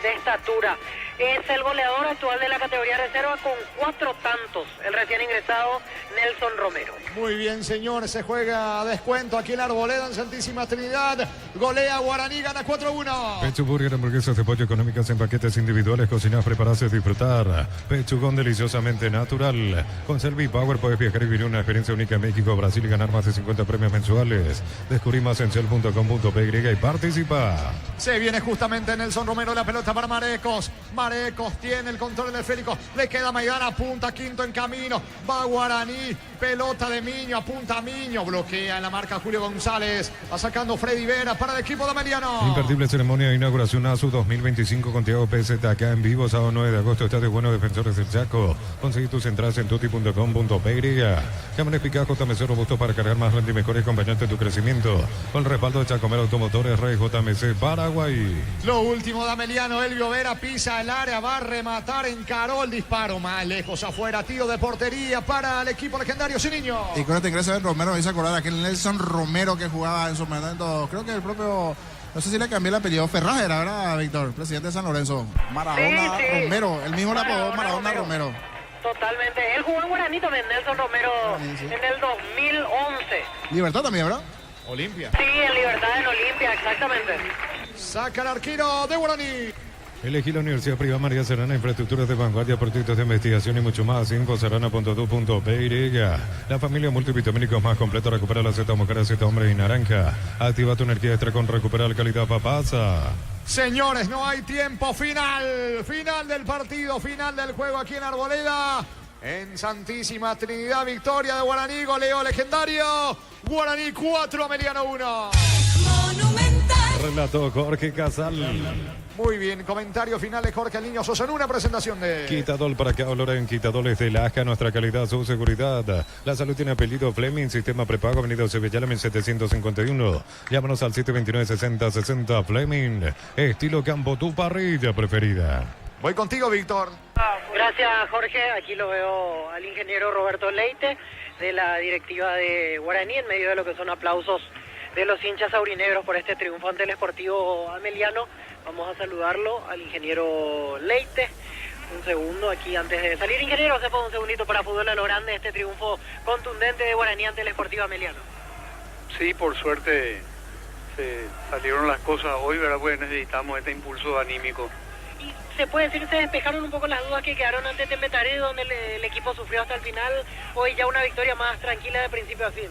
de estatura. Es el goleador actual de la categoría reserva con 4 tantos, el recién ingresado Nelson Romero. Muy bien, señor, se juega a descuento aquí en Arboleda, en Santísima Trinidad. Golea Guaraní, gana 4-1. Pechu Burger, hamburguesas de pollo económicas en paquetes individuales, cocinadas, preparadas y disfrutar. Pechugón deliciosamente natural. Con Selvi Power puedes viajar y vivir una experiencia única en México, Brasil y ganar más de 50 premios mensuales. Descubrí más en shell.com.py y participa. Se viene justamente Nelson Romero, la pelota para Marecos. Marecos tiene el control del esférico. Le queda Maidana, apunta Quinto en camino. Va Guaraní, pelota de Miño, apunta Miño. Bloquea en la marca Julio González. Va sacando Freddy Vera para el equipo de Meliano. Imperdible ceremonia de inauguración ASU 2025 con Thiago PZ acá en vivo, sábado 9 de agosto. Estadio Bueno Defensores del Chaco. Conseguí tus entradas en tuti.com.py. Cámara eficaz, JMC robusto para cargar más grande y mejor acompañante de tu crecimiento. Con el respaldo de Chacomero Automotores, Rey JMC Paraguay. Lo último de Meliano, Elvio Vera pisa el área, va a rematar, encaró el disparo más lejos afuera, tiro de portería para el equipo legendario Siniño. Y con este ingreso de Romero me hizo acordar a aquel Nelson Romero que jugaba en su momento, creo que el propio, no sé si le cambié el apellido, Ferraz era, ¿verdad, Víctor? Presidente de San Lorenzo. Maradona Sí. Romero, el mismo le apodó Maradona Romero. Totalmente, él jugó en Guaraní también, Nelson Romero, Sí. en el 2011. Libertad también, ¿verdad? Olimpia. Sí, en Libertad en Olimpia, exactamente. Saca el arquero de Guaraní. Elegí la Universidad Privada María Serrana, infraestructuras de vanguardia, proyectos de investigación y mucho más. Infoserrana.tu.py. La familia multivitamínicos más completa. Recupera la Z mujer, Z hombre y naranja. Activa tu energía extra con Recuperar Calidad Papasa. Señores, no hay tiempo. Final del partido, final del juego aquí en Arboleda. En Santísima Trinidad, victoria de Guaraní, goleo legendario. Guaraní 4, Meliano 1. Monumental. Relato Jorge Casal. Muy bien, comentario final de Jorge el Niño Sosa en una presentación de... Quitadol para acá, olor en Quitadores de Lasca, nuestra calidad, su seguridad. La salud tiene apellido Fleming, sistema prepago, avenida Sevillana 1751. Llámanos al 729-6060 Fleming. Estilo campo, tu parrilla preferida. Voy contigo, Víctor. Gracias, Jorge. Aquí lo veo al ingeniero Roberto Leite, de la directiva de Guaraní, en medio de lo que son aplausos de los hinchas aurinegros por este triunfo ante el Sportivo Ameliano. Vamos a saludarlo al ingeniero Leite. Un segundo aquí antes de salir, ingeniero, sepa un segundito para Fútbol a lo Grande, este triunfo contundente de Guaraní ante el Sportivo Ameliano. Sí, por suerte se salieron las cosas hoy, ¿verdad? Pues necesitamos este impulso anímico. Y se puede decir, se despejaron un poco las dudas que quedaron ante Tembetaré, donde el equipo sufrió hasta el final. Hoy ya una victoria más tranquila de principio a fin.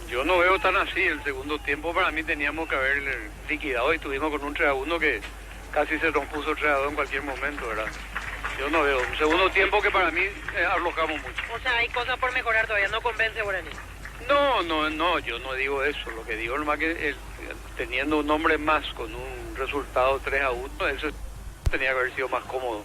Yo no veo tan así. El segundo tiempo para mí teníamos que haber liquidado y estuvimos con un 3-1 que casi se nos puso 3-2 en cualquier momento, ¿verdad? Yo no veo. Un segundo tiempo que para mí aflojamos mucho. O sea, hay cosas por mejorar todavía, no convence Guaraní. No, yo no digo eso. Lo que digo es más que teniendo un hombre más con un resultado 3-1, eso tenía que haber sido más cómodo.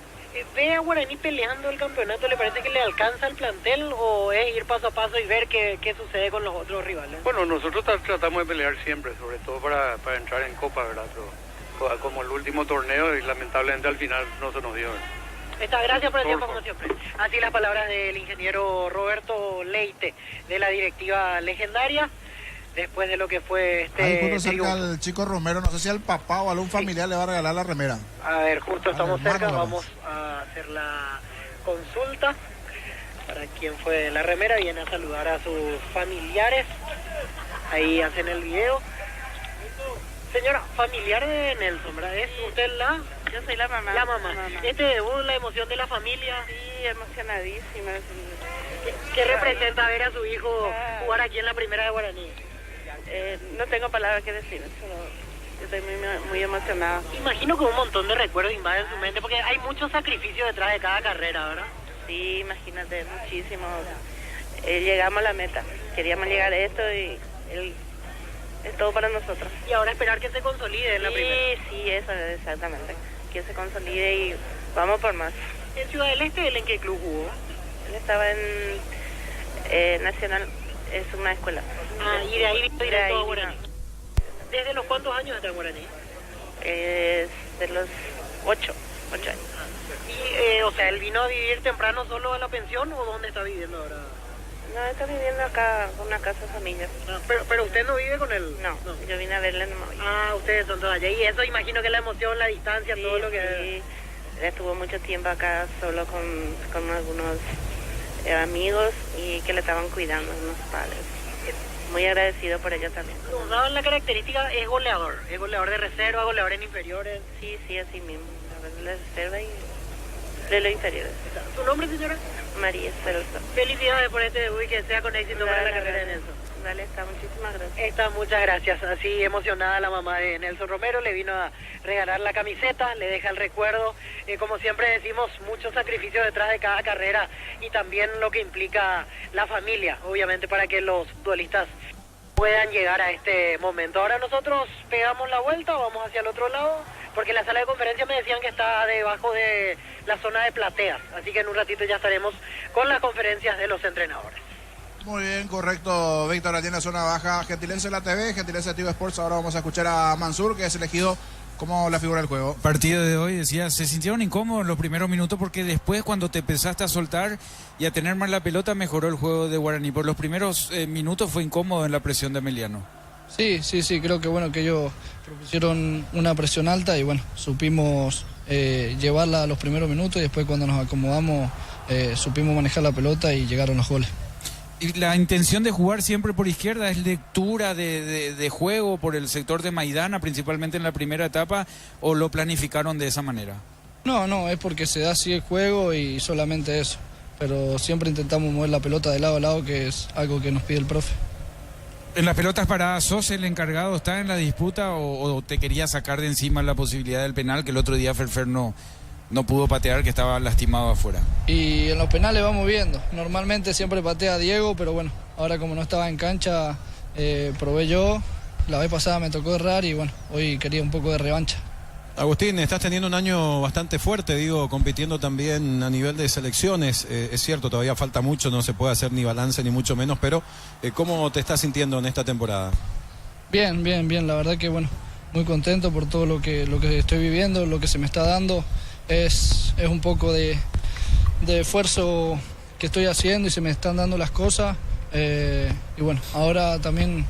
¿Ve a Guaraní peleando el campeonato? ¿Le parece que le alcanza el plantel o es ir paso a paso y ver qué sucede con los otros rivales? Bueno, nosotros tratamos de pelear siempre, sobre todo para entrar en Copa, ¿verdad? Pero, como el último torneo, y lamentablemente al final no se nos dio. Gracias por el tiempo, como siempre. Así las palabras del ingeniero Roberto Leite, de la directiva legendaria. después de lo que fue Ahí justo cerca triunfo. al chico Romero, no sé si al papá o a algún familiar le va a regalar la remera. A ver, justo estamos hermano, cerca, vamos. vamos a hacer la consulta para quien fue la remera. Viene a saludar a sus familiares, ahí hacen el video. Señora, familiar de Nelson, ¿verdad? ¿Es usted la? Yo soy la mamá. La mamá. Este debut, la emoción de la familia. Sí, emocionadísima. ¿Qué representa ver a su hijo jugar aquí en la primera de Guaraní? No tengo palabras que decir, solo yo estoy muy emocionada. Imagino que un montón de recuerdos invaden su mente, porque hay mucho sacrificio detrás de cada carrera, ¿verdad? Sí, imagínate, muchísimo. Llegamos a la meta, queríamos llegar a esto y es todo para nosotros. Y ahora esperar que se consolide en la primera. Sí, eso, exactamente. Que se consolide y vamos por más. ¿En Ciudad del Este él en qué club jugó? Él estaba en Nacional, es una escuela. Ah, y de ahí vino directo a vino. Guaraní. ¿Desde los cuántos años está en Guaraní? De los 8 años. Y, o sea, ¿él vino a vivir temprano solo a la pensión o dónde está viviendo ahora? No, está viviendo acá con una casa de familia. Ah, pero usted no vive con él. No, yo vine a verle nomás. Ah, ustedes son todos allá. Y eso imagino que la emoción, la distancia, todo lo que... Sí. Él estuvo mucho tiempo acá solo con algunos amigos y que le estaban cuidando, unos padres. Muy agradecido por ello también. Nos daban la característica, es goleador de reserva, goleador en inferiores. Sí, así mismo. A ver, la reserva y de los inferiores. ¿Su nombre, señora? María Celso. Felicidades por este debut y que sea con éxito para la carrera de Nelson. Dale, muchísimas gracias. Está, muchas gracias. Así emocionada la mamá de Nelson Romero, le vino a regalar la camiseta, le deja el recuerdo. Como siempre decimos, mucho sacrificio detrás de cada carrera y también lo que implica la familia, obviamente, para que los futbolistas puedan llegar a este momento. Ahora nosotros pegamos la vuelta, vamos hacia el otro lado, porque la sala de conferencia me decían que está debajo de la zona de plateas, así que en un ratito ya estaremos con las conferencias de los entrenadores. Muy bien, correcto, Víctor, allí en la zona baja, gentileza de la TV, gentileza de TV Sports. Ahora vamos a escuchar a Mansur, que es elegido como la figura del juego. Partido de hoy, decía, se sintieron incómodos los primeros minutos porque después cuando te empezaste a soltar y a tener más la pelota mejoró el juego de Guaraní. Por los primeros minutos fue incómodo en la presión de Emiliano. Sí, creo que bueno que ellos propusieron una presión alta y bueno, supimos llevarla a los primeros minutos y después cuando nos acomodamos supimos manejar la pelota y llegaron los goles. ¿Y la intención de jugar siempre por izquierda es lectura de juego por el sector de Maidana, principalmente en la primera etapa, o lo planificaron de esa manera? No, es porque se da así el juego y solamente eso. Pero siempre intentamos mover la pelota de lado a lado, que es algo que nos pide el profe. ¿En las pelotas paradas sos el encargado, está en la disputa o te quería sacar de encima la posibilidad del penal que el otro día Ferfer no pudo patear, que estaba lastimado afuera? Y en los penales vamos viendo. Normalmente siempre patea Diego, pero bueno, ahora como no estaba en cancha, probé yo. La vez pasada me tocó errar y bueno, hoy quería un poco de revancha. Agustín, estás teniendo un año bastante fuerte, compitiendo también a nivel de selecciones. Es cierto, todavía falta mucho, no se puede hacer ni balance ni mucho menos, pero ¿cómo te estás sintiendo en esta temporada? Bien, la verdad que bueno, muy contento por todo lo que estoy viviendo, lo que se me está dando. Es un poco de esfuerzo que estoy haciendo y se me están dando las cosas. Y bueno, ahora también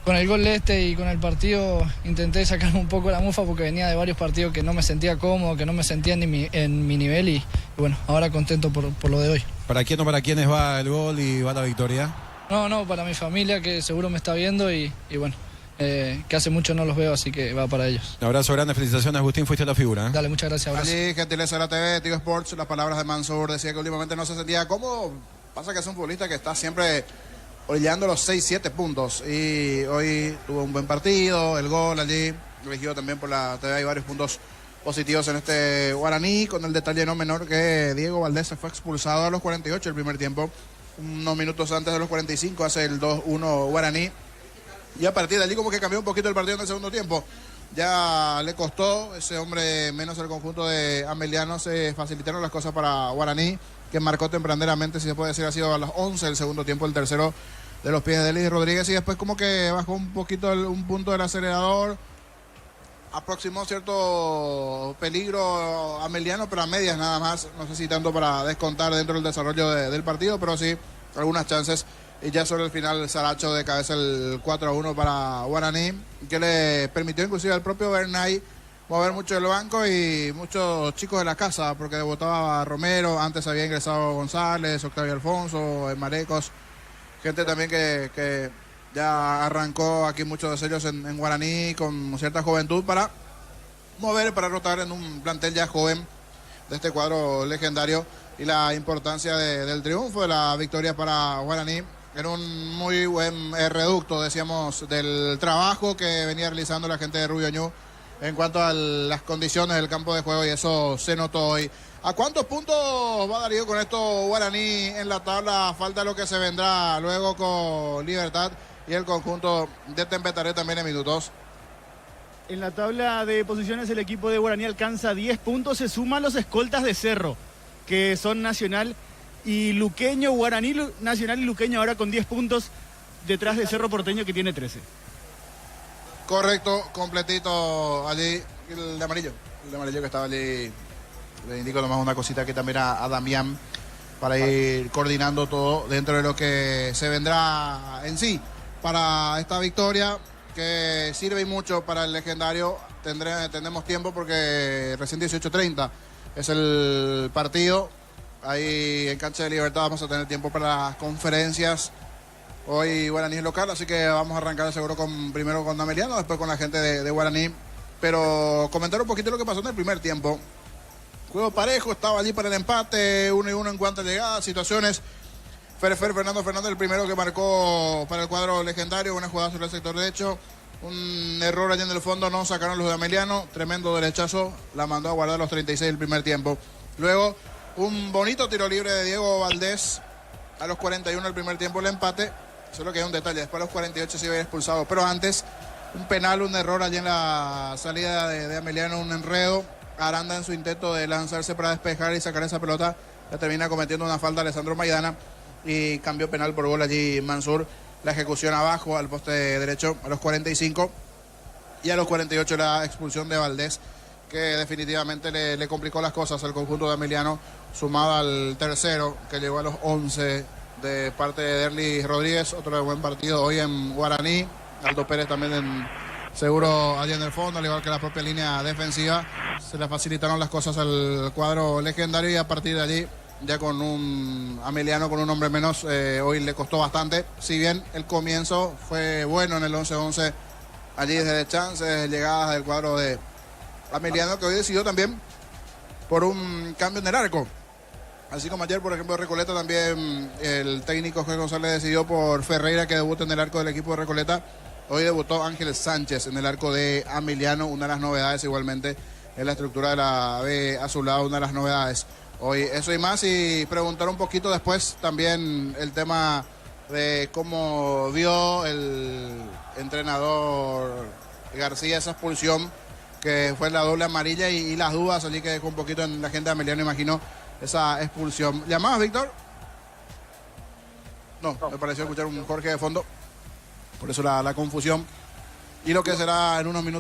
con el gol y con el partido intenté sacar un poco la mufa porque venía de varios partidos que no me sentía cómodo, que no me sentía en mi nivel y bueno, ahora contento por lo de hoy. ¿Para quién o para quiénes va el gol y va la victoria? No, para mi familia que seguro me está viendo y bueno, que hace mucho no los veo, así que va para ellos. Un abrazo grande, felicitaciones Agustín, fuiste la figura. Dale, muchas gracias, abrazo. Allí, gentileza de la TV, TV Sports, las palabras de Mansur, decía que últimamente no se sentía cómodo. Pasa que es un futbolista que está siempre orillando los 6-7 puntos y hoy tuvo un buen partido, el gol allí, elegido también por la TV, hay varios puntos positivos en este Guaraní, con el detalle no menor que Diego Valdés se fue expulsado a los 48 el primer tiempo, unos minutos antes de los 45 hace el 2-1 Guaraní, y a partir de allí como que cambió un poquito el partido en el segundo tiempo, ya le costó, ese hombre menos el conjunto de Ameliano, se facilitaron las cosas para Guaraní, que marcó tempraneramente, si se puede decir, ha sido a las 11 del segundo tiempo, el tercero de los pies de Elis Rodríguez, y después como que bajó un poquito un punto del acelerador, aproximó cierto peligro Ameliano, pero a medias nada más, no sé si tanto para descontar dentro del desarrollo del partido, pero sí algunas chances y ya sobre el final Saracho de cabeza el 4-1 para Guaraní, que le permitió inclusive al propio Bernay mover mucho el banco y muchos chicos de la casa, porque debutaba Romero, antes había ingresado González, Octavio Alfonso, Marecos, gente también que ya arrancó aquí muchos de ellos en Guaraní con cierta juventud para mover, para rotar en un plantel ya joven de este cuadro legendario, y la importancia del triunfo, de la victoria para Guaraní en un muy buen reducto, decíamos, del trabajo que venía realizando la gente de Rubio Ñu en cuanto a las condiciones del campo de juego, y eso se notó hoy. ¿A cuántos puntos va Darío con esto Guaraní en la tabla? Falta lo que se vendrá luego con Libertad y el conjunto de Tempetaré también en minutos. En la tabla de posiciones el equipo de Guaraní alcanza 10 puntos, se suman los escoltas de Cerro, que son Nacional y Luqueño. Guaraní, Nacional y Luqueño ahora con 10 puntos detrás de Cerro Porteño, que tiene 13. Correcto, completito allí el de amarillo que estaba allí. Le indico nomás una cosita aquí también a Damián para ir coordinando todo dentro de lo que se vendrá en sí para esta victoria, que sirve y mucho para el legendario. Tendremos tiempo porque recién 18:30 es el partido. Ahí en Cancha de Libertad vamos a tener tiempo para las conferencias. Hoy Guaraní es local, así que vamos a arrancar seguro primero con Ameliano, después con la gente de Guaraní. Pero comentar un poquito lo que pasó en el primer tiempo. Juego parejo, estaba allí para el empate, 1-1 en cuanto a llegadas, situaciones. Fernando Fernández, el primero que marcó para el cuadro legendario, una jugada sobre el sector derecho. Un error allí en el fondo, no sacaron los de Ameliano, tremendo derechazo, la mandó a guardar a los 36 del primer tiempo. Luego, un bonito tiro libre de Diego Valdés a los 41 del primer tiempo, el empate. Solo que hay un detalle, después a los 48 se iba a ir expulsado, pero antes un penal, un error allí en la salida de Ameliano, un enredo. Aranda en su intento de lanzarse para despejar y sacar esa pelota, ya termina cometiendo una falta Alessandro Maidana y cambió penal por gol allí Mansur. La ejecución abajo al poste derecho a los 45 y a los 48 la expulsión de Valdés, que definitivamente le complicó las cosas al conjunto de Ameliano, sumado al tercero que llegó a los 11 de parte de Derly Rodríguez. Otro buen partido hoy en Guaraní. Aldo Pérez también seguro allí en el fondo, al igual que la propia línea defensiva. Se le facilitaron las cosas al cuadro legendario, y a partir de allí, ya con un Ameliano con un hombre menos, hoy le costó bastante. Si bien el comienzo fue bueno en el 11-11, allí desde chances, llegadas del cuadro de Ameliano, que hoy decidió también por un cambio en el arco. Así como ayer, por ejemplo, Recoleta, también el técnico Jorge González decidió por Ferreira, que debuta en el arco del equipo de Recoleta. Hoy debutó Ángel Sánchez en el arco de Ameliano, una de las novedades igualmente en la estructura de la B azulada, una de las novedades. Hoy eso y más, y preguntar un poquito después también el tema de cómo vio el entrenador García esa expulsión, que fue la doble amarilla, y las dudas allí que dejó un poquito en la gente de Ameliano, imagino, esa expulsión. ¿Llamadas, Víctor? No, me pareció escuchar un Jorge de fondo, por eso la confusión. Y lo que será en unos minutos